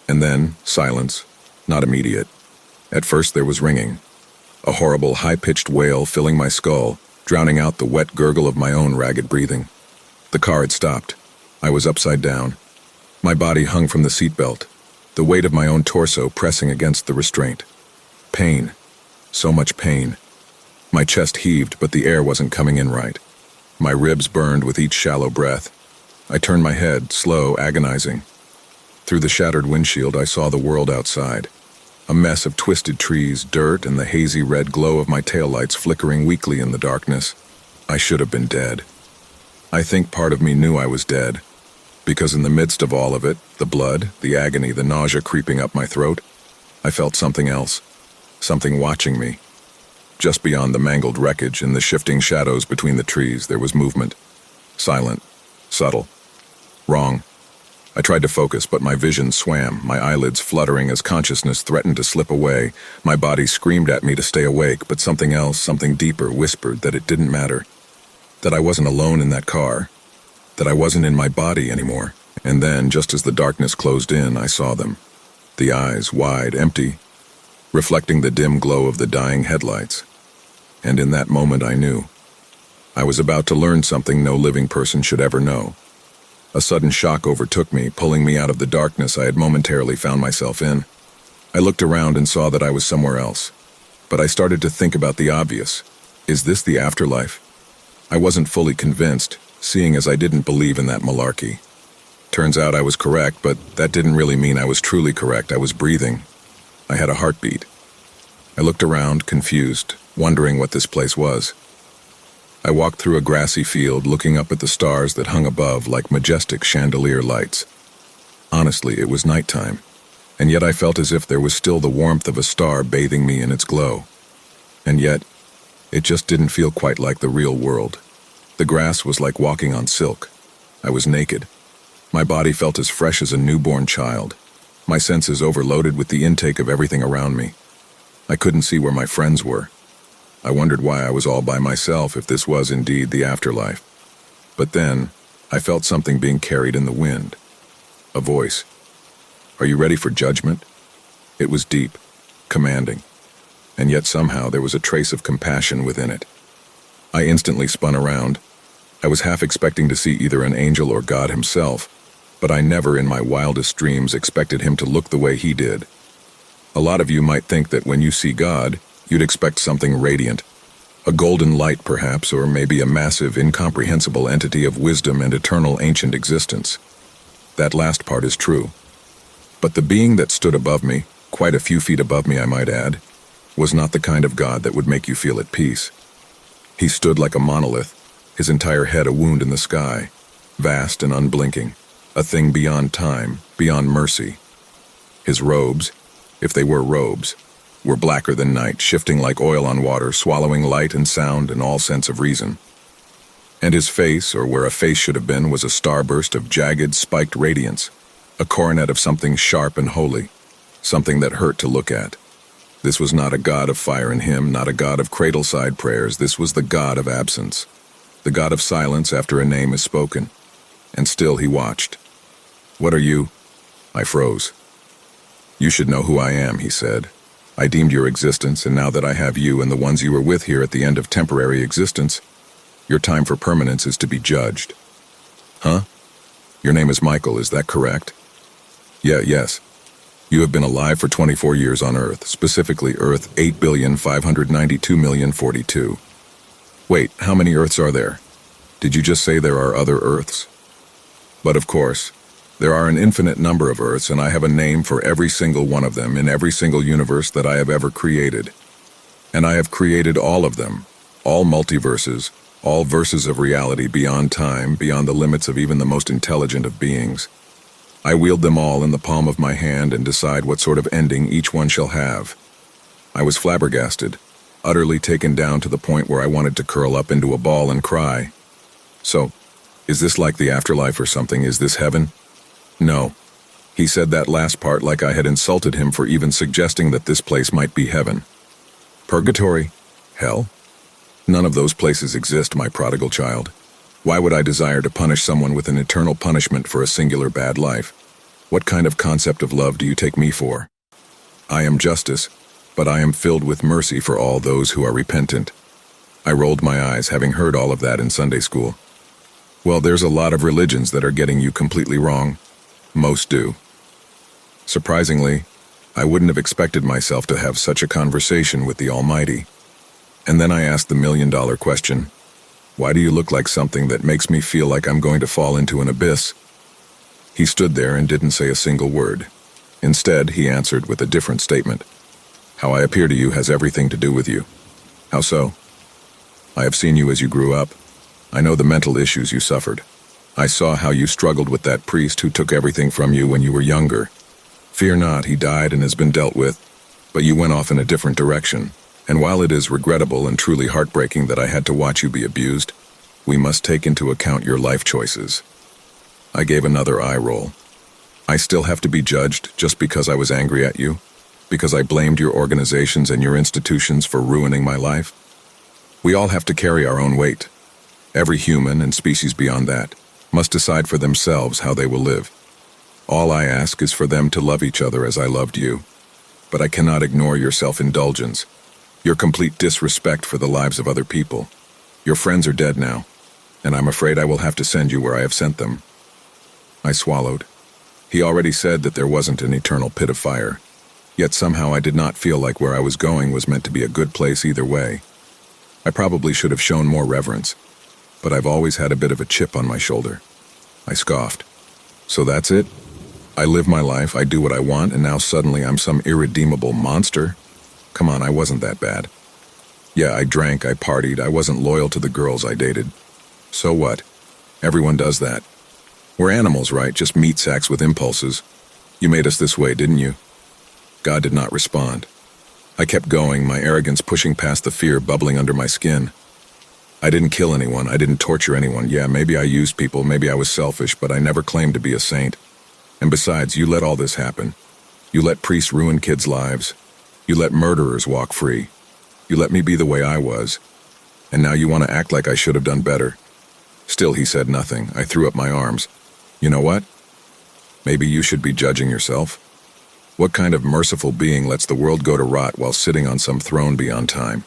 And then, silence, not immediate. At first there was ringing. A horrible, high-pitched wail filling my skull, drowning out the wet gurgle of my own ragged breathing. The car had stopped. I was upside down. My body hung from the seatbelt, the weight of my own torso pressing against the restraint. Pain. So much pain. My chest heaved, but the air wasn't coming in right. My ribs burned with each shallow breath. I turned my head, slow, agonizing. Through the shattered windshield, I saw the world outside. A mess of twisted trees, dirt, and the hazy red glow of my taillights flickering weakly in the darkness. I should have been dead. I think part of me knew I was dead, because in the midst of all of it, the blood, the agony, the nausea creeping up my throat, I felt something else, something watching me. Just beyond the mangled wreckage, in the shifting shadows between the trees, there was movement. Silent, subtle. Wrong. I tried to focus, but my vision swam, my eyelids fluttering as consciousness threatened to slip away. My body screamed at me to stay awake, but something else, something deeper, whispered that it didn't matter. That I wasn't alone in that car. That I wasn't in my body anymore. And then, just as the darkness closed in, I saw them. The eyes, wide, empty, reflecting the dim glow of the dying headlights. And in that moment I knew. I was about to learn something no living person should ever know. A sudden shock overtook me, pulling me out of the darkness I had momentarily found myself in. I looked around and saw that I was somewhere else. But I started to think about the obvious. Is this the afterlife? I wasn't fully convinced, seeing as I didn't believe in that malarkey. Turns out I was correct, but that didn't really mean I was truly correct. I was breathing. I had a heartbeat. I looked around, confused, wondering what this place was. I walked through a grassy field, looking up at the stars that hung above like majestic chandelier lights. Honestly, it was nighttime, and yet I felt as if there was still the warmth of a star bathing me in its glow. And yet, it just didn't feel quite like the real world. The grass was like walking on silk. I was naked. My body felt as fresh as a newborn child. My senses overloaded with the intake of everything around me. I couldn't see where my friends were. I wondered why I was all by myself if this was indeed the afterlife. But then, I felt something being carried in the wind. A voice. Are you ready for judgment? It was deep, commanding, and yet somehow there was a trace of compassion within it. I instantly spun around. I was half expecting to see either an angel or God himself, but I never in my wildest dreams expected him to look the way he did. A lot of you might think that when you see God, you'd expect something radiant. A golden light, perhaps, or maybe a massive, incomprehensible entity of wisdom and eternal ancient existence. That last part is true. But the being that stood above me, quite a few feet above me I might add, was not the kind of God that would make you feel at peace. He stood like a monolith, his entire head a wound in the sky, vast and unblinking, a thing beyond time, beyond mercy. His robes, if they were robes, were blacker than night, shifting like oil on water, swallowing light and sound and all sense of reason. And his face, or where a face should have been, was a starburst of jagged, spiked radiance, a coronet of something sharp and holy, something that hurt to look at. This was not a God of fire and hymn, not a God of cradle-side prayers. This was the God of absence, the God of silence after a name is spoken. And still he watched. What are you? I froze. You should know who I am, he said. I deemed your existence, and now that I have you and the ones you were with here at the end of temporary existence, your time for permanence is to be judged. Huh? Your name is Michael, is that correct? Yes. You have been alive for 24 years on Earth, specifically Earth 8,592,042. Wait, how many Earths are there? Did you just say there are other Earths? But of course, there are an infinite number of Earths, and I have a name for every single one of them in every single universe that I have ever created. And I have created all of them, all multiverses, all verses of reality beyond time, beyond the limits of even the most intelligent of beings. I wield them all in the palm of my hand and decide what sort of ending each one shall have. I was flabbergasted, utterly taken down to the point where I wanted to curl up into a ball and cry. So, is this like the afterlife or something? Is this heaven? No. He said that last part like I had insulted him for even suggesting that this place might be heaven. Purgatory? Hell? None of those places exist, my prodigal child. Why would I desire to punish someone with an eternal punishment for a singular bad life? What kind of concept of love do you take me for? I am justice, but I am filled with mercy for all those who are repentant. I rolled my eyes, having heard all of that in Sunday school. Well, there's a lot of religions that are getting you completely wrong. Most do. Surprisingly, I wouldn't have expected myself to have such a conversation with the Almighty. And then I asked the million-dollar question, why do you look like something that makes me feel like I'm going to fall into an abyss? He stood there and didn't say a single word. Instead, he answered with a different statement. How I appear to you has everything to do with you. How so? I have seen you as you grew up. I know the mental issues you suffered. I saw how you struggled with that priest who took everything from you when you were younger. Fear not, he died and has been dealt with, but you went off in a different direction. And while it is regrettable and truly heartbreaking that I had to watch you be abused, we must take into account your life choices. I gave another eye roll. I still have to be judged just because I was angry at you? Because I blamed your organizations and your institutions for ruining my life? We all have to carry our own weight. Every human and species beyond that must decide for themselves how they will live. All I ask is for them to love each other as I loved you. But I cannot ignore your self-indulgence, your complete disrespect for the lives of other people. Your friends are dead now, and I'm afraid I will have to send you where I have sent them. I swallowed. He already said that there wasn't an eternal pit of fire, yet somehow I did not feel like where I was going was meant to be a good place either way. I probably should have shown more reverence, but I've always had a bit of a chip on my shoulder. I scoffed. So that's it? I live my life, I do what I want, and now suddenly I'm some irredeemable monster? Come on, I wasn't that bad. Yeah, I drank, I partied, I wasn't loyal to the girls I dated. So what? Everyone does that. We're animals, right? Just meat sacks with impulses. You made us this way, didn't you? God did not respond. I kept going, my arrogance pushing past the fear bubbling under my skin. I didn't kill anyone, I didn't torture anyone. Yeah, maybe I used people, maybe I was selfish, but I never claimed to be a saint. And besides, you let all this happen. You let priests ruin kids' lives. You let murderers walk free. You let me be the way I was. And now you want to act like I should have done better. Still, he said nothing. I threw up my arms. You know what? Maybe you should be judging yourself. What kind of merciful being lets the world go to rot while sitting on some throne beyond time?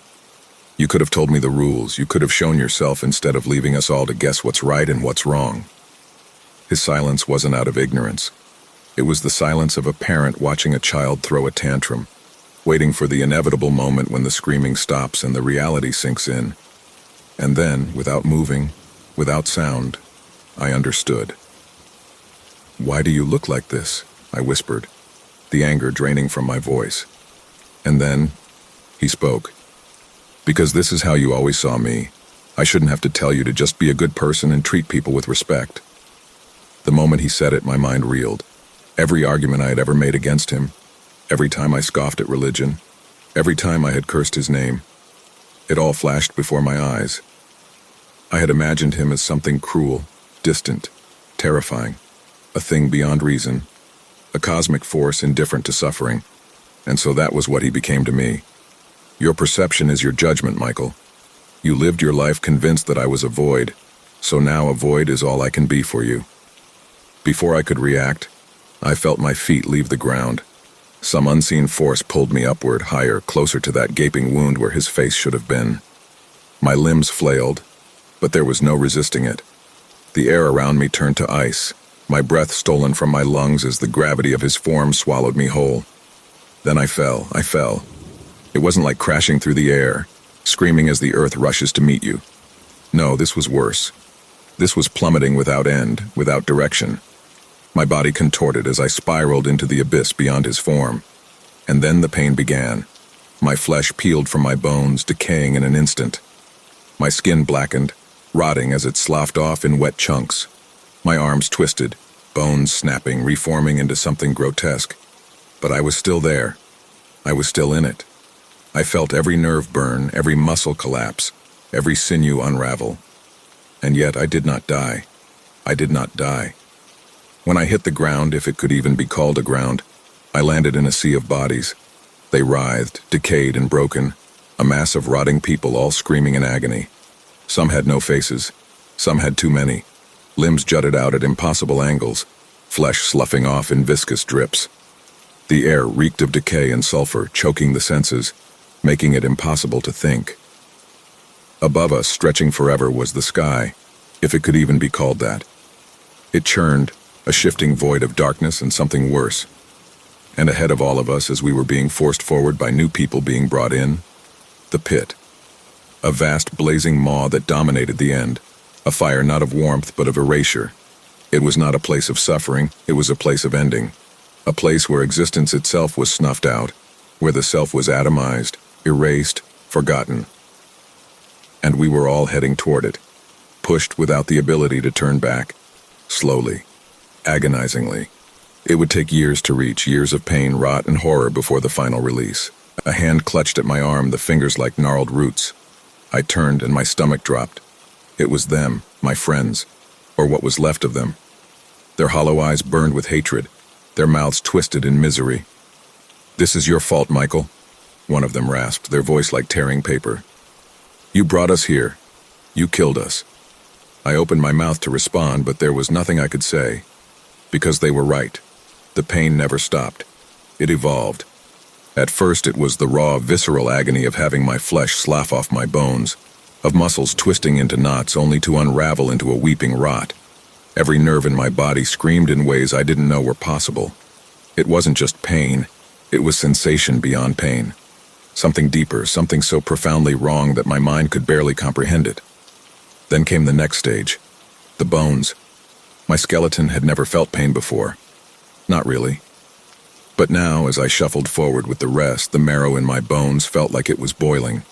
You could have told me the rules. You could have shown yourself instead of leaving us all to guess what's right and what's wrong. His silence wasn't out of ignorance. It was the silence of a parent watching a child throw a tantrum, waiting for the inevitable moment when the screaming stops and the reality sinks in. And then, without moving, without sound, I understood. Why do you look like this? I whispered, the anger draining from my voice. And then, he spoke. Because this is how you always saw me. I shouldn't have to tell you to just be a good person and treat people with respect. The moment he said it, my mind reeled. Every argument I had ever made against him, every time I scoffed at religion, every time I had cursed his name, it all flashed before my eyes. I had imagined him as something cruel, distant, terrifying, a thing beyond reason, a cosmic force indifferent to suffering, and so that was what he became to me. Your perception is your judgment, Michael. You lived your life convinced that I was a void, so now a void is all I can be for you. Before I could react, I felt my feet leave the ground. Some unseen force pulled me upward, higher, closer to that gaping wound where his face should have been. My limbs flailed, but there was no resisting it. The air around me turned to ice, my breath stolen from my lungs as the gravity of his form swallowed me whole. Then I fell. It wasn't like crashing through the air, screaming as the earth rushes to meet you. No, this was worse. This was plummeting without end, without direction. My body contorted as I spiraled into the abyss beyond his form. And then the pain began. My flesh peeled from my bones, decaying in an instant. My skin blackened, rotting as it sloughed off in wet chunks. My arms twisted, bones snapping, reforming into something grotesque. But I was still there. I was still in it. I felt every nerve burn, every muscle collapse, every sinew unravel. And yet I did not die. I did not die. When I hit the ground, if it could even be called a ground, I landed in a sea of bodies. They writhed, decayed and broken, a mass of rotting people all screaming in agony. Some had no faces. Some had too many. Limbs jutted out at impossible angles, flesh sloughing off in viscous drips. The air reeked of decay and sulfur, choking the senses, making it impossible to think. Above us, stretching forever, was the sky, if it could even be called that. It churned, a shifting void of darkness and something worse. And ahead of all of us, as we were being forced forward by new people being brought in, the pit. A vast blazing maw that dominated the end, a fire not of warmth but of erasure. It was not a place of suffering, it was a place of ending. A place where existence itself was snuffed out, where the self was atomized, erased, forgotten. And we were all heading toward it, pushed without the ability to turn back, slowly, agonizingly. It would take years to reach, years of pain, rot, and horror before the final release. A hand clutched at my arm, the fingers like gnarled roots. I turned and my stomach dropped. It was them, my friends, or what was left of them. Their hollow eyes burned with hatred, their mouths twisted in misery. "This is your fault, Michael," one of them rasped, their voice like tearing paper. "You brought us here. You killed us." I opened my mouth to respond, but there was nothing I could say. Because they were right. The pain never stopped. It evolved. At first it was the raw, visceral agony of having my flesh slough off my bones, of muscles twisting into knots only to unravel into a weeping rot. Every nerve in my body screamed in ways I didn't know were possible. It wasn't just pain. It was sensation beyond pain. Something deeper, something so profoundly wrong that my mind could barely comprehend it. Then came the next stage. The bones. My skeleton had never felt pain before. Not really. But now, as I shuffled forward with the rest, the marrow in my bones felt like it was boiling.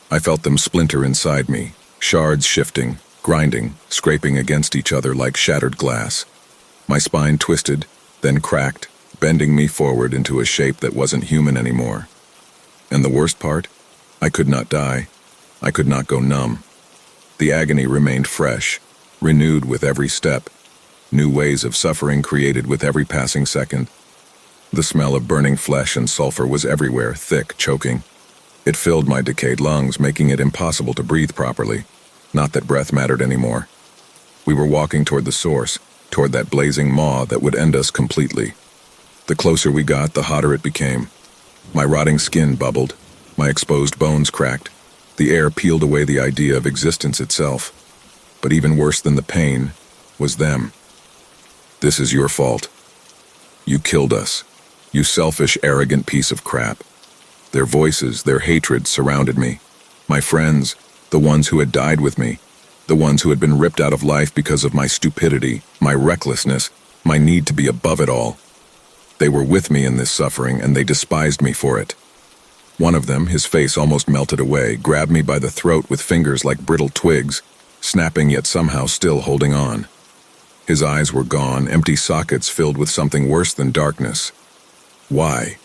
I felt them splinter inside me, shards shifting, grinding, scraping against each other like shattered glass. My spine twisted, then cracked, bending me forward into a shape that wasn't human anymore. And the worst part? I could not die. I could not go numb. The agony remained fresh, renewed with every step. New ways of suffering created with every passing second. The smell of burning flesh and sulfur was everywhere, thick, choking. It filled my decayed lungs, making it impossible to breathe properly. Not that breath mattered anymore. We were walking toward the source, toward that blazing maw that would end us completely. The closer we got, the hotter it became. My rotting skin bubbled, my exposed bones cracked. The air peeled away the idea of existence itself. But even worse than the pain was them. "This is your fault. You killed us. You selfish, arrogant piece of crap." Their voices, their hatred surrounded me. My friends, the ones who had died with me, the ones who had been ripped out of life because of my stupidity, my recklessness, my need to be above it all. They were with me in this suffering, and they despised me for it. One of them, his face almost melted away, grabbed me by the throat with fingers like brittle twigs, snapping yet somehow still holding on. His eyes were gone, empty sockets filled with something worse than darkness. Why?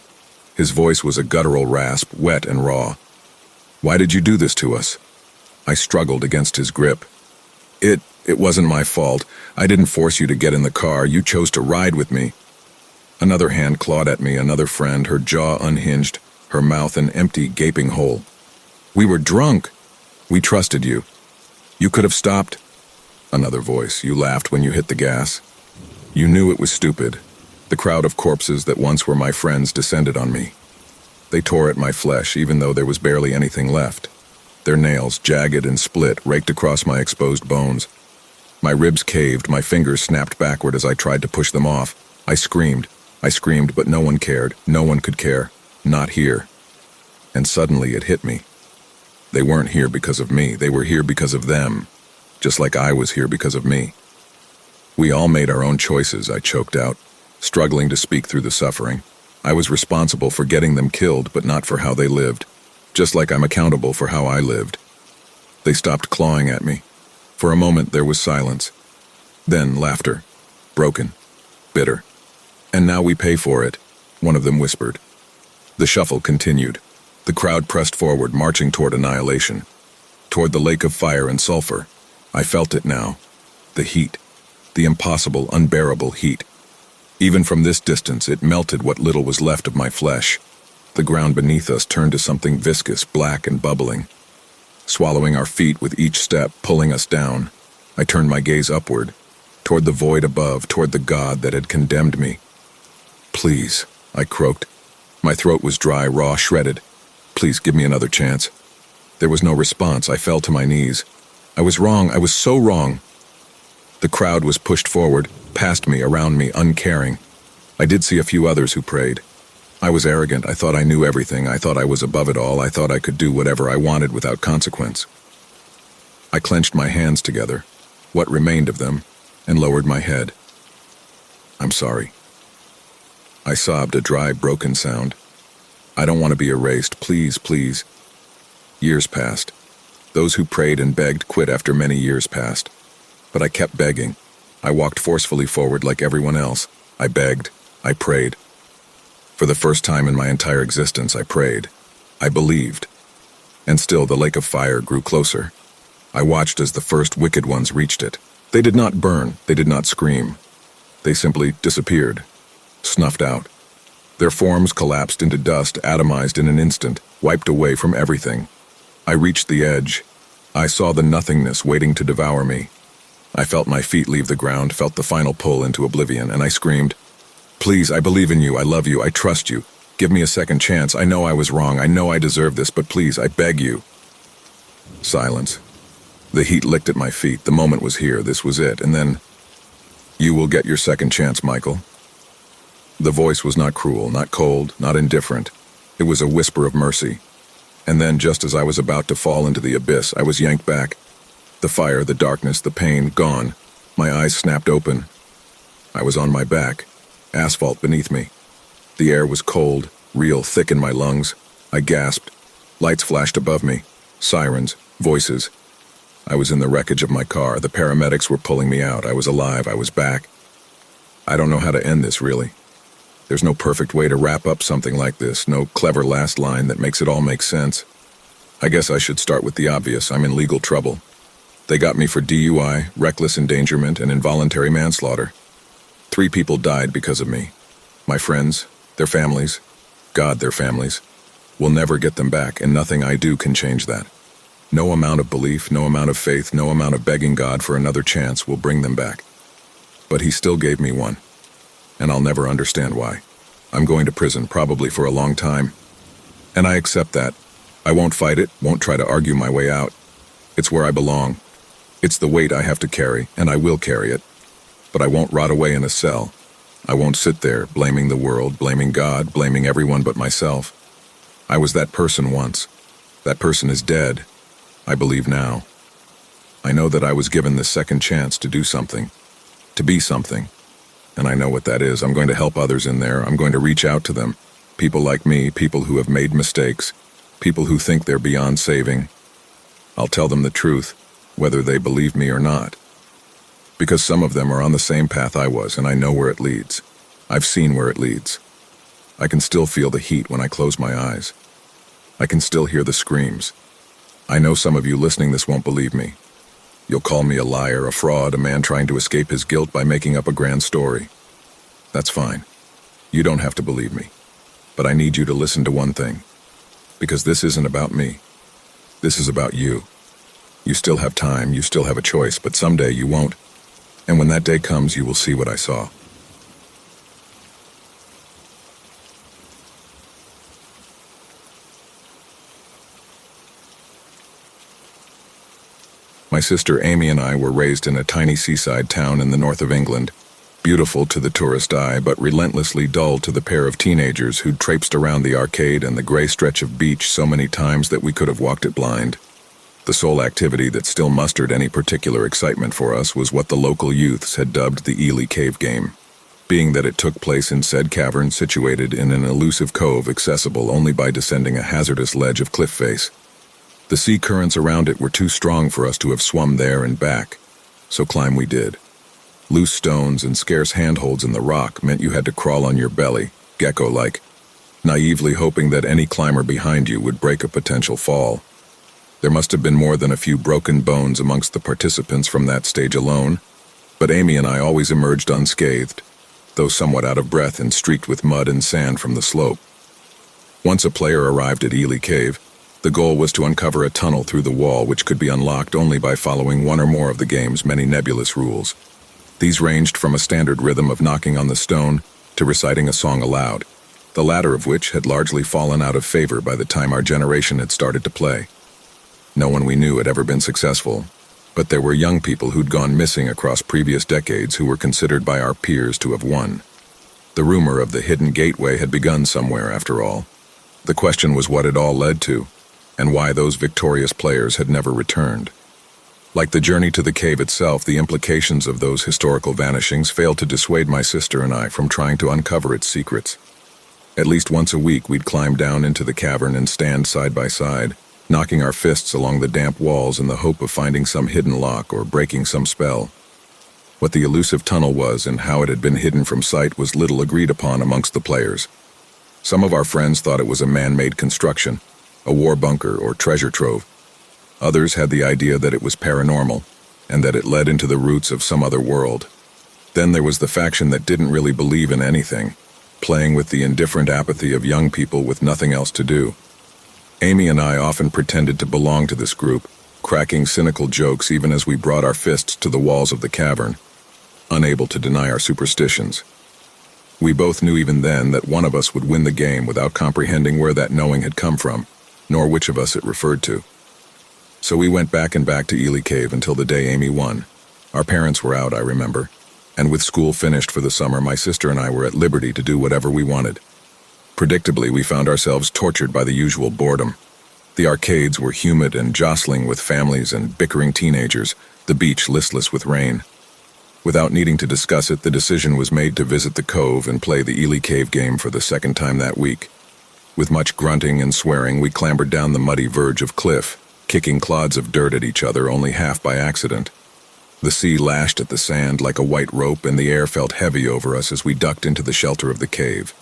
His voice was a guttural rasp, wet and raw. "Why did you do this to us?" I struggled against his grip. It wasn't my fault. I didn't force you to get in the car. You chose to ride with me." Another hand clawed at me, another friend, her jaw unhinged, her mouth an empty, gaping hole. "We were drunk. We trusted you. You could have stopped." Another voice. "You laughed when you hit the gas. You knew it was stupid." The crowd of corpses that once were my friends descended on me. They tore at my flesh, even though there was barely anything left. Their nails, jagged and split, raked across my exposed bones. My ribs caved, my fingers snapped backward as I tried to push them off. I screamed, but no one cared. No one could care. Not here. And suddenly it hit me. They weren't here because of me. They were here because of them. just like I was here because of me. We all made our own choices, I choked out, struggling to speak through the suffering. I was responsible for getting them killed, but not for how they lived, just like I'm accountable for how I lived. They stopped clawing at me. For a moment there was silence. Then laughter. Broken. Bitter. "And now we pay for it," one of them whispered. The shuffle continued. The crowd pressed forward, marching toward annihilation. Toward the lake of fire and sulfur. I felt it now. The heat. The impossible, unbearable heat. Even from this distance, it melted what little was left of my flesh. The ground beneath us turned to something viscous, black and bubbling. Swallowing our feet with each step, pulling us down. I turned my gaze upward, toward the void above, toward the God that had condemned me. "Please," I croaked. My throat was dry, raw, shredded. "Please give me another chance." There was no response. I fell to my knees. I was wrong. I was so wrong. The crowd was pushed forward, past me, around me, uncaring. I did see a few others who prayed. I was arrogant. I thought I knew everything. I thought I was above it all. I thought I could do whatever I wanted without consequence. I clenched my hands together, what remained of them, and lowered my head. "I'm sorry." I sobbed, a dry, broken sound. "I don't want to be erased. Please, please." Years passed. Those who prayed and begged quit after many years passed. But I kept begging. I walked forcefully forward like everyone else. I begged. I prayed. For the first time in my entire existence, I prayed. I believed. And still the lake of fire grew closer. I watched as the first wicked ones reached it. They did not burn. They did not scream. They simply disappeared. Snuffed out. Their forms collapsed into dust, atomized in an instant, wiped away from everything. I reached the edge. I saw the nothingness waiting to devour me. I felt my feet leave the ground, felt the final pull into oblivion, and I screamed, "Please, I believe in you, I love you, I trust you. Give me a second chance. I know I was wrong, I know I deserve this, but please, I beg you." Silence. The heat licked at my feet. The moment was here. This was it. And then, "You will get your second chance, Michael." The voice was not cruel, not cold, not indifferent. It was a whisper of mercy. And then, just as I was about to fall into the abyss, I was yanked back. The fire, the darkness, the pain, gone. My eyes snapped open. I was on my back, asphalt beneath me. The air was cold, real, thick in my lungs. I gasped. Lights flashed above me. Sirens, voices. I was in the wreckage of my car. The paramedics were pulling me out. I was alive. I was back. I don't know how to end this, really. There's no perfect way to wrap up something like this, no clever last line that makes it all make sense. I guess I should start with the obvious. I'm in legal trouble. They got me for DUI, reckless endangerment, and involuntary manslaughter. 3 people died because of me. My friends, their families, God, their families. We'll never get them back, and nothing I do can change that. No amount of belief, no amount of faith, no amount of begging God for another chance will bring them back. But he still gave me one. And I'll never understand why. I'm going to prison, probably for a long time. And I accept that. I won't fight it, won't try to argue my way out. It's where I belong. It's the weight I have to carry, and I will carry it. But I won't rot away in a cell. I won't sit there, blaming the world, blaming God, blaming everyone but myself. I was that person once. That person is dead. I believe now. I know that I was given this second chance to do something. To be something. And I know what that is. I'm going to help others in there. I'm going to reach out to them. People like me, people who have made mistakes, people who think they're beyond saving. I'll tell them the truth, whether they believe me or not. Because some of them are on the same path I was, and I know where it leads. I've seen where it leads. I can still feel the heat when I close my eyes. I can still hear the screams. I know some of you listening this won't believe me. You'll call me a liar, a fraud, a man trying to escape his guilt by making up a grand story. That's fine. You don't have to believe me. But I need you to listen to one thing. Because this isn't about me. This is about you. You still have time, you still have a choice, but someday you won't. And when that day comes, you will see what I saw. My sister Amy and I were raised in a tiny seaside town in the north of England, beautiful to the tourist eye, but relentlessly dull to the pair of teenagers who'd traipsed around the arcade and the gray stretch of beach so many times that we could have walked it blind. The sole activity that still mustered any particular excitement for us was what the local youths had dubbed the Eerie cave game, being that it took place in said cavern situated in an elusive cove accessible only by descending a hazardous ledge of cliff face. The sea currents around it were too strong for us to have swum there and back, so climb we did. Loose stones and scarce handholds in the rock meant you had to crawl on your belly, gecko-like, naively hoping that any climber behind you would break a potential fall. There must have been more than a few broken bones amongst the participants from that stage alone, but Amy and I always emerged unscathed, though somewhat out of breath and streaked with mud and sand from the slope. Once a player arrived at Eerie Cave, the goal was to uncover a tunnel through the wall which could be unlocked only by following one or more of the game's many nebulous rules. These ranged from a standard rhythm of knocking on the stone to reciting a song aloud, the latter of which had largely fallen out of favor by the time our generation had started to play. No one we knew had ever been successful, but there were young people who'd gone missing across previous decades who were considered by our peers to have won. The rumor of the hidden gateway had begun somewhere, after all. The question was what it all led to, and why those victorious players had never returned. Like the journey to the cave itself, the implications of those historical vanishings failed to dissuade my sister and I from trying to uncover its secrets. At least once a week we'd climb down into the cavern and stand side by side, knocking our fists along the damp walls in the hope of finding some hidden lock or breaking some spell. What the elusive tunnel was and how it had been hidden from sight was little agreed upon amongst the players. Some of our friends thought it was a man-made construction, a war bunker or treasure trove. Others had the idea that it was paranormal, and that it led into the roots of some other world. Then there was the faction that didn't really believe in anything, playing with the indifferent apathy of young people with nothing else to do. Amy and I often pretended to belong to this group, cracking cynical jokes even as we brought our fists to the walls of the cavern, unable to deny our superstitions. We both knew even then that one of us would win the game without comprehending where that knowing had come from, nor which of us it referred to. So we went back and back to Eerie Cave until the day Amy won. Our parents were out, I remember, and with school finished for the summer, my sister and I were at liberty to do whatever we wanted. Predictably, we found ourselves tortured by the usual boredom. The arcades were humid and jostling with families and bickering teenagers, the beach listless with rain. Without needing to discuss it, the decision was made to visit the cove and play the Eerie Cave game for the second time that week. With much grunting and swearing, we clambered down the muddy verge of cliff, kicking clods of dirt at each other only half by accident. The sea lashed at the sand like a white rope, and the air felt heavy over us as we ducked into the shelter of the cave.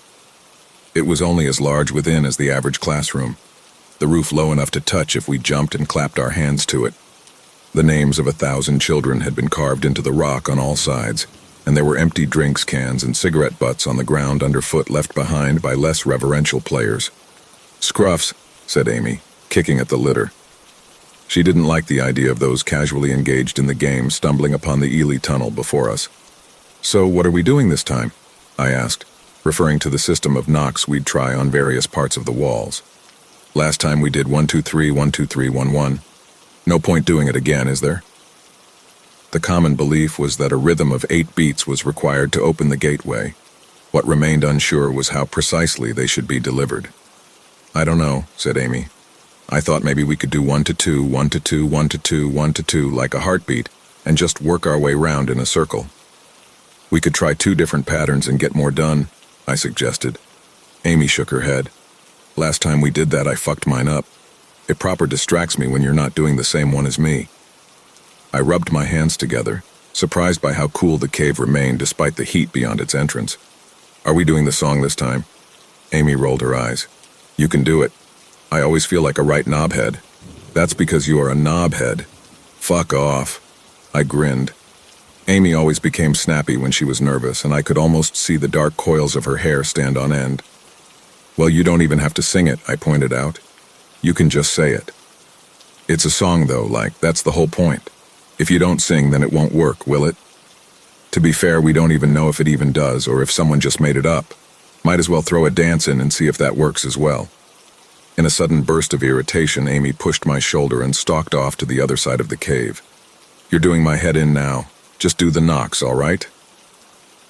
It was only as large within as the average classroom, the roof low enough to touch if we jumped and clapped our hands to it. The names of 1,000 children had been carved into the rock on all sides, and there were empty drinks cans and cigarette butts on the ground underfoot left behind by less reverential players. "Scruffs," said Amy, kicking at the litter. She didn't like the idea of those casually engaged in the game stumbling upon the Eerie tunnel before us. "So what are we doing this time?" I asked, referring to the system of knocks we'd try on various parts of the walls. "Last time we did 1, 2, 3, 1, 2, 3, 1, 1. No point doing it again, is there?" The common belief was that a rhythm of 8 beats was required to open the gateway. What remained unsure was how precisely they should be delivered. "I don't know," said Amy. "I thought maybe we could do 1 to 2, 1 to 2, 1 to 2, 1 to 2, like a heartbeat, and just work our way round in a circle." "We could try 2 different patterns and get more done," I suggested. Amy shook her head. "Last time we did that, I fucked mine up. It proper distracts me when you're not doing the same one as me." I rubbed my hands together, surprised by how cool the cave remained despite the heat beyond its entrance. "Are we doing the song this time?" Amy rolled her eyes. "You can do it. I always feel like a right knobhead." "That's because you are a knobhead." "Fuck off." I grinned. Amy always became snappy when she was nervous, and I could almost see the dark coils of her hair stand on end. "Well, you don't even have to sing it," I pointed out. "You can just say it. It's a song, though, that's the whole point. If you don't sing, then it won't work, will it? To be fair, we don't even know if it even does, or if someone just made it up. Might as well throw a dance in and see if that works as well." In a sudden burst of irritation, Amy pushed my shoulder and stalked off to the other side of the cave. "You're doing my head in now. Just do the knocks, all right?"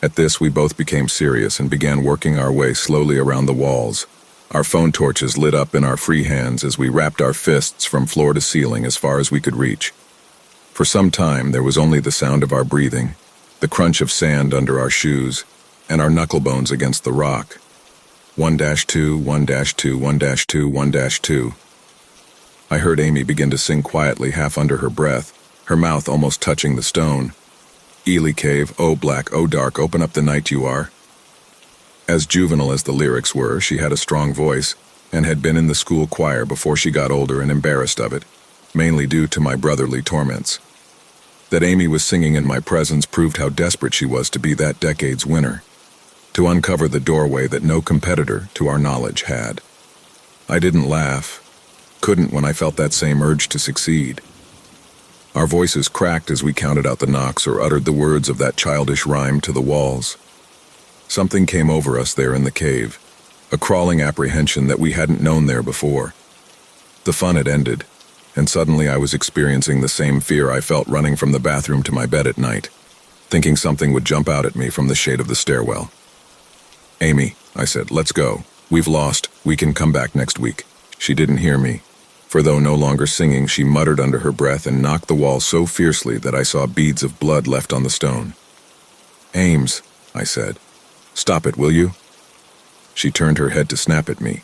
At this, we both became serious and began working our way slowly around the walls, Our phone torches lit up in our free hands as we wrapped our fists from floor to ceiling as far as we could reach. For some time, there was only the sound of our breathing, the crunch of sand under our shoes, and our knuckle bones against the rock. 1-2, 1-2, 1-2, 1-2. I heard Amy begin to sing quietly, half under her breath, her mouth almost touching the stone. Ely cave, oh black, oh dark, open up the night you are. As juvenile as the lyrics were, she had a strong voice, and had been in the school choir before she got older and embarrassed of it, mainly due to my brotherly torments. That Amy was singing in my presence proved how desperate she was to be that decade's winner, to uncover the doorway that no competitor, to our knowledge, had. I didn't laugh, couldn't when I felt that same urge to succeed. Our voices cracked as we counted out the knocks or uttered the words of that childish rhyme to the walls. Something came over us there in the cave, a crawling apprehension that we hadn't known there before. The fun had ended, and suddenly I was experiencing the same fear I felt running from the bathroom to my bed at night, thinking something would jump out at me from the shade of the stairwell. "Amy," I said, "let's go. We've lost. We can come back next week." She didn't hear me, for though no longer singing, she muttered under her breath and knocked the wall so fiercely that I saw beads of blood left on the stone. "Ames," I said, "stop it, will you?" She turned her head to snap at me,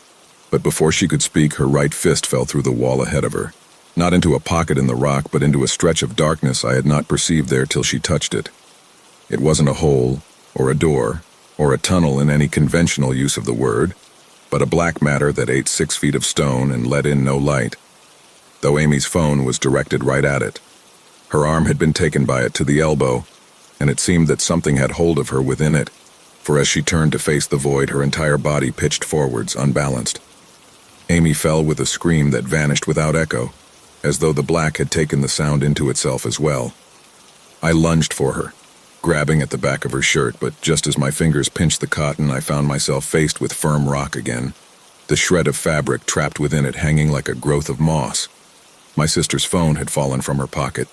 but before she could speak, her right fist fell through the wall ahead of her, not into a pocket in the rock, but into a stretch of darkness I had not perceived there till she touched it. It wasn't a hole, or a door, or a tunnel in any conventional use of the word, but a black matter that ate 6 feet of stone and let in no light, though Amy's phone was directed right at it. Her arm had been taken by it to the elbow, and it seemed that something had hold of her within it, for as she turned to face the void, her entire body pitched forwards, unbalanced. Amy fell with a scream that vanished without echo, as though the black had taken the sound into itself as well. I lunged for her, grabbing at the back of her shirt, but just as my fingers pinched the cotton, I found myself faced with firm rock again, the shred of fabric trapped within it hanging like a growth of moss. My sister's phone had fallen from her pocket,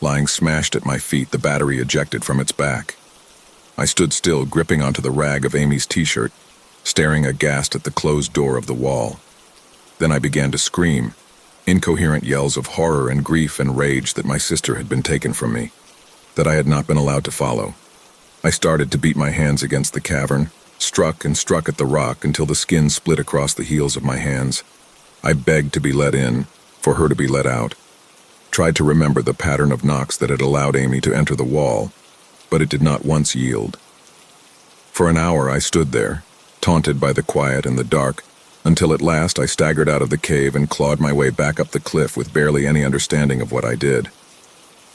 lying smashed at my feet, the battery ejected from its back. I stood still, gripping onto the rag of Amy's t-shirt, staring aghast at the closed door of the wall. Then I began to scream, incoherent yells of horror and grief and rage that my sister had been taken from me, that I had not been allowed to follow. I started to beat my hands against the cavern, struck and struck at the rock until the skin split across the heels of my hands. I begged to be let in, for her to be let out. Tried to remember the pattern of knocks that had allowed Amy to enter the wall, but it did not once yield. For an hour I stood there, taunted by the quiet and the dark, until at last I staggered out of the cave and clawed my way back up the cliff with barely any understanding of what I did.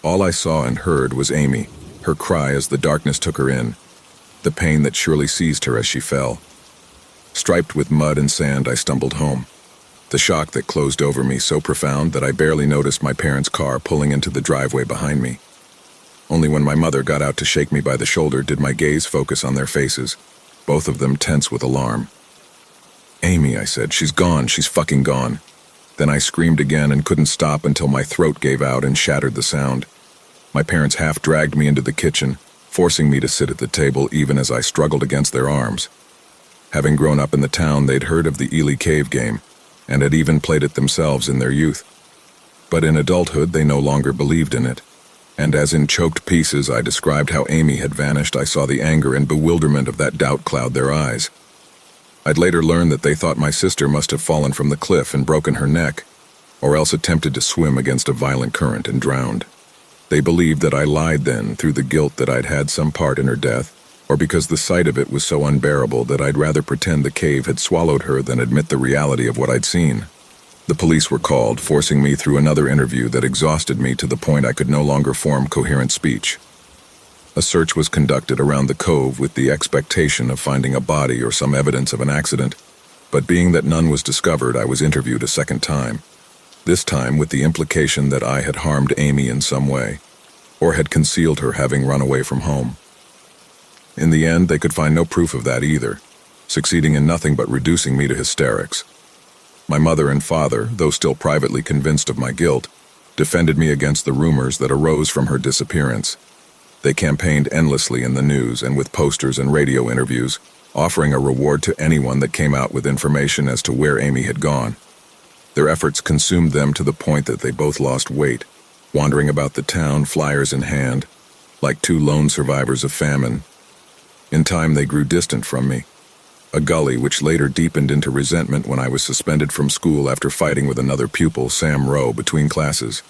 All I saw and heard was Amy, her cry as the darkness took her in, the pain that surely seized her as she fell. Striped with mud and sand, I stumbled home, the shock that closed over me so profound that I barely noticed my parents' car pulling into the driveway behind me. Only when my mother got out to shake me by the shoulder did my gaze focus on their faces, both of them tense with alarm. "Amy," I said, "she's gone, she's fucking gone." Then I screamed again and couldn't stop until my throat gave out and shattered the sound. My parents half dragged me into the kitchen, forcing me to sit at the table even as I struggled against their arms. Having grown up in the town, they'd heard of the Ely cave game, and had even played it themselves in their youth. But in adulthood, they no longer believed in it. And as in choked pieces I described how Amy had vanished, I saw the anger and bewilderment of that doubt cloud their eyes. I'd later learned that they thought my sister must have fallen from the cliff and broken her neck, or else attempted to swim against a violent current and drowned. They believed that I lied then through the guilt that I'd had some part in her death, or because the sight of it was so unbearable that I'd rather pretend the cave had swallowed her than admit the reality of what I'd seen. The police were called, forcing me through another interview that exhausted me to the point I could no longer form coherent speech. A search was conducted around the cove with the expectation of finding a body or some evidence of an accident, but being that none was discovered, I was interviewed a second time, this time with the implication that I had harmed Amy in some way, or had concealed her having run away from home. In the end, they could find no proof of that either, succeeding in nothing but reducing me to hysterics. My mother and father, though still privately convinced of my guilt, defended me against the rumors that arose from her disappearance. They campaigned endlessly in the news and with posters and radio interviews, offering a reward to anyone that came out with information as to where Amy had gone. Their efforts consumed them to the point that they both lost weight, wandering about the town, flyers in hand, like two lone survivors of famine. In time, they grew distant from me, a gully which later deepened into resentment when I was suspended from school after fighting with another pupil, Sam Rowe, between classes.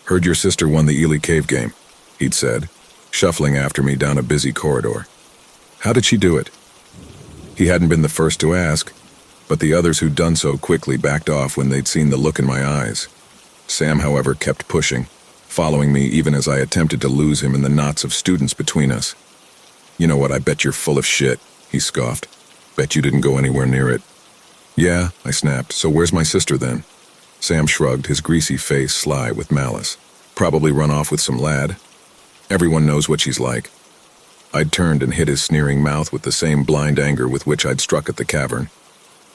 "Heard your sister won the Ely Cave game," he'd said, shuffling after me down a busy corridor. "How did she do it?" He hadn't been the first to ask, but the others who'd done so quickly backed off when they'd seen the look in my eyes. Sam, however, kept pushing, following me even as I attempted to lose him in the knots of students between us. "You know what, I bet you're full of shit," he scoffed. "Bet you didn't go anywhere near it." "Yeah," I snapped, "so where's my sister then?" Sam shrugged, his greasy face sly with malice. "Probably run off with some lad. Everyone knows what she's like." I'd turned and hit his sneering mouth with the same blind anger with which I'd struck at the cavern,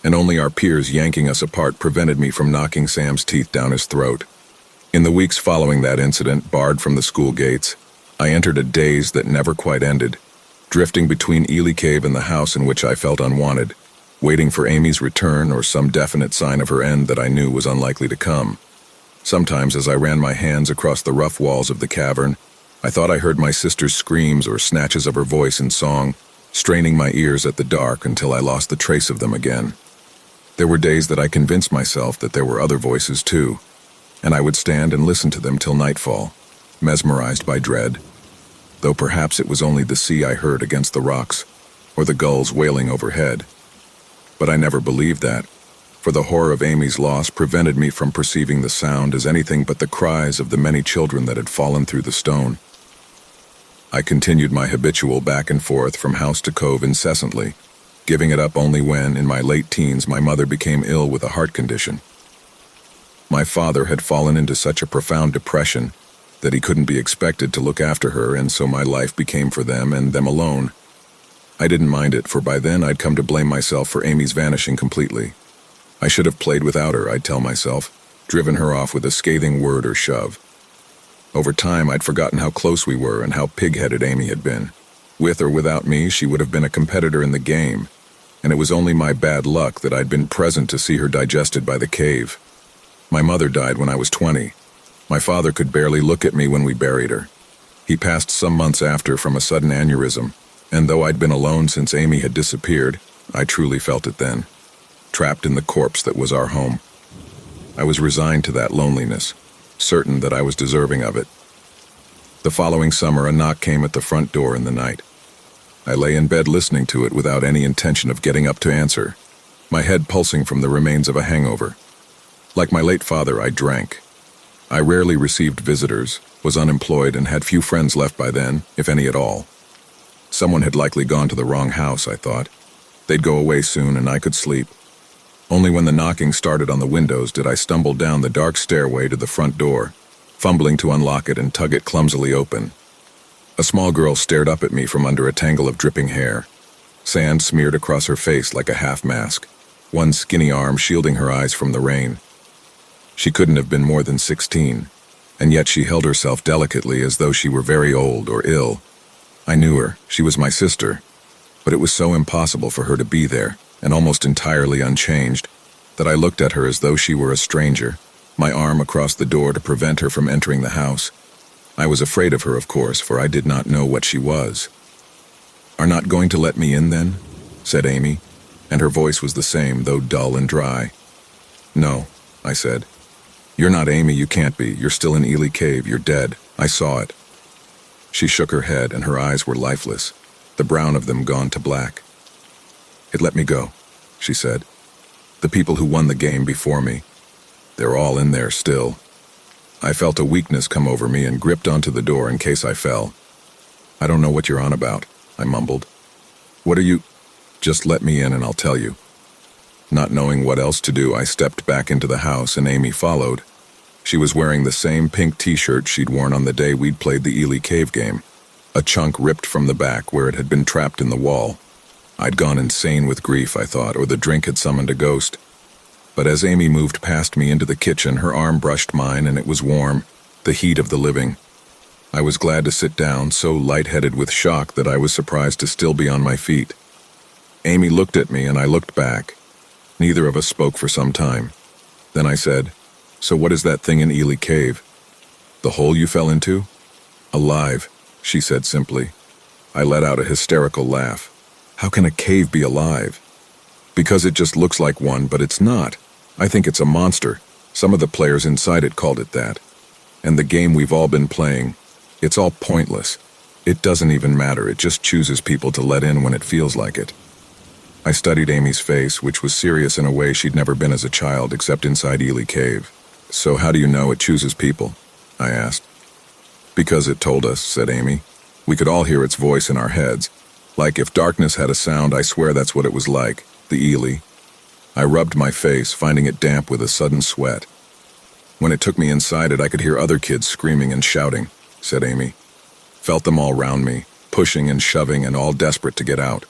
and only our peers yanking us apart prevented me from knocking Sam's teeth down his throat. In the weeks following that incident, barred from the school gates, I entered a daze that never quite ended, drifting between Ely Cave and the house in which I felt unwanted, waiting for Amy's return or some definite sign of her end that I knew was unlikely to come. Sometimes, as I ran my hands across the rough walls of the cavern, I thought I heard my sister's screams or snatches of her voice in song, straining my ears at the dark until I lost the trace of them again. There were days that I convinced myself that there were other voices too, and I would stand and listen to them till nightfall, mesmerized by dread, though perhaps it was only the sea I heard against the rocks, or the gulls wailing overhead. But I never believed that, for the horror of Amy's loss prevented me from perceiving the sound as anything but the cries of the many children that had fallen through the stone. I continued my habitual back and forth from house to cove incessantly, giving it up only when, in my late teens, my mother became ill with a heart condition. My father had fallen into such a profound depression that he couldn't be expected to look after her, and so my life became for them and them alone. I didn't mind it, for by then I'd come to blame myself for Amy's vanishing completely. I should have played without her, I'd tell myself, driven her off with a scathing word or shove. Over time, I'd forgotten how close we were and how pig-headed Amy had been. With or without me, she would have been a competitor in the game, and it was only my bad luck that I'd been present to see her digested by the cave. My mother died when I was 20. My father could barely look at me when we buried her. He passed some months after from a sudden aneurysm, and though I'd been alone since Amy had disappeared, I truly felt it then, trapped in the corpse that was our home. I was resigned to that loneliness, certain that I was deserving of it. The following summer, a knock came at the front door in the night. I lay in bed listening to it without any intention of getting up to answer, my head pulsing from the remains of a hangover. Like my late father, I drank. I rarely received visitors, was unemployed, and had few friends left by then, if any at all. Someone had likely gone to the wrong house, I thought. They'd go away soon and I could sleep. Only when the knocking started on the windows did I stumble down the dark stairway to the front door, fumbling to unlock it and tug it clumsily open. A small girl stared up at me from under a tangle of dripping hair. Sand smeared across her face like a half-mask, one skinny arm shielding her eyes from the rain. She couldn't have been more than 16, and yet she held herself delicately as though she were very old or ill. I knew her, she was my sister, but it was so impossible for her to be there, and almost entirely unchanged, that I looked at her as though she were a stranger, my arm across the door to prevent her from entering the house. I was afraid of her, of course, for I did not know what she was. "Are not going to let me in, then?" said Amy, and her voice was the same, though dull and dry. "No," I said. "You're not Amy, you can't be. You're still in Ely Cave, you're dead. I saw it." She shook her head, and her eyes were lifeless, the brown of them gone to black. "It let me go," she said. "The people who won the game before me. They're all in there still." I felt a weakness come over me and gripped onto the door in case I fell. "I don't know what you're on about," I mumbled. "What are you—" "Just let me in and I'll tell you." Not knowing what else to do, I stepped back into the house and Amy followed. She was wearing the same pink t-shirt she'd worn on the day we'd played the Ely Cave game, a chunk ripped from the back where it had been trapped in the wall. I'd gone insane with grief, I thought, or the drink had summoned a ghost. But as Amy moved past me into the kitchen, her arm brushed mine and it was warm, the heat of the living. I was glad to sit down, so lightheaded with shock that I was surprised to still be on my feet. Amy looked at me and I looked back. Neither of us spoke for some time. Then I said, "So what is that thing in Ely Cave?" "The hole you fell into?" "Alive," she said simply. I let out a hysterical laugh. "How can a cave be alive?" "Because it just looks like one, but it's not. I think it's a monster. Some of the players inside it called it that. And the game we've all been playing, it's all pointless. It doesn't even matter, it just chooses people to let in when it feels like it." I studied Amy's face, which was serious in a way she'd never been as a child except inside Ely Cave. "So how do you know it chooses people?" I asked. "Because it told us," said Amy. "We could all hear its voice in our heads. Like if darkness had a sound, I swear that's what it was like, the Ely." I rubbed my face, finding it damp with a sudden sweat. "When it took me inside it, I could hear other kids screaming and shouting," said Amy. "Felt them all round me, pushing and shoving and all desperate to get out.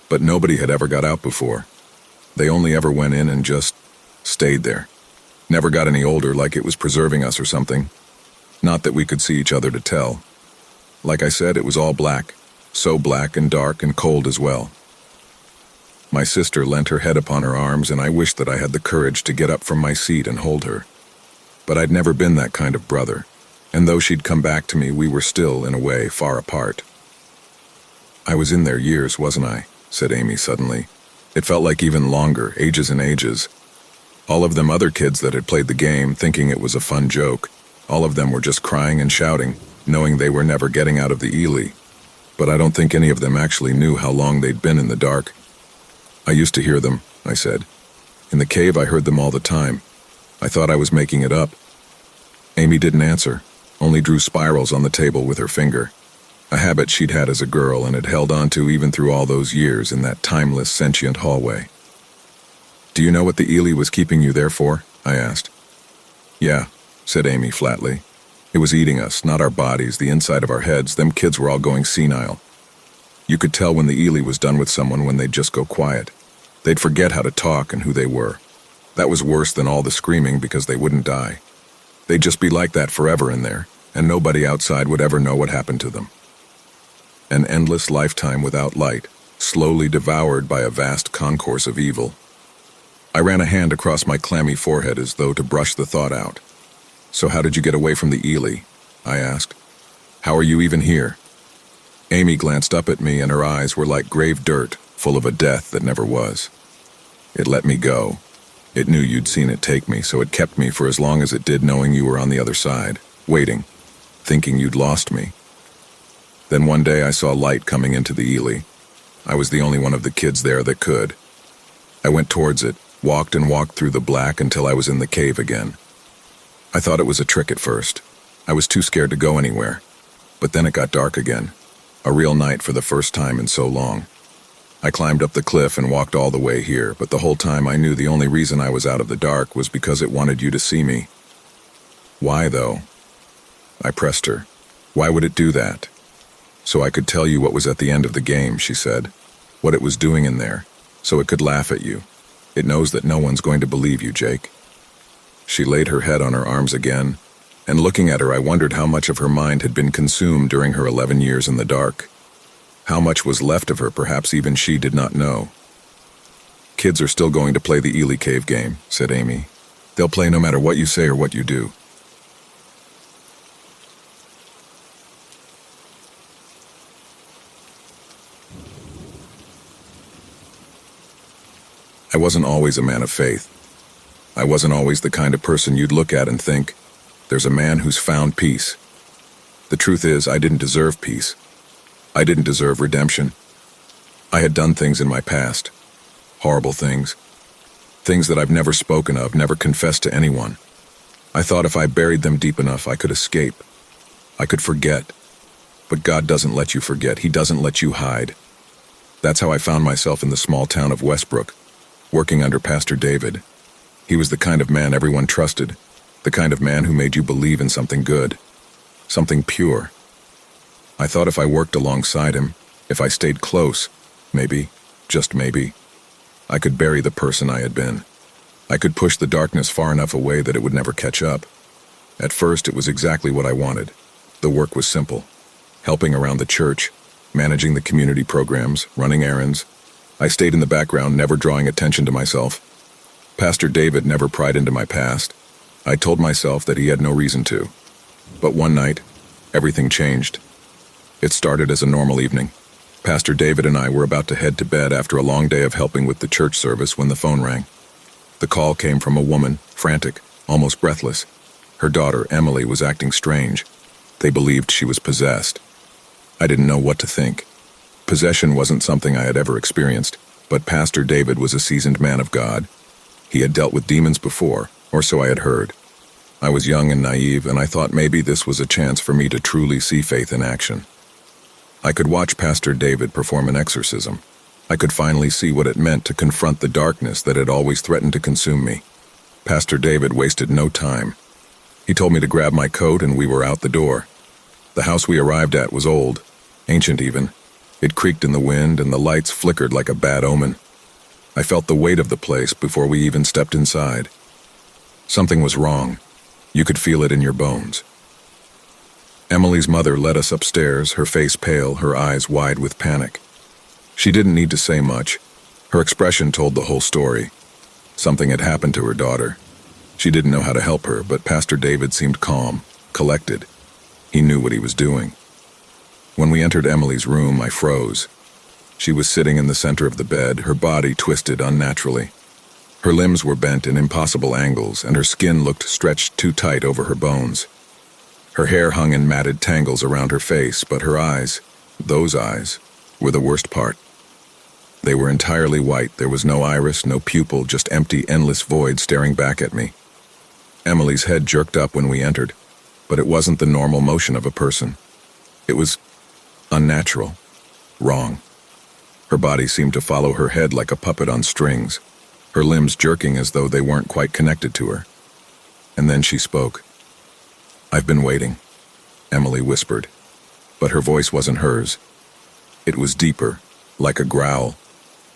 But nobody had ever got out before. They only ever went in and just stayed there. Never got any older, like it was preserving us or something. Not that we could see each other to tell. Like I said, it was all black, so black and dark and cold as well." My sister leant her head upon her arms, and I wished that I had the courage to get up from my seat and hold her. But I'd never been that kind of brother, and though she'd come back to me, we were still, in a way, far apart. "I was in there years, wasn't I?" said Amy suddenly. "It felt like even longer, ages and ages. All of them other kids that had played the game, thinking it was a fun joke, all of them were just crying and shouting, knowing they were never getting out of the Ely. But I don't think any of them actually knew how long they'd been in the dark." "I used to hear them," I said. "In the cave I heard them all the time. I thought I was making it up." Amy didn't answer, only drew spirals on the table with her finger. A habit she'd had as a girl and had held on to even through all those years in that timeless, sentient hallway. "Do you know what the Ely was keeping you there for?" I asked. "Yeah," said Amy flatly. "It was eating us, not our bodies, the inside of our heads. Them kids were all going senile. You could tell when the Ely was done with someone when they'd just go quiet. They'd forget how to talk and who they were. That was worse than all the screaming because they wouldn't die. They'd just be like that forever in there, and nobody outside would ever know what happened to them. An endless lifetime without light, slowly devoured by a vast concourse of evil." I ran a hand across my clammy forehead as though to brush the thought out. "So how did you get away from the Ely?" I asked. "How are you even here?" Amy glanced up at me and her eyes were like grave dirt, full of a death that never was. "It let me go. It knew you'd seen it take me, so it kept me for as long as it did, knowing you were on the other side, waiting, thinking you'd lost me. Then one day I saw light coming into the Ely. I was the only one of the kids there that could. I went towards it, walked and walked through the black until I was in the cave again. I thought it was a trick at first. I was too scared to go anywhere. But then it got dark again. A real night for the first time in so long. I climbed up the cliff and walked all the way here, but the whole time I knew the only reason I was out of the dark was because it wanted you to see me." "Why, though?" I pressed her. "Why would it do that?" "So I could tell you what was at the end of the game," she said. "What it was doing in there. So it could laugh at you. It knows that no one's going to believe you, Jake." She laid her head on her arms again, and looking at her I wondered how much of her mind had been consumed during her 11 years in the dark. How much was left of her perhaps even she did not know. "Kids are still going to play the Ely Cave game," said Amy. "They'll play no matter what you say or what you do." I wasn't always a man of faith. I wasn't always the kind of person you'd look at and think, "There's a man who's found peace." The truth is, I didn't deserve peace. I didn't deserve redemption. I had done things in my past. Horrible things. Things that I've never spoken of, never confessed to anyone. I thought if I buried them deep enough, I could escape. I could forget. But God doesn't let you forget. He doesn't let you hide. That's how I found myself in the small town of Westbrook, working under Pastor David. He was the kind of man everyone trusted, the kind of man who made you believe in something good, something pure. I thought if I worked alongside him, if I stayed close, maybe, just maybe, I could bury the person I had been. I could push the darkness far enough away that it would never catch up. At first, it was exactly what I wanted. The work was simple. Helping around the church, managing the community programs, running errands. I stayed in the background, never drawing attention to myself. Pastor David never pried into my past. I told myself that he had no reason to. But one night, everything changed. It started as a normal evening. Pastor David and I were about to head to bed after a long day of helping with the church service when the phone rang. The call came from a woman, frantic, almost breathless. Her daughter, Emily, was acting strange. They believed she was possessed. I didn't know what to think. Possession wasn't something I had ever experienced, but Pastor David was a seasoned man of God. He had dealt with demons before, or so I had heard. I was young and naive, and I thought maybe this was a chance for me to truly see faith in action. I could watch Pastor David perform an exorcism. I could finally see what it meant to confront the darkness that had always threatened to consume me. Pastor David wasted no time. He told me to grab my coat and we were out the door. The house we arrived at was old, ancient even. It creaked in the wind and the lights flickered like a bad omen. I felt the weight of the place before we even stepped inside. Something was wrong. You could feel it in your bones. Emily's mother led us upstairs, her face pale, her eyes wide with panic. She didn't need to say much. Her expression told the whole story. Something had happened to her daughter. She didn't know how to help her, but Pastor David seemed calm, collected. He knew what he was doing. When we entered Emily's room, I froze. She was sitting in the center of the bed, her body twisted unnaturally. Her limbs were bent in impossible angles, and her skin looked stretched too tight over her bones. Her hair hung in matted tangles around her face, but her eyes, those eyes, were the worst part. They were entirely white. There was no iris, no pupil, just empty, endless void staring back at me. Emily's head jerked up when we entered, but it wasn't the normal motion of a person. It was unnatural, wrong. Her body seemed to follow her head like a puppet on strings, her limbs jerking as though they weren't quite connected to her. And then she spoke. "I've been waiting," Emily whispered, but her voice wasn't hers. It was deeper, like a growl,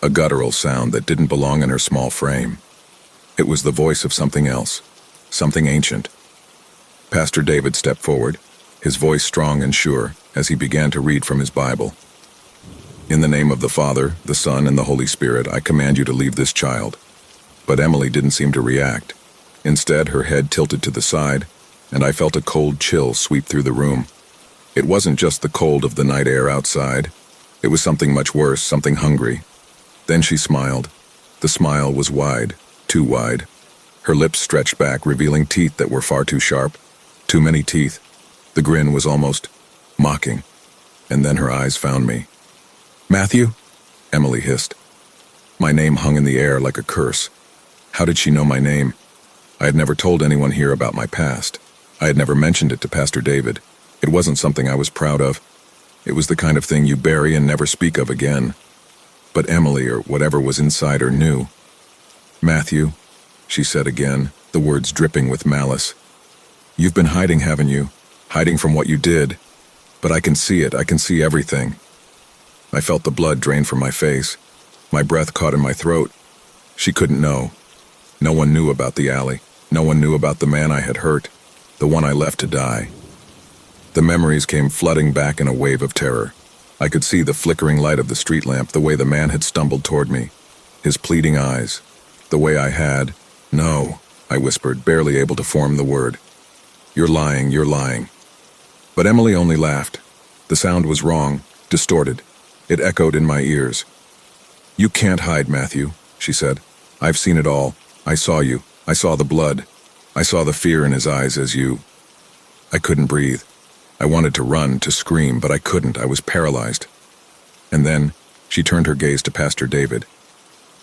a guttural sound that didn't belong in her small frame. It was the voice of something else, something ancient. Pastor David stepped forward, his voice strong and sure, as he began to read from his Bible. "In the name of the Father, the Son, and the Holy Spirit, I command you to leave this child." But Emily didn't seem to react. Instead, her head tilted to the side, and I felt a cold chill sweep through the room. It wasn't just the cold of the night air outside. It was something much worse, something hungry. Then she smiled. The smile was wide, too wide. Her lips stretched back, revealing teeth that were far too sharp. Too many teeth. The grin was almost mocking. And then her eyes found me. "Matthew?" Emily hissed. My name hung in the air like a curse. How did she know my name? I had never told anyone here about my past. I had never mentioned it to Pastor David. It wasn't something I was proud of. It was the kind of thing you bury and never speak of again. But Emily, or whatever was inside her, knew. "Matthew," she said again, the words dripping with malice. "You've been hiding, haven't you? Hiding from what you did. But I can see it. I can see everything." I felt the blood drain from my face. My breath caught in my throat. She couldn't know. No one knew about the alley. No one knew about the man I had hurt, the one I left to die. The memories came flooding back in a wave of terror. I could see the flickering light of the street lamp, the way the man had stumbled toward me, his pleading eyes, the way I had. "No," I whispered, barely able to form the word. "You're lying, you're lying." But Emily only laughed. The sound was wrong, distorted. It echoed in my ears. "You can't hide, Matthew," she said. "I've seen it all. I saw you. I saw the blood. I saw the fear in his eyes as you." I couldn't breathe. I wanted to run, to scream, but I couldn't. I was paralyzed. And then she turned her gaze to Pastor David.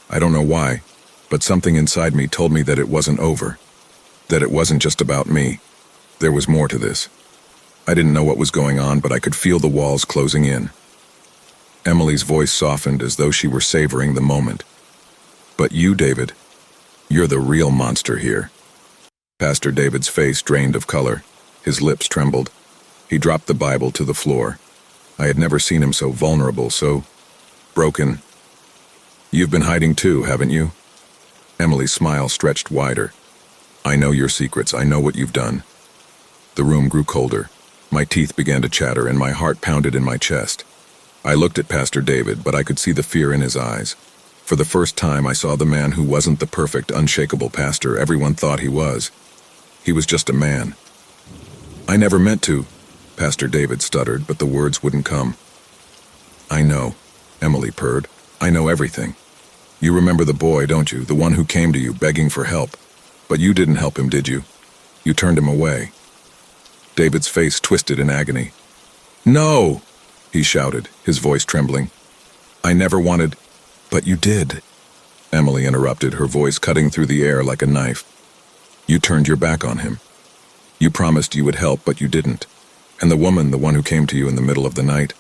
I don't know why, but something inside me told me that it wasn't over, that it wasn't just about me. There was more to this. I didn't know what was going on, but I could feel the walls closing in. Emily's voice softened as though she were savoring the moment. "But you, David, you're the real monster here." Pastor David's face drained of color. His lips trembled. He dropped the Bible to the floor. I had never seen him so vulnerable, so broken. "You've been hiding too, haven't you?" Emily's smile stretched wider. "I know your secrets. I know what you've done." The room grew colder. My teeth began to chatter and my heart pounded in my chest. I looked at Pastor David, but I could see the fear in his eyes. For the first time, I saw the man who wasn't the perfect, unshakable pastor everyone thought he was. He was just a man. "I never meant to," Pastor David stuttered, but the words wouldn't come. "I know," Emily purred. "I know everything. You remember the boy, don't you? The one who came to you begging for help. But you didn't help him, did you? You turned him away." David's face twisted in agony. "No!" he shouted, his voice trembling. "I never wanted—" "But you did," Emily interrupted, her voice cutting through the air like a knife. "You turned your back on him. You promised you would help, but you didn't. And the woman, the one who came to you in the middle of the night,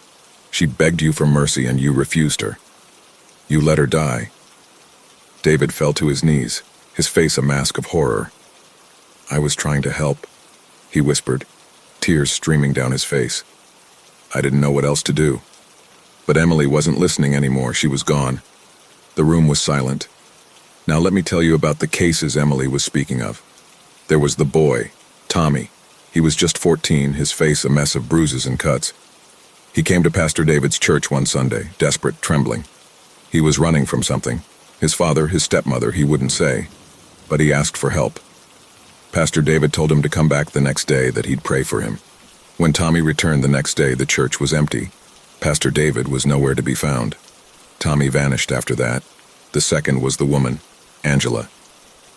she begged you for mercy and you refused her. You let her die." David fell to his knees, his face a mask of horror. "I was trying to help," he whispered, tears streaming down his face. "I didn't know what else to do." But Emily wasn't listening anymore. She was gone. The room was silent. Now let me tell you about the cases Emily was speaking of. There was the boy, Tommy. He was just 14, his face a mess of bruises and cuts. He came to Pastor David's church one Sunday, desperate, trembling. He was running from something. His father, his stepmother, he wouldn't say. But he asked for help. Pastor David told him to come back the next day, that he'd pray for him. When Tommy returned the next day, the church was empty. Pastor David was nowhere to be found. Tommy vanished after that. The second was the woman, Angela.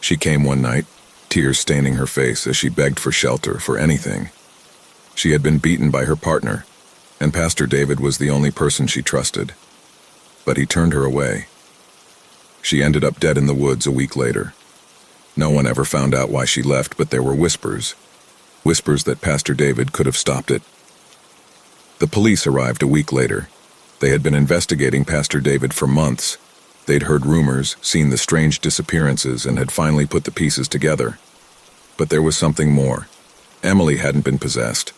She came one night, tears staining her face as she begged for shelter, for anything. She had been beaten by her partner, and Pastor David was the only person she trusted. But he turned her away. She ended up dead in the woods a week later. No one ever found out why she left, but there were whispers. Whispers that Pastor David could have stopped it. The police arrived a week later. They had been investigating Pastor David for months. They'd heard rumors, seen the strange disappearances, and had finally put the pieces together. But there was something more. Emily hadn't been possessed.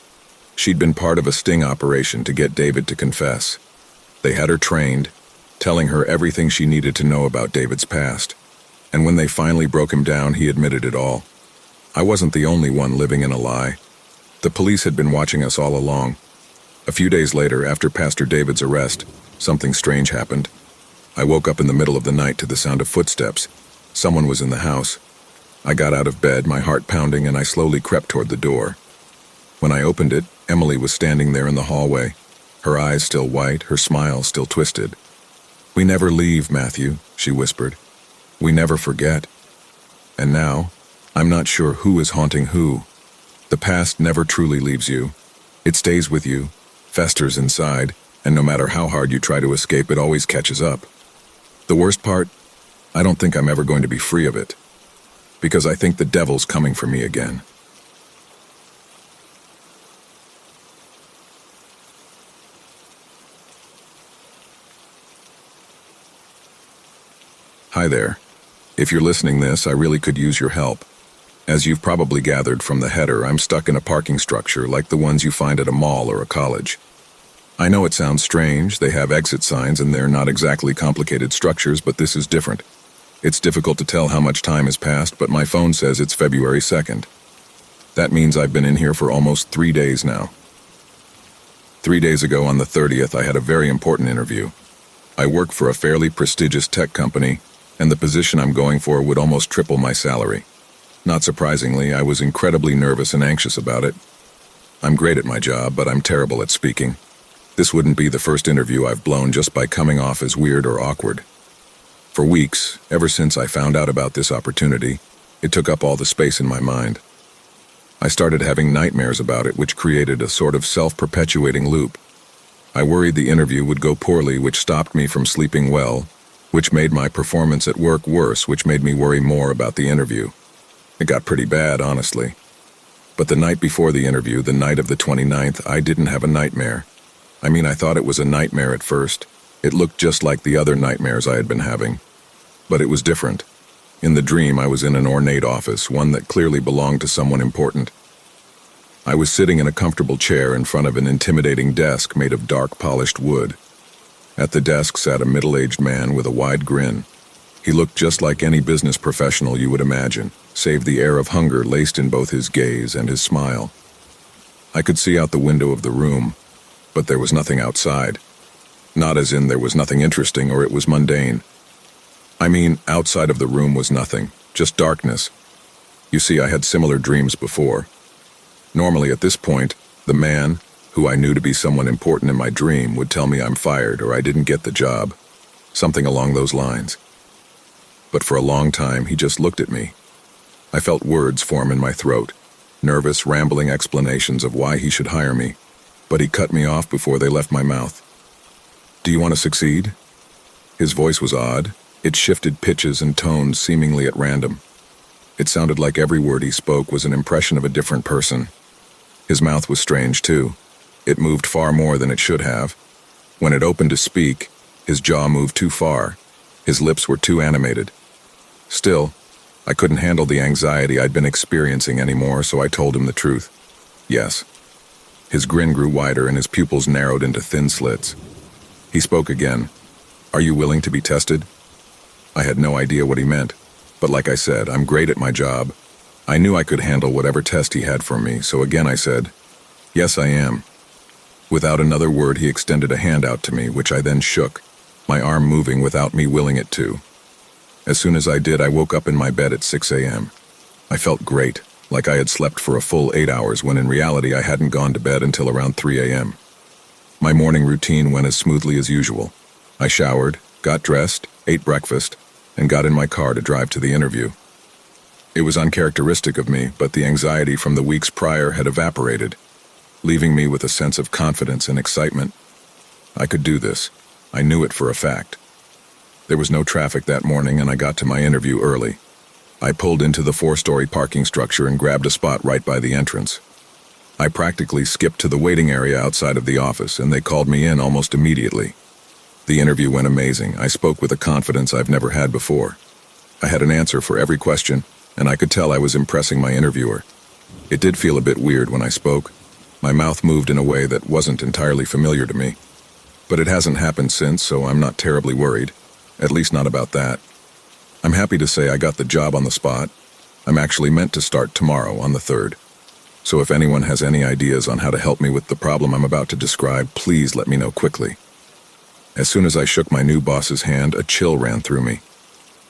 She'd been part of a sting operation to get David to confess. They had her trained, telling her everything she needed to know about David's past. And when they finally broke him down, he admitted it all. I wasn't the only one living in a lie. The police had been watching us all along. A few days later, after Pastor David's arrest, something strange happened. I woke up in the middle of the night to the sound of footsteps. Someone was in the house. I got out of bed, my heart pounding, and I slowly crept toward the door. When I opened it, Emily was standing there in the hallway, her eyes still white, her smile still twisted. "We never leave, Matthew," she whispered. "We never forget. And now, I'm not sure who is haunting who. The past never truly leaves you. It stays with you, festers inside, and no matter how hard you try to escape, it always catches up. The worst part, I don't think I'm ever going to be free of it, because I think the devil's coming for me again." Hi there. If you're listening this, I really could use your help. As you've probably gathered from the header, I'm stuck in a parking structure like the ones you find at a mall or a college. I know it sounds strange, they have exit signs and they're not exactly complicated structures, but this is different. It's difficult to tell how much time has passed, but my phone says it's February 2nd. That means I've been in here for almost 3 days now. 3 days ago on the 30th, I had a very important interview. I work for a fairly prestigious tech company, and the position I'm going for would almost triple my salary. Not surprisingly, I was incredibly nervous and anxious about it. I'm great at my job, but I'm terrible at speaking. This wouldn't be the first interview I've blown just by coming off as weird or awkward. For weeks, ever since I found out about this opportunity, it took up all the space in my mind. I started having nightmares about it, which created a sort of self-perpetuating loop. I worried the interview would go poorly, which stopped me from sleeping well, which made my performance at work worse, which made me worry more about the interview. It got pretty bad, honestly. But the night before the interview, the night of the 29th, I didn't have a nightmare. I mean, I thought it was a nightmare at first. It looked just like the other nightmares I had been having. But it was different. In the dream, I was in an ornate office, one that clearly belonged to someone important. I was sitting in a comfortable chair in front of an intimidating desk made of dark polished wood. At the desk sat a middle-aged man with a wide grin. He looked just like any business professional you would imagine, save the air of hunger laced in both his gaze and his smile. I could see out the window of the room, but there was nothing outside. Not as in there was nothing interesting or it was mundane. I mean, outside of the room was nothing, just darkness. You see, I had similar dreams before. Normally at this point, the man, who I knew to be someone important in my dream, would tell me I'm fired or I didn't get the job. Something along those lines. But for a long time, he just looked at me. I felt words form in my throat, nervous, rambling explanations of why he should hire me, but he cut me off before they left my mouth. "Do you want to succeed?" His voice was odd. It shifted pitches and tones seemingly at random. It sounded like every word he spoke was an impression of a different person. His mouth was strange, too. It moved far more than it should have. When it opened to speak, his jaw moved too far. His lips were too animated. Still, I couldn't handle the anxiety I'd been experiencing anymore, so I told him the truth. Yes. His grin grew wider and his pupils narrowed into thin slits. He spoke again. "Are you willing to be tested?" I had no idea what he meant, but like I said, I'm great at my job. I knew I could handle whatever test he had for me, so again I said, "Yes, I am." Without another word, he extended a hand out to me, which I then shook, my arm moving without me willing it to. As soon as I did, I woke up in my bed at 6 a.m. I felt great, like I had slept for a full 8 hours when in reality I hadn't gone to bed until around 3 a.m. My morning routine went as smoothly as usual. I showered, got dressed, ate breakfast, and got in my car to drive to the interview. It was uncharacteristic of me, but the anxiety from the weeks prior had evaporated, leaving me with a sense of confidence and excitement. I could do this. I knew it for a fact. There was no traffic that morning and I got to my interview early. I pulled into the 4-story parking structure and grabbed a spot right by the entrance. I practically skipped to the waiting area outside of the office and they called me in almost immediately. The interview went amazing. I spoke with a confidence I've never had before. I had an answer for every question, and I could tell I was impressing my interviewer. It did feel a bit weird when I spoke. My mouth moved in a way that wasn't entirely familiar to me. But it hasn't happened since, so I'm not terribly worried. At least not about that. I'm happy to say I got the job on the spot. I'm actually meant to start tomorrow on the 3rd. So if anyone has any ideas on how to help me with the problem I'm about to describe, please let me know quickly. As soon as I shook my new boss's hand, a chill ran through me.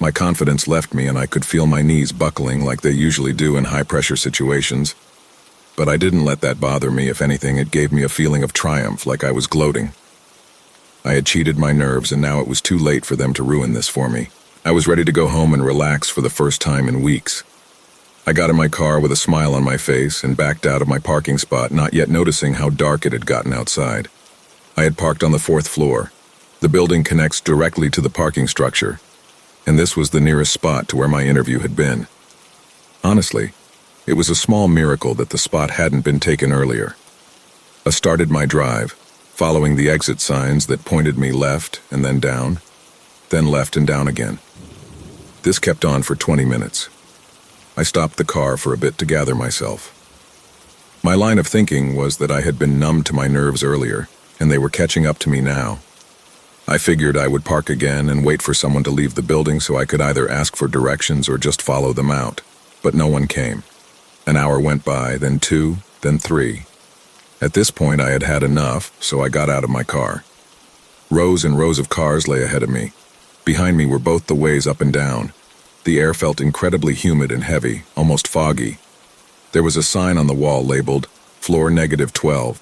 My confidence left me and I could feel my knees buckling like they usually do in high-pressure situations. But I didn't let that bother me. If anything, it gave me a feeling of triumph, like I was gloating. I had cheated my nerves and now it was too late for them to ruin this for me. I was ready to go home and relax for the first time in weeks. I got in my car with a smile on my face and backed out of my parking spot, not yet noticing how dark it had gotten outside. I had parked on the 4th floor. The building connects directly to the parking structure, and this was the nearest spot to where my interview had been. Honestly, it was a small miracle that the spot hadn't been taken earlier. I started my drive, following the exit signs that pointed me left and then down, then left and down again. This kept on for 20 minutes. I stopped the car for a bit to gather myself. My line of thinking was that I had been numb to my nerves earlier, and they were catching up to me now. I figured I would park again and wait for someone to leave the building so I could either ask for directions or just follow them out, but no one came. An hour went by, then 2, then 3. At this point I had had enough, so I got out of my car. Rows and rows of cars lay ahead of me. Behind me were both the ways up and down. The air felt incredibly humid and heavy, almost foggy. There was a sign on the wall labeled, "Floor -12.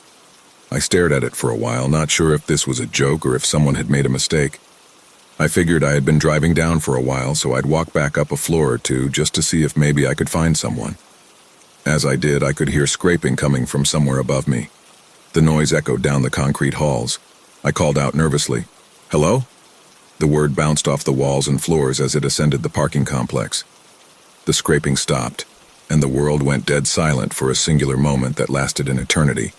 I stared at it for a while, not sure if this was a joke or if someone had made a mistake. I figured I had been driving down for a while, so I'd walk back up a floor or two just to see if maybe I could find someone. As I did, I could hear scraping coming from somewhere above me. The noise echoed down the concrete halls. I called out nervously, "Hello?" The word bounced off the walls and floors as it ascended the parking complex. The scraping stopped, and the world went dead silent for a singular moment that lasted an eternity.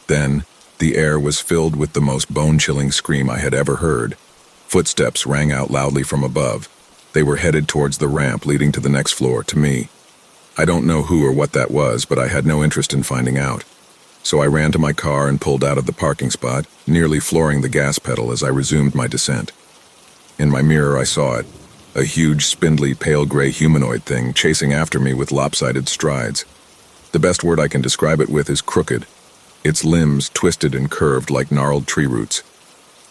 Then, the air was filled with the most bone-chilling scream I had ever heard. Footsteps rang out loudly from above. They were headed towards the ramp leading to the next floor, to me. I don't know who or what that was, but I had no interest in finding out. So I ran to my car and pulled out of the parking spot, nearly flooring the gas pedal as I resumed my descent. In my mirror I saw it, a huge, spindly, pale gray humanoid thing chasing after me with lopsided strides. The best word I can describe it with is crooked. Its limbs twisted and curved like gnarled tree roots.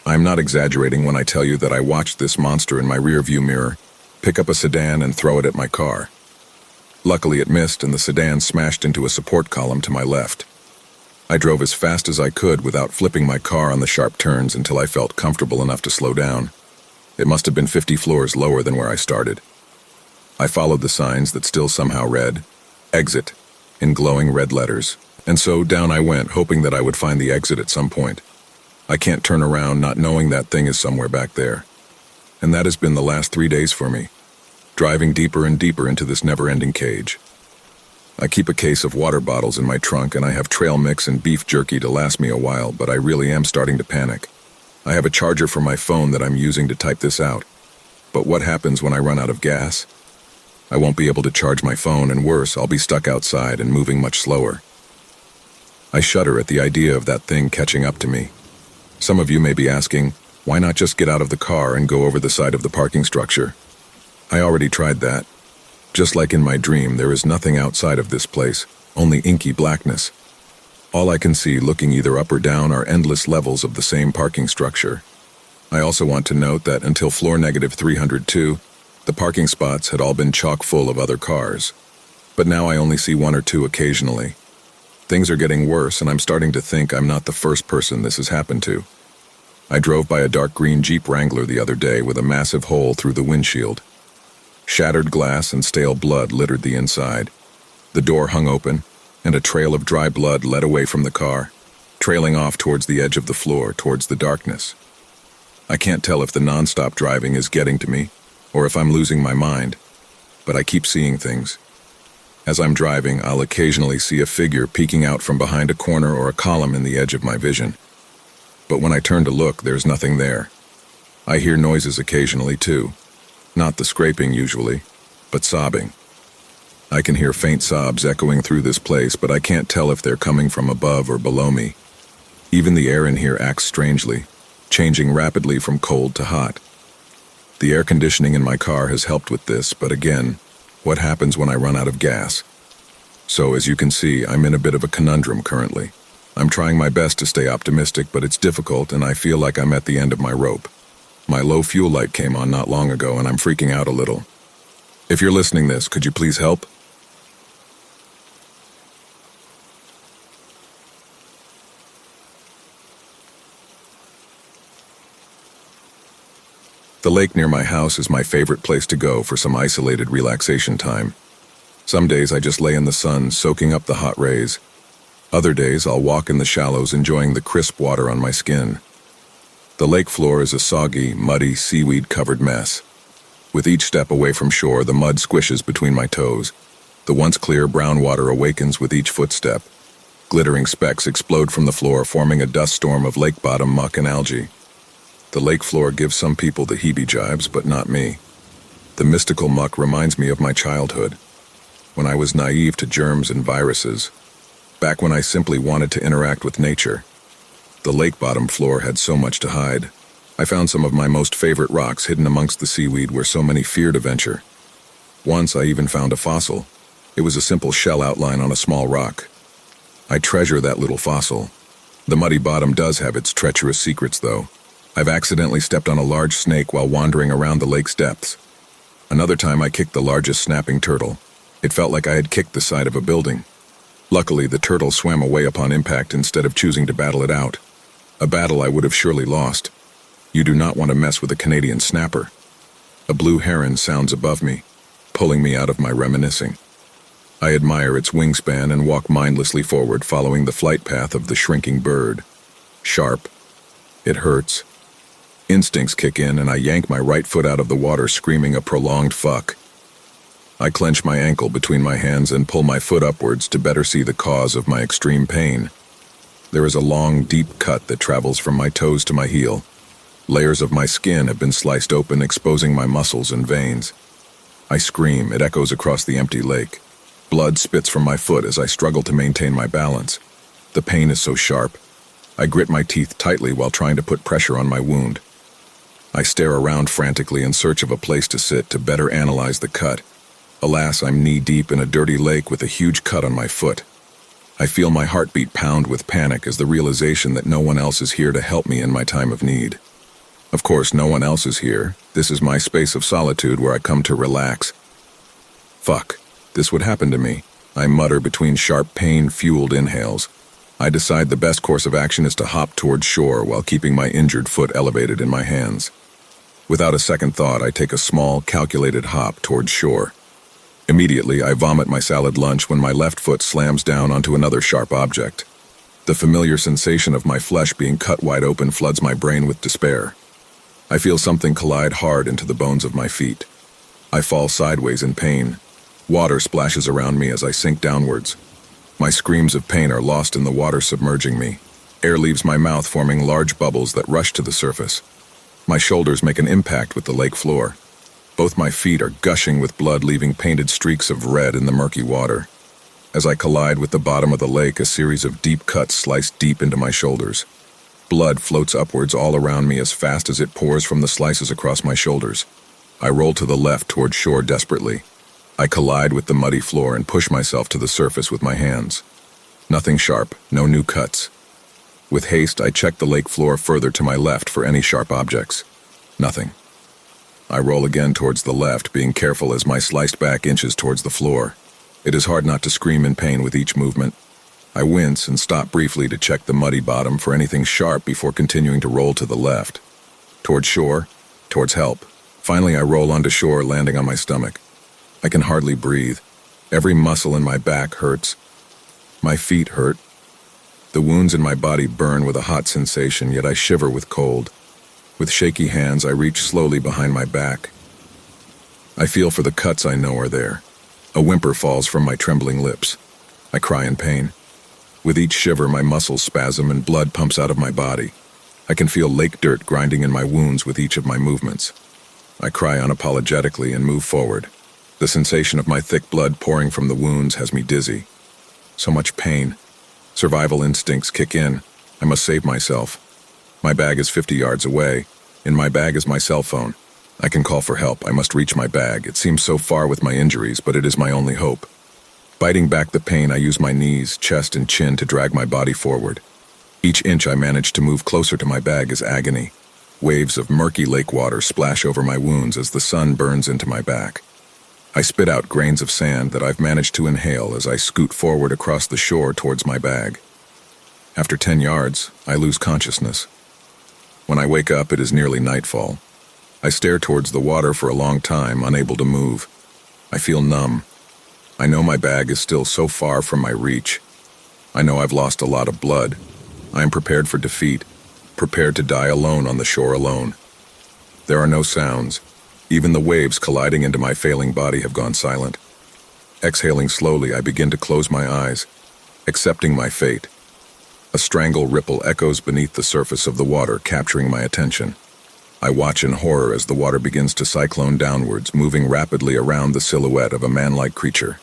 I'm not exaggerating when I tell you that I watched this monster in my rearview mirror pick up a sedan and throw it at my car. Luckily, it missed and the sedan smashed into a support column to my left. I drove as fast as I could without flipping my car on the sharp turns until I felt comfortable enough to slow down. It must have been 50 floors lower than where I started. I followed the signs that still somehow read, "Exit," in glowing red letters, and so down I went, hoping that I would find the exit at some point. I can't turn around not knowing that thing is somewhere back there. And that has been the last 3 days for me, driving deeper and deeper into this never-ending cage. I keep a case of water bottles in my trunk and I have trail mix and beef jerky to last me a while, but I really am starting to panic. I have a charger for my phone that I'm using to type this out. But what happens when I run out of gas? I won't be able to charge my phone, and worse, I'll be stuck outside and moving much slower. I shudder at the idea of that thing catching up to me. Some of you may be asking, why not just get out of the car and go over the side of the parking structure? I already tried that. Just like in my dream, there is nothing outside of this place, only inky blackness. All I can see looking either up or down are endless levels of the same parking structure. I also want to note that until floor -302, the parking spots had all been chock full of other cars. But now I only see one or two occasionally. Things are getting worse and I'm starting to think I'm not the first person this has happened to. I drove by a dark green Jeep Wrangler the other day with a massive hole through the windshield. Shattered glass and stale blood littered the inside. The door hung open, and a trail of dry blood led away from the car, trailing off towards the edge of the floor, towards the darkness. I can't tell if the non-stop driving is getting to me, or if I'm losing my mind, but I keep seeing things. As I'm driving, I'll occasionally see a figure peeking out from behind a corner or a column in the edge of my vision. But when I turn to look, there's nothing there. I hear noises occasionally, too. Not the scraping usually, but sobbing. I can hear faint sobs echoing through this place, but I can't tell if they're coming from above or below me. Even the air in here acts strangely, changing rapidly from cold to hot. The air conditioning in my car has helped with this, but again, what happens when I run out of gas? So as you can see, I'm in a bit of a conundrum currently. I'm trying my best to stay optimistic, but it's difficult and I feel like I'm at the end of my rope. My low fuel light came on not long ago and I'm freaking out a little. If you're listening this, could you please help? The lake near my house is my favorite place to go for some isolated relaxation time. Some days I just lay in the sun, soaking up the hot rays. Other days I'll walk in the shallows, enjoying the crisp water on my skin. The lake floor is a soggy, muddy, seaweed-covered mess. With each step away from shore, the mud squishes between my toes. The once clear brown water awakens with each footstep. Glittering specks explode from the floor, forming a dust storm of lake bottom muck and algae. The lake floor gives some people the heebie-jibes, but not me. The mystical muck reminds me of my childhood, when I was naive to germs and viruses, back when I simply wanted to interact with nature. The lake bottom floor had so much to hide. I found some of my most favorite rocks hidden amongst the seaweed where so many feared to venture. Once I even found a fossil. It was a simple shell outline on a small rock. I treasure that little fossil. The muddy bottom does have its treacherous secrets, though. I've accidentally stepped on a large snake while wandering around the lake's depths. Another time I kicked the largest snapping turtle. It felt like I had kicked the side of a building. Luckily, the turtle swam away upon impact instead of choosing to battle it out. A battle I would have surely lost. You do not want to mess with a Canadian snapper. A blue heron sounds above me, pulling me out of my reminiscing. I admire its wingspan and walk mindlessly forward, following the flight path of the shrinking bird. Sharp. It hurts. Instincts kick in and I yank my right foot out of the water, screaming a prolonged fuck. I clench my ankle between my hands and pull my foot upwards to better see the cause of my extreme pain. There is a long, deep cut that travels from my toes to my heel. Layers of my skin have been sliced open, exposing my muscles and veins. I scream. It echoes across the empty lake. Blood spits from my foot as I struggle to maintain my balance. The pain is so sharp. I grit my teeth tightly while trying to put pressure on my wound. I stare around frantically in search of a place to sit to better analyze the cut. Alas, I'm knee-deep in a dirty lake with a huge cut on my foot. I feel my heartbeat pound with panic as the realization that no one else is here to help me in my time of need. Of course, no one else is here. This is my space of solitude where I come to relax. Fuck, this would happen to me. I mutter between sharp pain-fueled inhales. I decide the best course of action is to hop towards shore while keeping my injured foot elevated in my hands. Without a second thought, I take a small, calculated hop towards shore. Immediately, I vomit my salad lunch when my left foot slams down onto another sharp object. The familiar sensation of my flesh being cut wide open floods my brain with despair. I feel something collide hard into the bones of my feet. I fall sideways in pain. Water splashes around me as I sink downwards. My screams of pain are lost in the water submerging me. Air leaves my mouth, forming large bubbles that rush to the surface. My shoulders make an impact with the lake floor. Both my feet are gushing with blood, leaving painted streaks of red in the murky water. As I collide with the bottom of the lake, a series of deep cuts slice deep into my shoulders. Blood floats upwards all around me as fast as it pours from the slices across my shoulders. I roll to the left toward shore desperately. I collide with the muddy floor and push myself to the surface with my hands. Nothing sharp, no new cuts. With haste, I check the lake floor further to my left for any sharp objects. Nothing. I roll again towards the left, being careful as my sliced back inches towards the floor. It is hard not to scream in pain with each movement. I wince and stop briefly to check the muddy bottom for anything sharp before continuing to roll to the left. Towards shore, towards help. Finally, I roll onto shore, landing on my stomach. I can hardly breathe. Every muscle in my back hurts. My feet hurt. The wounds in my body burn with a hot sensation, yet I shiver with cold. With shaky hands, I reach slowly behind my back. I feel for the cuts I know are there. A whimper falls from my trembling lips. I cry in pain. With each shiver, my muscles spasm and blood pumps out of my body. I can feel lake dirt grinding in my wounds with each of my movements. I cry unapologetically and move forward. The sensation of my thick blood pouring from the wounds has me dizzy. So much pain. Survival instincts kick in. I must save myself. My bag is 50 yards away. In my bag is my cell phone. I can call for help. I must reach my bag. It seems so far with my injuries, but it is my only hope. Biting back the pain, I use my knees, chest, and chin to drag my body forward. Each inch I manage to move closer to my bag is agony. Waves of murky lake water splash over my wounds as the sun burns into my back. I spit out grains of sand that I've managed to inhale as I scoot forward across the shore towards my bag. After 10 yards, I lose consciousness. When I wake up, it is nearly nightfall. I stare towards the water for a long time, unable to move. I feel numb. I know my bag is still so far from my reach. I know I've lost a lot of blood. I am prepared for defeat, prepared to die alone on the shore alone. There are no sounds. Even the waves colliding into my failing body have gone silent. Exhaling slowly, I begin to close my eyes, accepting my fate. A strangle ripple echoes beneath the surface of the water, capturing my attention. I watch in horror as the water begins to cyclone downwards, moving rapidly around the silhouette of a man-like creature.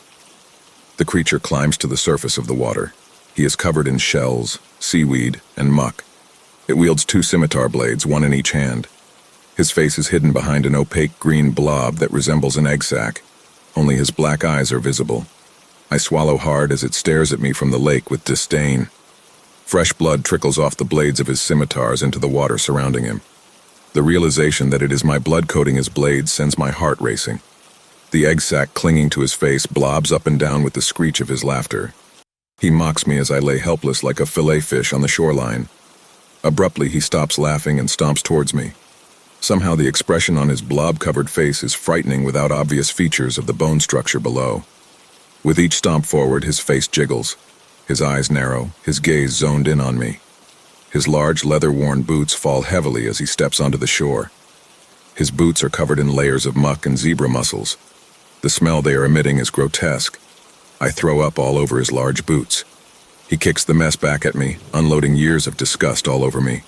The creature climbs to the surface of the water. He is covered in shells, seaweed, and muck. It wields 2 scimitar blades, one in each hand. His face is hidden behind an opaque green blob that resembles an egg sac. Only his black eyes are visible. I swallow hard as it stares at me from the lake with disdain. Fresh blood trickles off the blades of his scimitars into the water surrounding him. The realization that it is my blood coating his blades sends my heart racing. The egg sac clinging to his face blobs up and down with the screech of his laughter. He mocks me as I lay helpless like a fillet fish on the shoreline. Abruptly, he stops laughing and stomps towards me. Somehow the expression on his blob-covered face is frightening without obvious features of the bone structure below. With each stomp forward, his face jiggles. His eyes narrow, his gaze zoned in on me. His large leather-worn boots fall heavily as he steps onto the shore. His boots are covered in layers of muck and zebra mussels. The smell they are emitting is grotesque. I throw up all over his large boots. He kicks the mess back at me, unloading years of disgust all over me.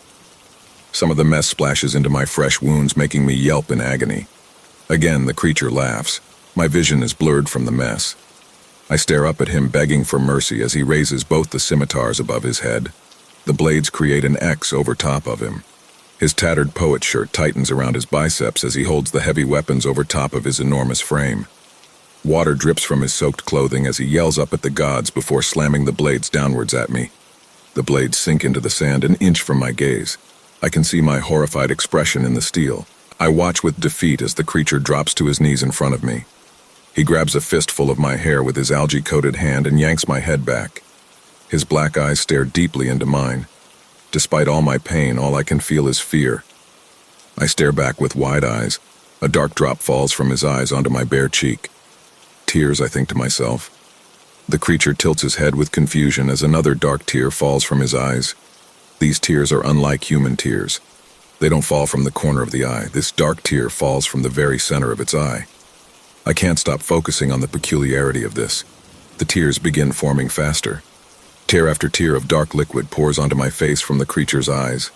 Some of the mess splashes into my fresh wounds, making me yelp in agony. Again, the creature laughs. My vision is blurred from the mess. I stare up at him, begging for mercy as he raises both the scimitars above his head. The blades create an X over top of him. His tattered poet shirt tightens around his biceps as he holds the heavy weapons over top of his enormous frame. Water drips from his soaked clothing as he yells up at the gods before slamming the blades downwards at me. The blades sink into the sand an inch from my gaze. I can see my horrified expression in the steel. I watch with defeat as the creature drops to his knees in front of me. He grabs a fistful of my hair with his algae-coated hand and yanks my head back. His black eyes stare deeply into mine. Despite all my pain, all I can feel is fear. I stare back with wide eyes. A dark drop falls from his eyes onto my bare cheek. Tears, I think to myself. The creature tilts his head with confusion as another dark tear falls from his eyes. These tears are unlike human tears. They don't fall from the corner of the eye. This dark tear falls from the very center of its eye. I can't stop focusing on the peculiarity of this. The tears begin forming faster. Tear after tear of dark liquid pours onto my face from the creature's eyes.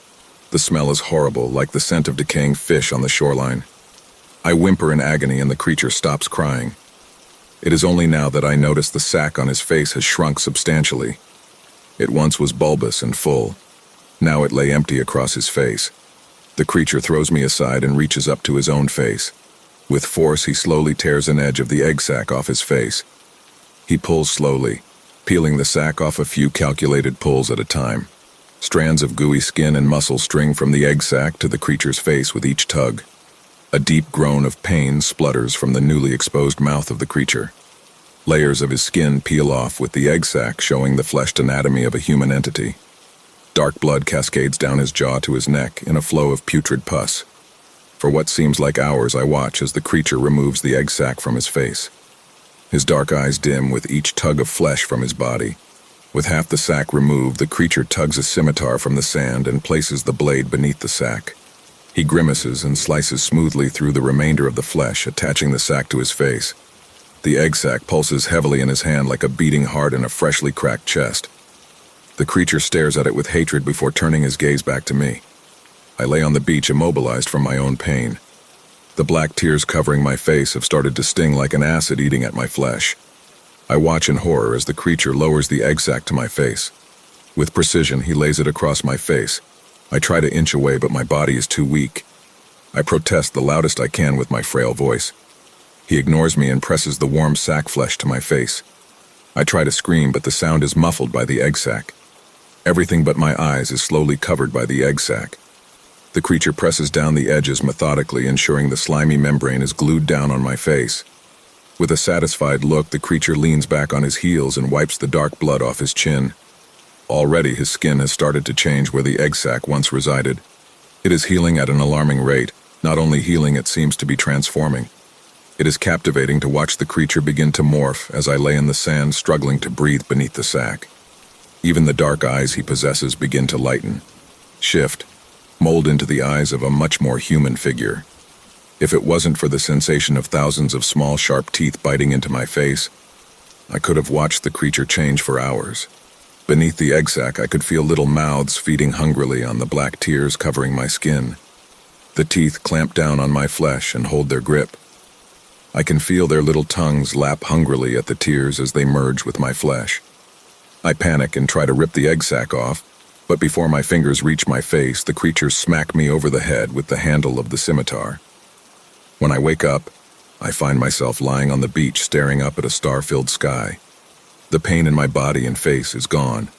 The smell is horrible, like the scent of decaying fish on the shoreline. I whimper in agony and the creature stops crying. It is only now that I notice the sac on his face has shrunk substantially. It once was bulbous and full. Now it lay empty across his face. The creature throws me aside and reaches up to his own face. With force, he slowly tears an edge of the egg sac off his face. He pulls slowly, peeling the sac off a few calculated pulls at a time. Strands of gooey skin and muscle string from the egg sac to the creature's face with each tug. A deep groan of pain splutters from the newly exposed mouth of the creature. Layers of his skin peel off with the egg sac showing the fleshed anatomy of a human entity. Dark blood cascades down his jaw to his neck in a flow of putrid pus. For what seems like hours, I watch as the creature removes the egg sac from his face. His dark eyes dim with each tug of flesh from his body. With half the sac removed, the creature tugs a scimitar from the sand and places the blade beneath the sac. He grimaces and slices smoothly through the remainder of the flesh, attaching the sac to his face. The egg sac pulses heavily in his hand like a beating heart in a freshly cracked chest. The creature stares at it with hatred before turning his gaze back to me. I lay on the beach immobilized from my own pain. The black tears covering my face have started to sting like an acid eating at my flesh. I watch in horror as the creature lowers the egg sac to my face. With precision, he lays it across my face. I try to inch away, but my body is too weak. I protest the loudest I can with my frail voice. He ignores me and presses the warm sac flesh to my face. I try to scream, but the sound is muffled by the egg sac. Everything but my eyes is slowly covered by the egg sac. The creature presses down the edges methodically, ensuring the slimy membrane is glued down on my face. With a satisfied look, the creature leans back on his heels and wipes the dark blood off his chin. Already his skin has started to change where the egg sac once resided. It is healing at an alarming rate. Not only healing, it seems to be transforming. It is captivating to watch the creature begin to morph as I lay in the sand struggling to breathe beneath the sac. Even the dark eyes he possesses begin to lighten, shift, mold into the eyes of a much more human figure. If it wasn't for the sensation of thousands of small, sharp teeth biting into my face, I could have watched the creature change for hours. Beneath the egg sac, I could feel little mouths feeding hungrily on the black tears covering my skin. The teeth clamp down on my flesh and hold their grip. I can feel their little tongues lap hungrily at the tears as they merge with my flesh. I panic and try to rip the egg sac off, but before my fingers reach my face, the creatures smack me over the head with the handle of the scimitar. When I wake up, I find myself lying on the beach staring up at a star-filled sky. The pain in my body and face is gone.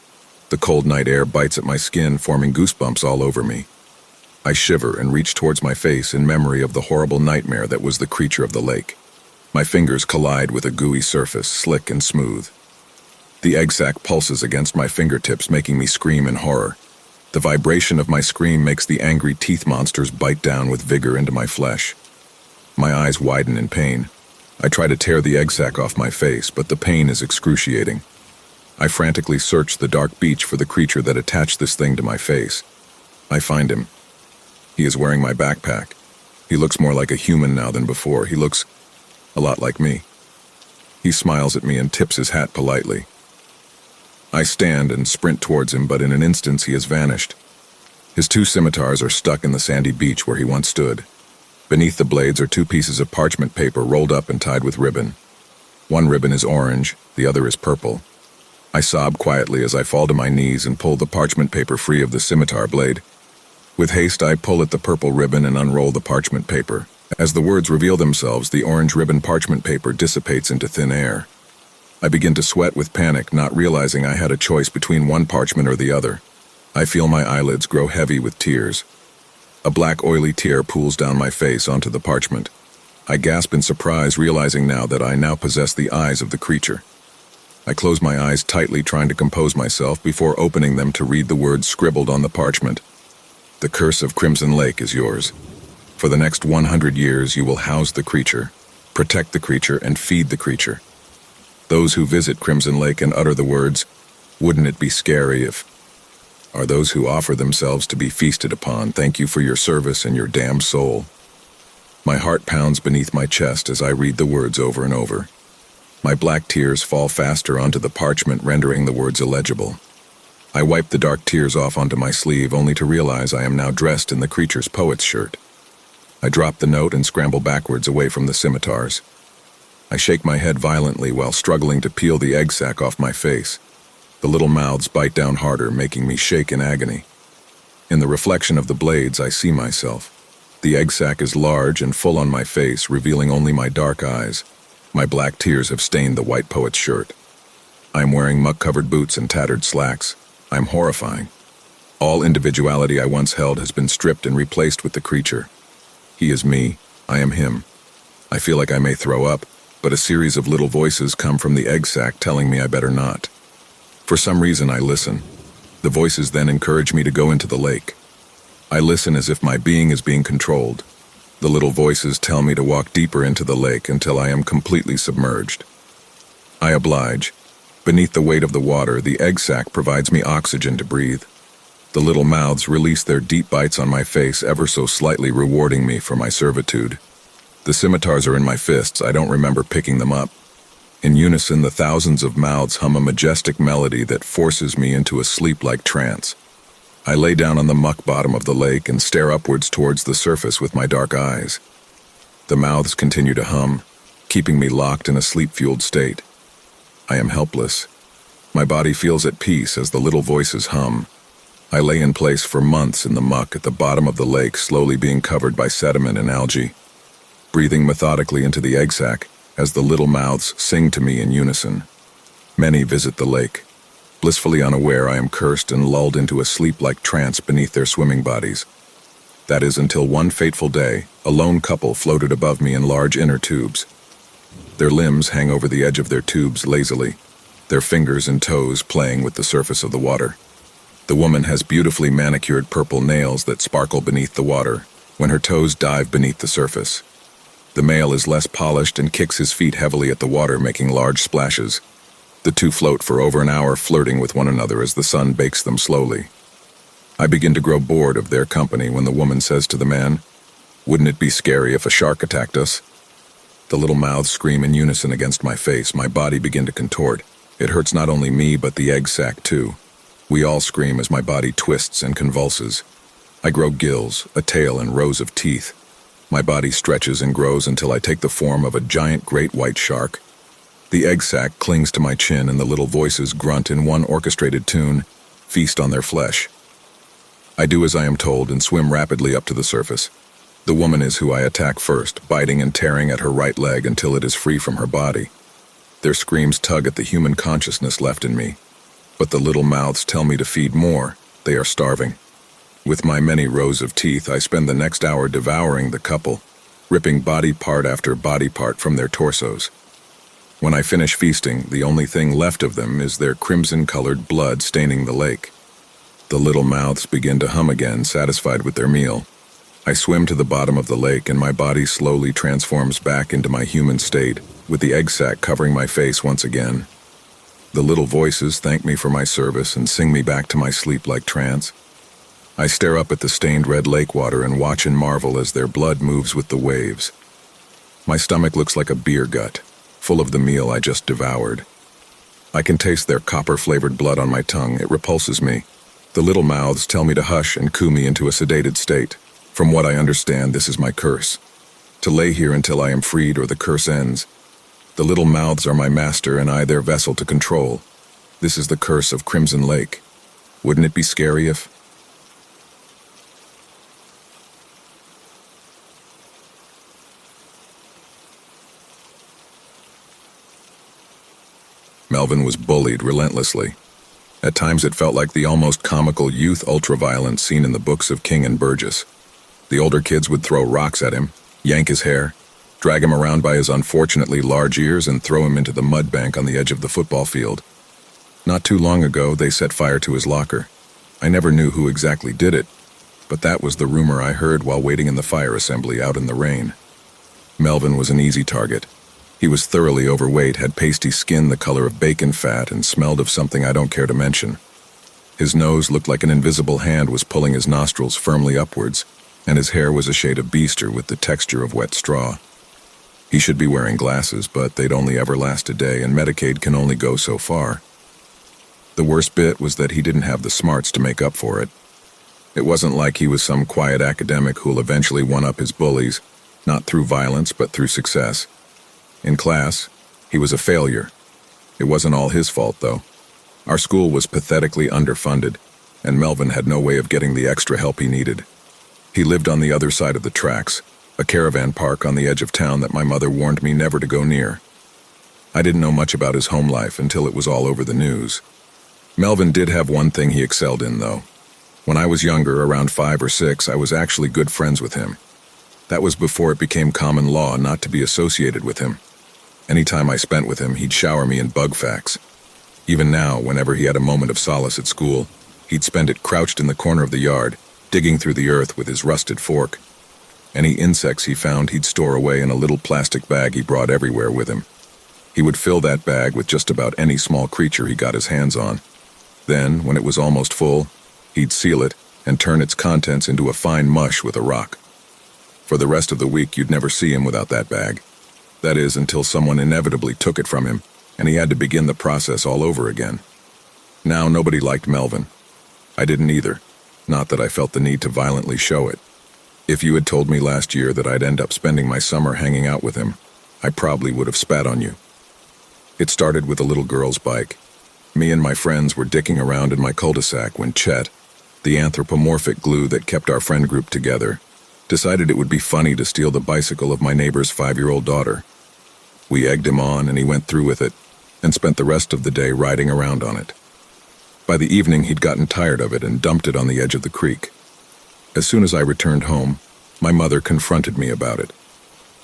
The cold night air bites at my skin, forming goosebumps all over me. I shiver and reach towards my face in memory of the horrible nightmare that was the creature of the lake. My fingers collide with a gooey surface, slick and smooth. The egg sac pulses against my fingertips, making me scream in horror. The vibration of my scream makes the angry teeth monsters bite down with vigor into my flesh. My eyes widen in pain. I try to tear the egg sac off my face, but the pain is excruciating. I frantically search the dark beach for the creature that attached this thing to my face. I find him. He is wearing my backpack. He looks more like a human now than before. He looks a lot like me. He smiles at me and tips his hat politely. I stand and sprint towards him, but in an instant he has vanished. His two scimitars are stuck in the sandy beach where he once stood. Beneath the blades are two pieces of parchment paper rolled up and tied with ribbon. One ribbon is orange, the other is purple. I sob quietly as I fall to my knees and pull the parchment paper free of the scimitar blade. With haste, I pull at the purple ribbon and unroll the parchment paper. As the words reveal themselves, the orange ribbon parchment paper dissipates into thin air. I begin to sweat with panic, not realizing I had a choice between one parchment or the other. I feel my eyelids grow heavy with tears. A black oily tear pools down my face onto the parchment. I gasp in surprise, realizing now that I now possess the eyes of the creature. I close my eyes tightly, trying to compose myself before opening them to read the words scribbled on the parchment. The curse of Crimson Lake is yours. For the next 100 years you will house the creature, protect the creature, and feed the creature. Those who visit Crimson Lake and utter the words, "Wouldn't it be scary if," are those who offer themselves to be feasted upon. Thank you for your service and your damned soul. My heart pounds beneath my chest as I read the words over and over. My black tears fall faster onto the parchment, rendering the words illegible. I wipe the dark tears off onto my sleeve, only to realize I am now dressed in the creature's poet's shirt. I drop the note and scramble backwards away from the scimitars. I shake my head violently while struggling to peel the egg sac off my face. The little mouths bite down harder, making me shake in agony. In the reflection of the blades, I see myself. The egg sac is large and full on my face, revealing only my dark eyes. My black tears have stained the white poet's shirt. I am wearing muck-covered boots and tattered slacks. I am horrifying. All individuality I once held has been stripped and replaced with the creature. He is me. I am him. I feel like I may throw up, but a series of little voices come from the egg sac telling me I better not. For some reason, I listen. The voices then encourage me to go into the lake. I listen as if my being is being controlled. The little voices tell me to walk deeper into the lake until I am completely submerged. I oblige. Beneath the weight of the water, the egg sac provides me oxygen to breathe. The little mouths release their deep bites on my face, ever so slightly rewarding me for my servitude. The scimitars are in my fists. I don't remember picking them up. In unison, the thousands of mouths hum a majestic melody that forces me into a sleep-like trance. I lay down on the muck bottom of the lake and stare upwards towards the surface with my dark eyes. The mouths continue to hum, keeping me locked in a sleep-fueled state. I am helpless. My body feels at peace as the little voices hum. I lay in place for months in the muck at the bottom of the lake, slowly being covered by sediment and algae, breathing methodically into the egg sac as the little mouths sing to me in unison. Many visit the lake. Blissfully unaware, I am cursed and lulled into a sleep-like trance beneath their swimming bodies. That is until one fateful day, a lone couple floated above me in large inner tubes. Their limbs hang over the edge of their tubes lazily, their fingers and toes playing with the surface of the water. The woman has beautifully manicured purple nails that sparkle beneath the water when her toes dive beneath the surface. The male is less polished and kicks his feet heavily at the water, making large splashes. The two float for over an hour, flirting with one another as the sun bakes them slowly. I begin to grow bored of their company when the woman says to the man, "Wouldn't it be scary if a shark attacked us?" The little mouths scream in unison against my face. My body begins to contort. It hurts not only me, but the egg sac too. We all scream as my body twists and convulses. I grow gills, a tail, and rows of teeth. My body stretches and grows until I take the form of a giant great white shark. The egg sac clings to my chin and the little voices grunt in one orchestrated tune, feast on their flesh. I do as I am told and swim rapidly up to the surface. The woman is who I attack first, biting and tearing at her right leg until it is free from her body. Their screams tug at the human consciousness left in me. But the little mouths tell me to feed more. They are starving. With my many rows of teeth, I spend the next hour devouring the couple, ripping body part after body part from their torsos. When I finish feasting, the only thing left of them is their crimson-colored blood staining the lake. The little mouths begin to hum again, satisfied with their meal. I swim to the bottom of the lake and my body slowly transforms back into my human state, with the egg sac covering my face once again. The little voices thank me for my service and sing me back to my sleep-like trance. I stare up at the stained red lake water and watch and marvel as their blood moves with the waves. My stomach looks like a beer gut, full of the meal I just devoured. I can taste their copper-flavored blood on my tongue. It repulses me. The little mouths tell me to hush and coo me into a sedated state. From what I understand, this is my curse. To lay here until I am freed or the curse ends. The little mouths are my master and I their vessel to control. This is the curse of Crimson Lake. Wouldn't it be scary if... Melvin was bullied relentlessly. At times it felt like the almost comical youth ultraviolence seen in the books of King and Burgess. The older kids would throw rocks at him, yank his hair, drag him around by his unfortunately large ears, and throw him into the mud bank on the edge of the football field. Not too long ago, they set fire to his locker. I never knew who exactly did it, but that was the rumor I heard while waiting in the fire assembly out in the rain. Melvin was an easy target. He was thoroughly overweight, had pasty skin the color of bacon fat, and smelled of something I don't care to mention. His nose looked like an invisible hand was pulling his nostrils firmly upwards, and his hair was a shade of beester with the texture of wet straw. He should be wearing glasses, but they'd only ever last a day, and Medicaid can only go so far. The worst bit was that he didn't have the smarts to make up for it. It wasn't like he was some quiet academic who'll eventually one-up his bullies, not through violence but through success. In class, he was a failure. It wasn't all his fault, though. Our school was pathetically underfunded, and Melvin had no way of getting the extra help he needed. He lived on the other side of the tracks, a caravan park on the edge of town that my mother warned me never to go near. I didn't know much about his home life until it was all over the news. Melvin did have one thing he excelled in, though. When I was younger, around 5 or 6, I was actually good friends with him. That was before it became common law not to be associated with him. Any time I spent with him, he'd shower me in bug facts. Even now, whenever he had a moment of solace at school, he'd spend it crouched in the corner of the yard, digging through the earth with his rusted fork. Any insects he found, he'd store away in a little plastic bag he brought everywhere with him. He would fill that bag with just about any small creature he got his hands on. Then, when it was almost full, he'd seal it and turn its contents into a fine mush with a rock. For the rest of the week, you'd never see him without that bag. That is, until someone inevitably took it from him, and he had to begin the process all over again. Now, nobody liked Melvin. I didn't either. Not that I felt the need to violently show it. If you had told me last year that I'd end up spending my summer hanging out with him, I probably would have spat on you. It started with a little girl's bike. Me and my friends were dicking around in my cul-de-sac when Chet, the anthropomorphic glue that kept our friend group together, decided it would be funny to steal the bicycle of my neighbor's 5-year-old daughter. We egged him on, and he went through with it, and spent the rest of the day riding around on it. By the evening, he'd gotten tired of it and dumped it on the edge of the creek. As soon as I returned home, my mother confronted me about it.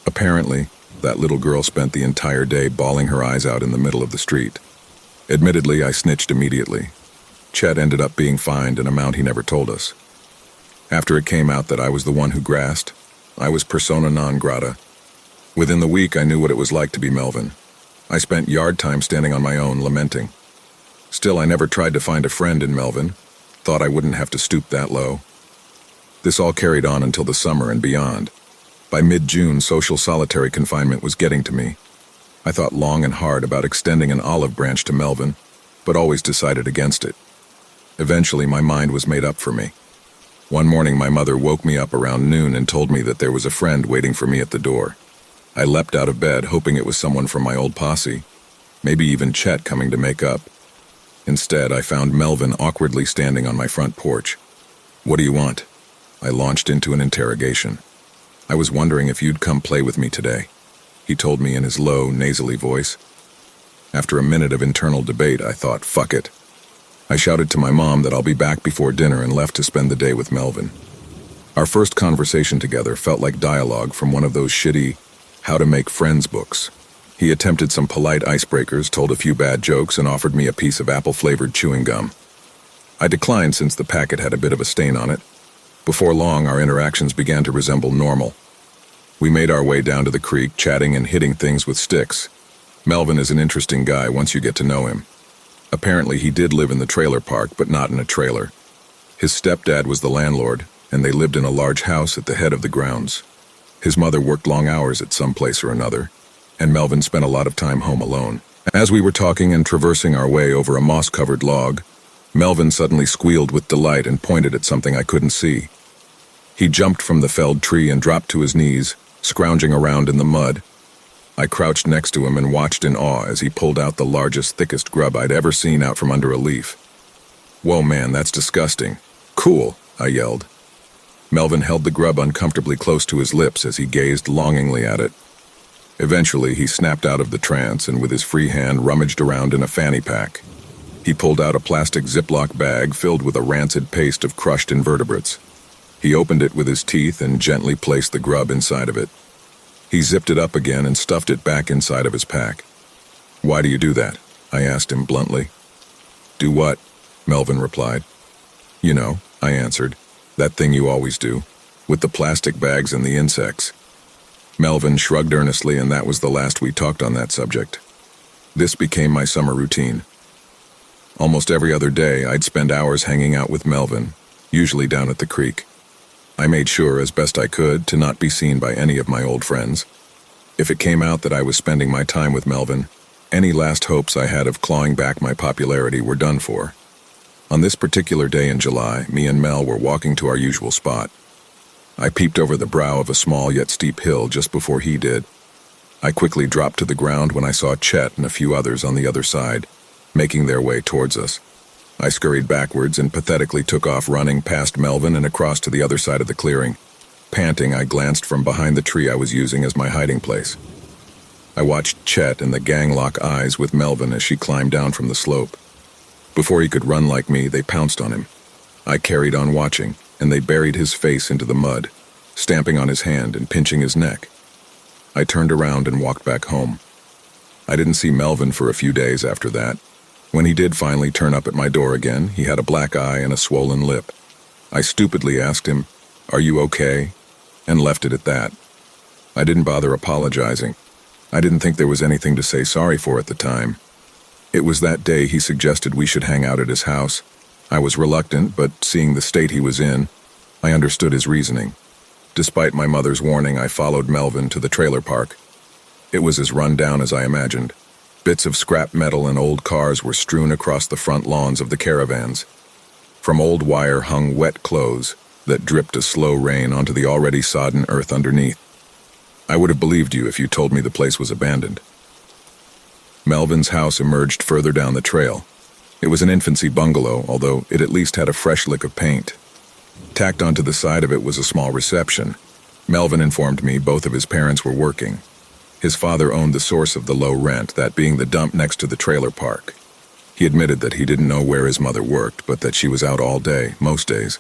Apparently, that little girl spent the entire day bawling her eyes out in the middle of the street. Admittedly, I snitched immediately. Chet ended up being fined an amount he never told us. After it came out that I was the one who grassed, I was persona non grata. Within the week, I knew what it was like to be Melvin. I spent yard time standing on my own, lamenting. Still, I never tried to find a friend in Melvin, thought I wouldn't have to stoop that low. This all carried on until the summer and beyond. By mid-June, social solitary confinement was getting to me. I thought long and hard about extending an olive branch to Melvin, but always decided against it. Eventually, my mind was made up for me. One morning, my mother woke me up around noon and told me that there was a friend waiting for me at the door. I leapt out of bed, hoping it was someone from my old posse, maybe even Chet coming to make up. Instead, I found Melvin awkwardly standing on my front porch. "What do you want?" I launched into an interrogation. "I was wondering if you'd come play with me today," he told me in his low, nasally voice. After a minute of internal debate, I thought, fuck it. I shouted to my mom that I'll be back before dinner and left to spend the day with Melvin. Our first conversation together felt like dialogue from one of those shitty How to Make Friends books. He attempted some polite icebreakers, told a few bad jokes, and offered me a piece of apple-flavored chewing gum. I declined since the packet had a bit of a stain on it. Before long, our interactions began to resemble normal. We made our way down to the creek, chatting and hitting things with sticks. Melvin is an interesting guy once you get to know him. Apparently, he did live in the trailer park, but not in a trailer. His stepdad was the landlord, and they lived in a large house at the head of the grounds. His mother worked long hours at some place or another, and Melvin spent a lot of time home alone. As we were talking and traversing our way over a moss-covered log, Melvin suddenly squealed with delight and pointed at something I couldn't see. He jumped from the felled tree and dropped to his knees, scrounging around in the mud. I crouched next to him and watched in awe as he pulled out the largest, thickest grub I'd ever seen out from under a leaf. "Whoa, man, that's disgusting." "Cool," I yelled. Melvin held the grub uncomfortably close to his lips as he gazed longingly at it. Eventually, he snapped out of the trance and with his free hand rummaged around in a fanny pack. He pulled out a plastic Ziploc bag filled with a rancid paste of crushed invertebrates. He opened it with his teeth and gently placed the grub inside of it. He zipped it up again and stuffed it back inside of his pack. "Why do you do that?" I asked him bluntly. "Do what?" Melvin replied. "You know," I answered, "that thing you always do, with the plastic bags and the insects." Melvin shrugged earnestly, and that was the last we talked on that subject. This became my summer routine. Almost every other day, I'd spend hours hanging out with Melvin, usually down at the creek. I made sure, as best I could, to not be seen by any of my old friends. If it came out that I was spending my time with Melvin, any last hopes I had of clawing back my popularity were done for. On this particular day in July, me and Mel were walking to our usual spot. I peeped over the brow of a small yet steep hill just before he did. I quickly dropped to the ground when I saw Chet and a few others on the other side, making their way towards us. I scurried backwards and pathetically took off running past Melvin and across to the other side of the clearing. Panting, I glanced from behind the tree I was using as my hiding place. I watched Chet and the gang lock eyes with Melvin as she climbed down from the slope. Before he could run like me, they pounced on him. I carried on watching, and they buried his face into the mud, stamping on his hand and pinching his neck. I turned around and walked back home. I didn't see Melvin for a few days after that. When he did finally turn up at my door again, he had a black eye and a swollen lip. I stupidly asked him, "Are you okay?" and left it at that. I didn't bother apologizing. I didn't think there was anything to say sorry for at the time. It was that day he suggested we should hang out at his house. I was reluctant, but seeing the state he was in, I understood his reasoning. Despite my mother's warning, I followed Melvin to the trailer park. It was as run down as I imagined. Bits of scrap metal and old cars were strewn across the front lawns of the caravans. From old wire hung wet clothes that dripped a slow rain onto the already sodden earth underneath. I would have believed you if you told me the place was abandoned. Melvin's house emerged further down the trail. It was an infancy bungalow, although it at least had a fresh lick of paint. Tacked onto the side of it was a small reception. Melvin informed me both of his parents were working. His father owned the source of the low rent, that being the dump next to the trailer park. He admitted that he didn't know where his mother worked, but that she was out all day, most days.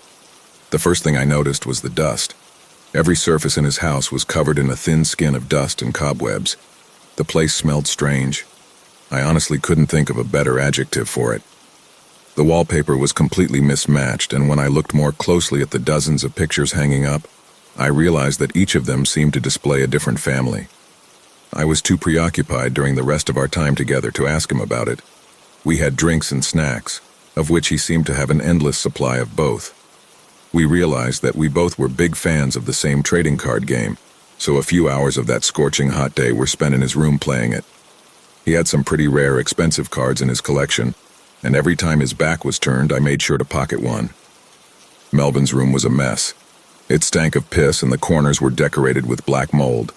The first thing I noticed was the dust. Every surface in his house was covered in a thin skin of dust and cobwebs. The place smelled strange. I honestly couldn't think of a better adjective for it. The wallpaper was completely mismatched, and when I looked more closely at the dozens of pictures hanging up, I realized that each of them seemed to display a different family. I was too preoccupied during the rest of our time together to ask him about it. We had drinks and snacks, of which he seemed to have an endless supply of both. We realized that we both were big fans of the same trading card game, so a few hours of that scorching hot day were spent in his room playing it. He had some pretty rare, expensive cards in his collection, and every time his back was turned, I made sure to pocket one. Melvin's room was a mess. It stank of piss, and the corners were decorated with black mold.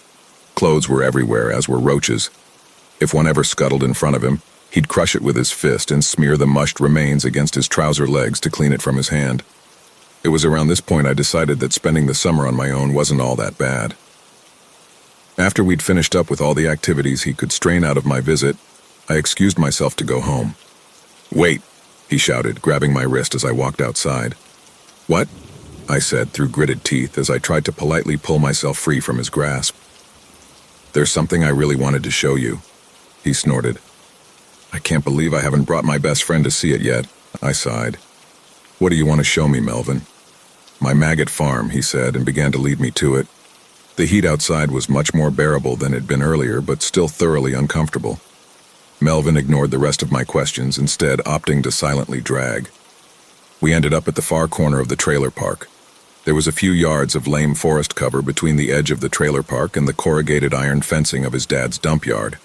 Clothes were everywhere, as were roaches. If one ever scuttled in front of him, he'd crush it with his fist and smear the mushed remains against his trouser legs to clean it from his hand. It was around this point I decided that spending the summer on my own wasn't all that bad. After we'd finished up with all the activities he could strain out of my visit, I excused myself to go home. "Wait," he shouted, grabbing my wrist as I walked outside. "What?" I said through gritted teeth as I tried to politely pull myself free from his grasp. "There's something I really wanted to show you," he snorted. "I can't believe I haven't brought my best friend to see it yet," I sighed. "What do you want to show me, Melvin?" "My maggot farm," he said, and began to lead me to it. The heat outside was much more bearable than it had been earlier, but still thoroughly uncomfortable. Melvin ignored the rest of my questions, instead opting to silently drag. We ended up at the far corner of the trailer park. There was a few yards of lame forest cover between the edge of the trailer park and the corrugated iron fencing of his dad's dump yard.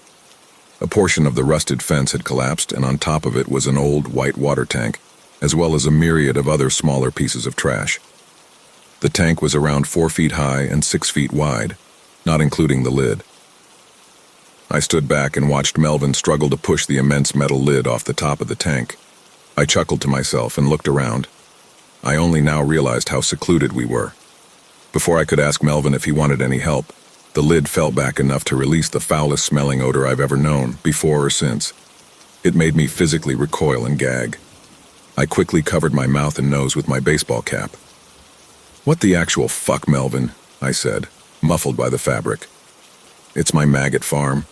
A portion of the rusted fence had collapsed, and on top of it was an old white water tank, as well as a myriad of other smaller pieces of trash. The tank was around 4 feet high and 6 feet wide, not including the lid. I stood back and watched Melvin struggle to push the immense metal lid off the top of the tank. I chuckled to myself and looked around. I only now realized how secluded we were. Before I could ask Melvin if he wanted any help, the lid fell back enough to release the foulest smelling odor I've ever known, before or since. It made me physically recoil and gag. I quickly covered my mouth and nose with my baseball cap. "What the actual fuck, Melvin?" I said, muffled by the fabric. "It's my maggot farm,"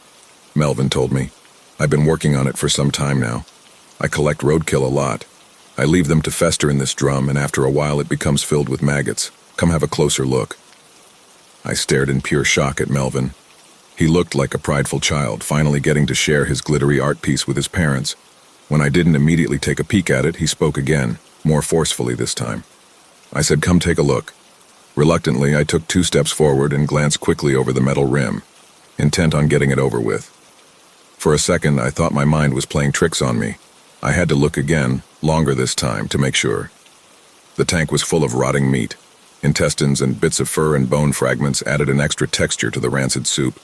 Melvin told me. "I've been working on it for some time now. I collect roadkill a lot. I leave them to fester in this drum, and after a while it becomes filled with maggots. Come have a closer look." I stared in pure shock at Melvin. He looked like a prideful child, finally getting to share his glittery art piece with his parents. When I didn't immediately take a peek at it, he spoke again, more forcefully this time. I said, "Come take a look." Reluctantly, I took 2 steps forward and glanced quickly over the metal rim, intent on getting it over with. For a second, I thought my mind was playing tricks on me. I had to look again, longer this time, to make sure. The tank was full of rotting meat. Intestines and bits of fur and bone fragments added an extra texture to the rancid soup.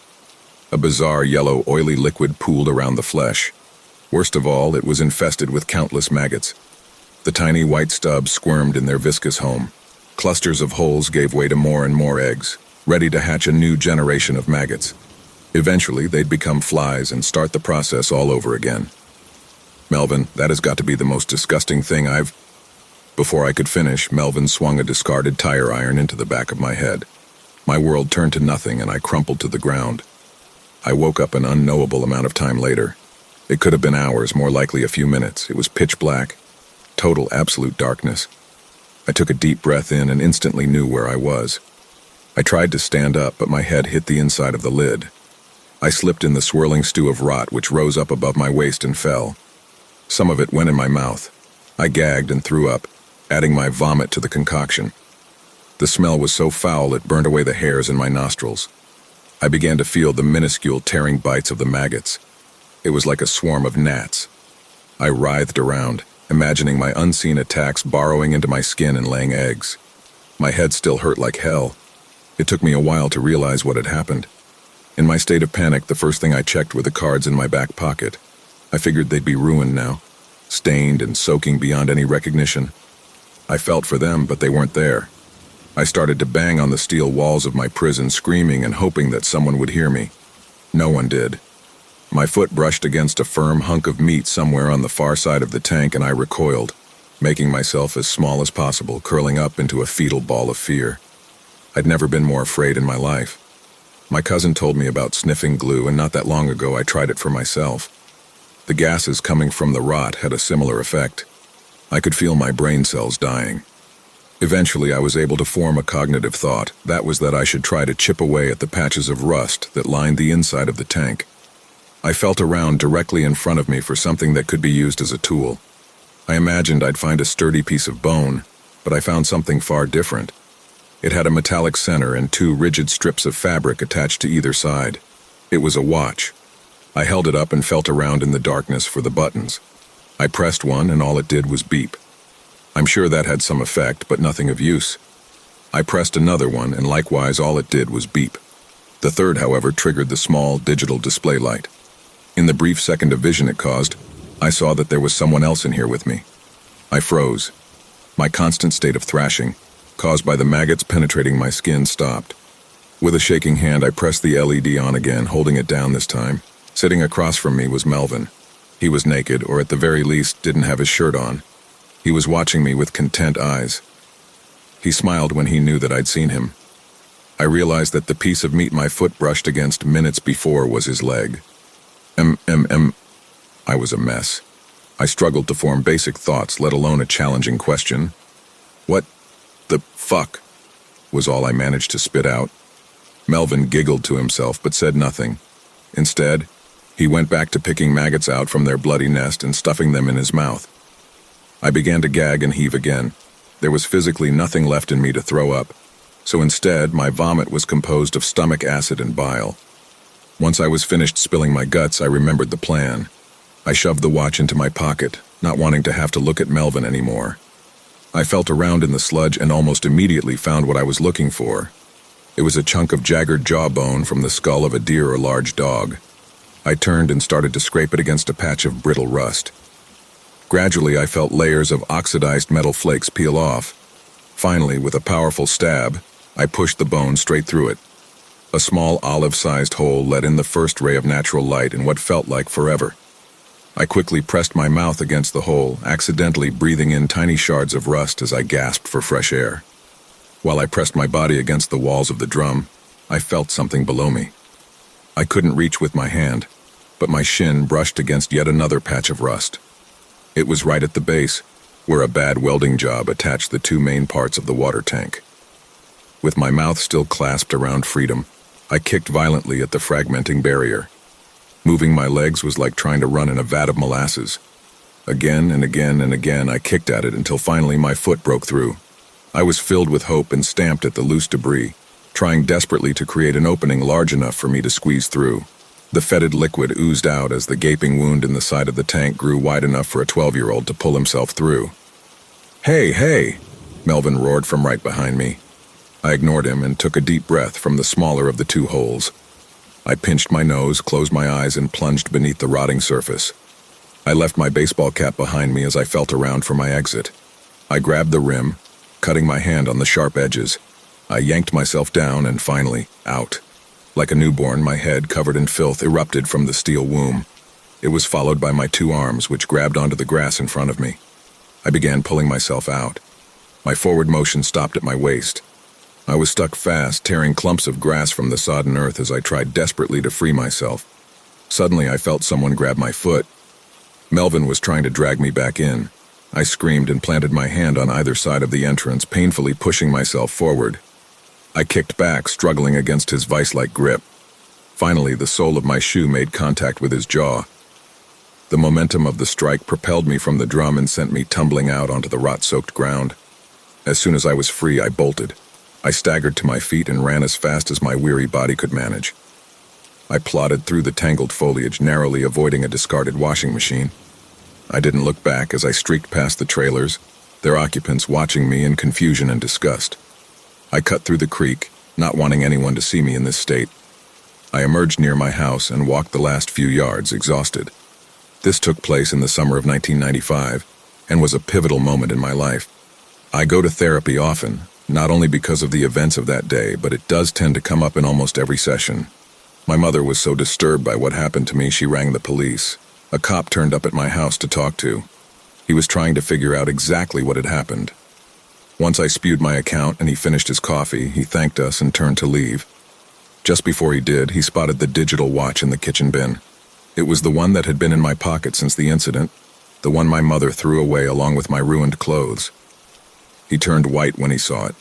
A bizarre yellow, oily liquid pooled around the flesh. Worst of all, it was infested with countless maggots. The tiny white stubs squirmed in their viscous home. Clusters of holes gave way to more and more eggs, ready to hatch a new generation of maggots. Eventually, they'd become flies and start the process all over again. "Melvin, that has got to be the most disgusting thing I've—" Before I could finish, Melvin swung a discarded tire iron into the back of my head. My world turned to nothing and I crumpled to the ground. I woke up an unknowable amount of time later. It could have been hours, more likely a few minutes. It was pitch black. Total, absolute darkness. I took a deep breath in and instantly knew where I was. I tried to stand up, but my head hit the inside of the lid. I slipped in the swirling stew of rot which rose up above my waist and fell. Some of it went in my mouth. I gagged and threw up, adding my vomit to the concoction. The smell was so foul it burned away the hairs in my nostrils. I began to feel the minuscule tearing bites of the maggots. It was like a swarm of gnats. I writhed around, imagining my unseen attacks burrowing into my skin and laying eggs. My head still hurt like hell. It took me a while to realize what had happened. In my state of panic, the first thing I checked were the cards in my back pocket. I figured they'd be ruined now, stained and soaking beyond any recognition. I felt for them, but they weren't there. I started to bang on the steel walls of my prison, screaming and hoping that someone would hear me. No one did. My foot brushed against a firm hunk of meat somewhere on the far side of the tank, and I recoiled, making myself as small as possible, curling up into a fetal ball of fear. I'd never been more afraid in my life. My cousin told me about sniffing glue, and not that long ago I tried it for myself. The gases coming from the rot had a similar effect. I could feel my brain cells dying. Eventually, I was able to form a cognitive thought. That was that I should try to chip away at the patches of rust that lined the inside of the tank. I felt around directly in front of me for something that could be used as a tool. I imagined I'd find a sturdy piece of bone, but I found something far different. It had a metallic center and 2 rigid strips of fabric attached to either side. It was a watch. I held it up and felt around in the darkness for the buttons. I pressed one and all it did was beep. I'm sure that had some effect, but nothing of use. I pressed another one and likewise all it did was beep. The third, however, triggered the small digital display light. In the brief second of vision it caused, I saw that there was someone else in here with me. I froze. My constant state of thrashing, caused by the maggots penetrating my skin, stopped. With a shaking hand, I pressed the LED on again, holding it down this time. Sitting across from me was Melvin. He was naked, or at the very least, didn't have his shirt on. He was watching me with content eyes. He smiled when he knew that I'd seen him. I realized that the piece of meat my foot brushed against minutes before was his leg. I was a mess. I struggled to form basic thoughts, let alone a challenging question. "What the fuck?" was all I managed to spit out. Melvin giggled to himself but said nothing. Instead, he went back to picking maggots out from their bloody nest and stuffing them in his mouth. I began to gag and heave again. There was physically nothing left in me to throw up, so instead my vomit was composed of stomach acid and bile. Once I was finished spilling my guts, I remembered the plan. I shoved the watch into my pocket, not wanting to have to look at Melvin anymore. I felt around in the sludge and almost immediately found what I was looking for. It was a chunk of jagged jawbone from the skull of a deer or large dog. I turned and started to scrape it against a patch of brittle rust. Gradually, I felt layers of oxidized metal flakes peel off. Finally, with a powerful stab, I pushed the bone straight through it. A small olive-sized hole let in the first ray of natural light in what felt like forever. I quickly pressed my mouth against the hole, accidentally breathing in tiny shards of rust as I gasped for fresh air. While I pressed my body against the walls of the drum, I felt something below me. I couldn't reach with my hand, but my shin brushed against yet another patch of rust. It was right at the base, where a bad welding job attached the two main parts of the water tank. With my mouth still clasped around freedom, I kicked violently at the fragmenting barrier. Moving my legs was like trying to run in a vat of molasses. Again and again and again I kicked at it until finally my foot broke through. I was filled with hope and stamped at the loose debris, trying desperately to create an opening large enough for me to squeeze through. The fetid liquid oozed out as the gaping wound in the side of the tank grew wide enough for a 12-year-old to pull himself through. "Hey, hey!" Melvin roared from right behind me. I ignored him and took a deep breath from the smaller of the two holes. I pinched my nose, closed my eyes, and plunged beneath the rotting surface. I left my baseball cap behind me as I felt around for my exit. I grabbed the rim, cutting my hand on the sharp edges. I yanked myself down and finally, out. Like a newborn, my head, covered in filth, erupted from the steel womb. It was followed by my two arms, which grabbed onto the grass in front of me. I began pulling myself out. My forward motion stopped at my waist. I was stuck fast, tearing clumps of grass from the sodden earth as I tried desperately to free myself. Suddenly, I felt someone grab my foot. Melvin was trying to drag me back in. I screamed and planted my hand on either side of the entrance, painfully pushing myself forward. I kicked back, struggling against his vice-like grip. Finally, the sole of my shoe made contact with his jaw. The momentum of the strike propelled me from the drum and sent me tumbling out onto the rot-soaked ground. As soon as I was free, I bolted. I staggered to my feet and ran as fast as my weary body could manage. I plodded through the tangled foliage, narrowly avoiding a discarded washing machine. I didn't look back as I streaked past the trailers, their occupants watching me in confusion and disgust. I cut through the creek, not wanting anyone to see me in this state. I emerged near my house and walked the last few yards, exhausted. This took place in the summer of 1995 and was a pivotal moment in my life. I go to therapy often, not only because of the events of that day, but it does tend to come up in almost every session. My mother was so disturbed by what happened to me, she rang the police. A cop turned up at my house to talk to. He was trying to figure out exactly what had happened. Once I spewed my account and he finished his coffee, he thanked us and turned to leave. Just before he did, he spotted the digital watch in the kitchen bin. It was the one that had been in my pocket since the incident, the one my mother threw away along with my ruined clothes. He turned white when he saw it.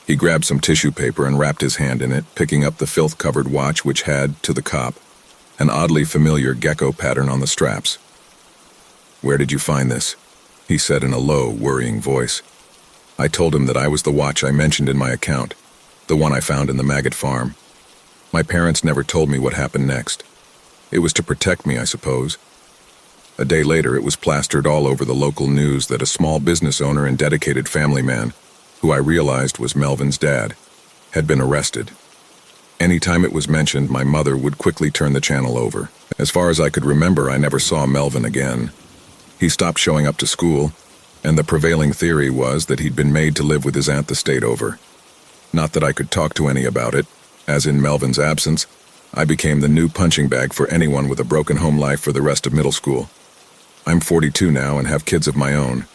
He grabbed some tissue paper and wrapped his hand in it, picking up the filth-covered watch which had, to the cop, an oddly familiar gecko pattern on the straps. "Where did you find this?" he said in a low, worrying voice. I told him that I was the watch I mentioned in my account, the one I found in the maggot farm. My parents never told me what happened next. It was to protect me, I suppose. A day later, it was plastered all over the local news that a small business owner and dedicated family man, who I realized was Melvin's dad, had been arrested. Anytime it was mentioned, my mother would quickly turn the channel over. As far as I could remember, I never saw Melvin again. He stopped showing up to school, and the prevailing theory was that he'd been made to live with his aunt the state over. Not that I could talk to any about it, as in Melvin's absence, I became the new punching bag for anyone with a broken home life for the rest of middle school. I'm 42 now and have kids of my own,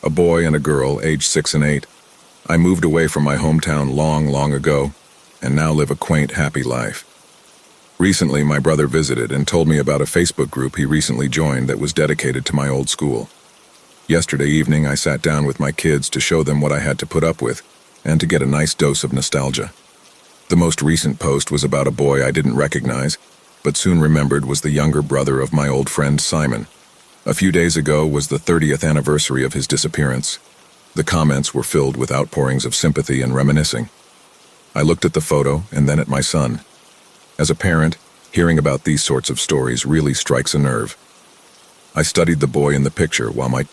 a boy and a girl aged 6 and 8. I moved away from my hometown long ago, and now live a quaint, happy life. Recently, my brother visited and told me about a Facebook group he recently joined that was dedicated to my old school. Yesterday evening, I sat down with my kids to show them what I had to put up with, and to get a nice dose of nostalgia. The most recent post was about a boy I didn't recognize, but soon remembered was the younger brother of my old friend Simon. A few days ago was the 30th anniversary of his disappearance. The comments were filled with outpourings of sympathy and reminiscing. I looked at the photo and then at my son. As a parent, hearing about these sorts of stories really strikes a nerve. I studied the boy in the picture while my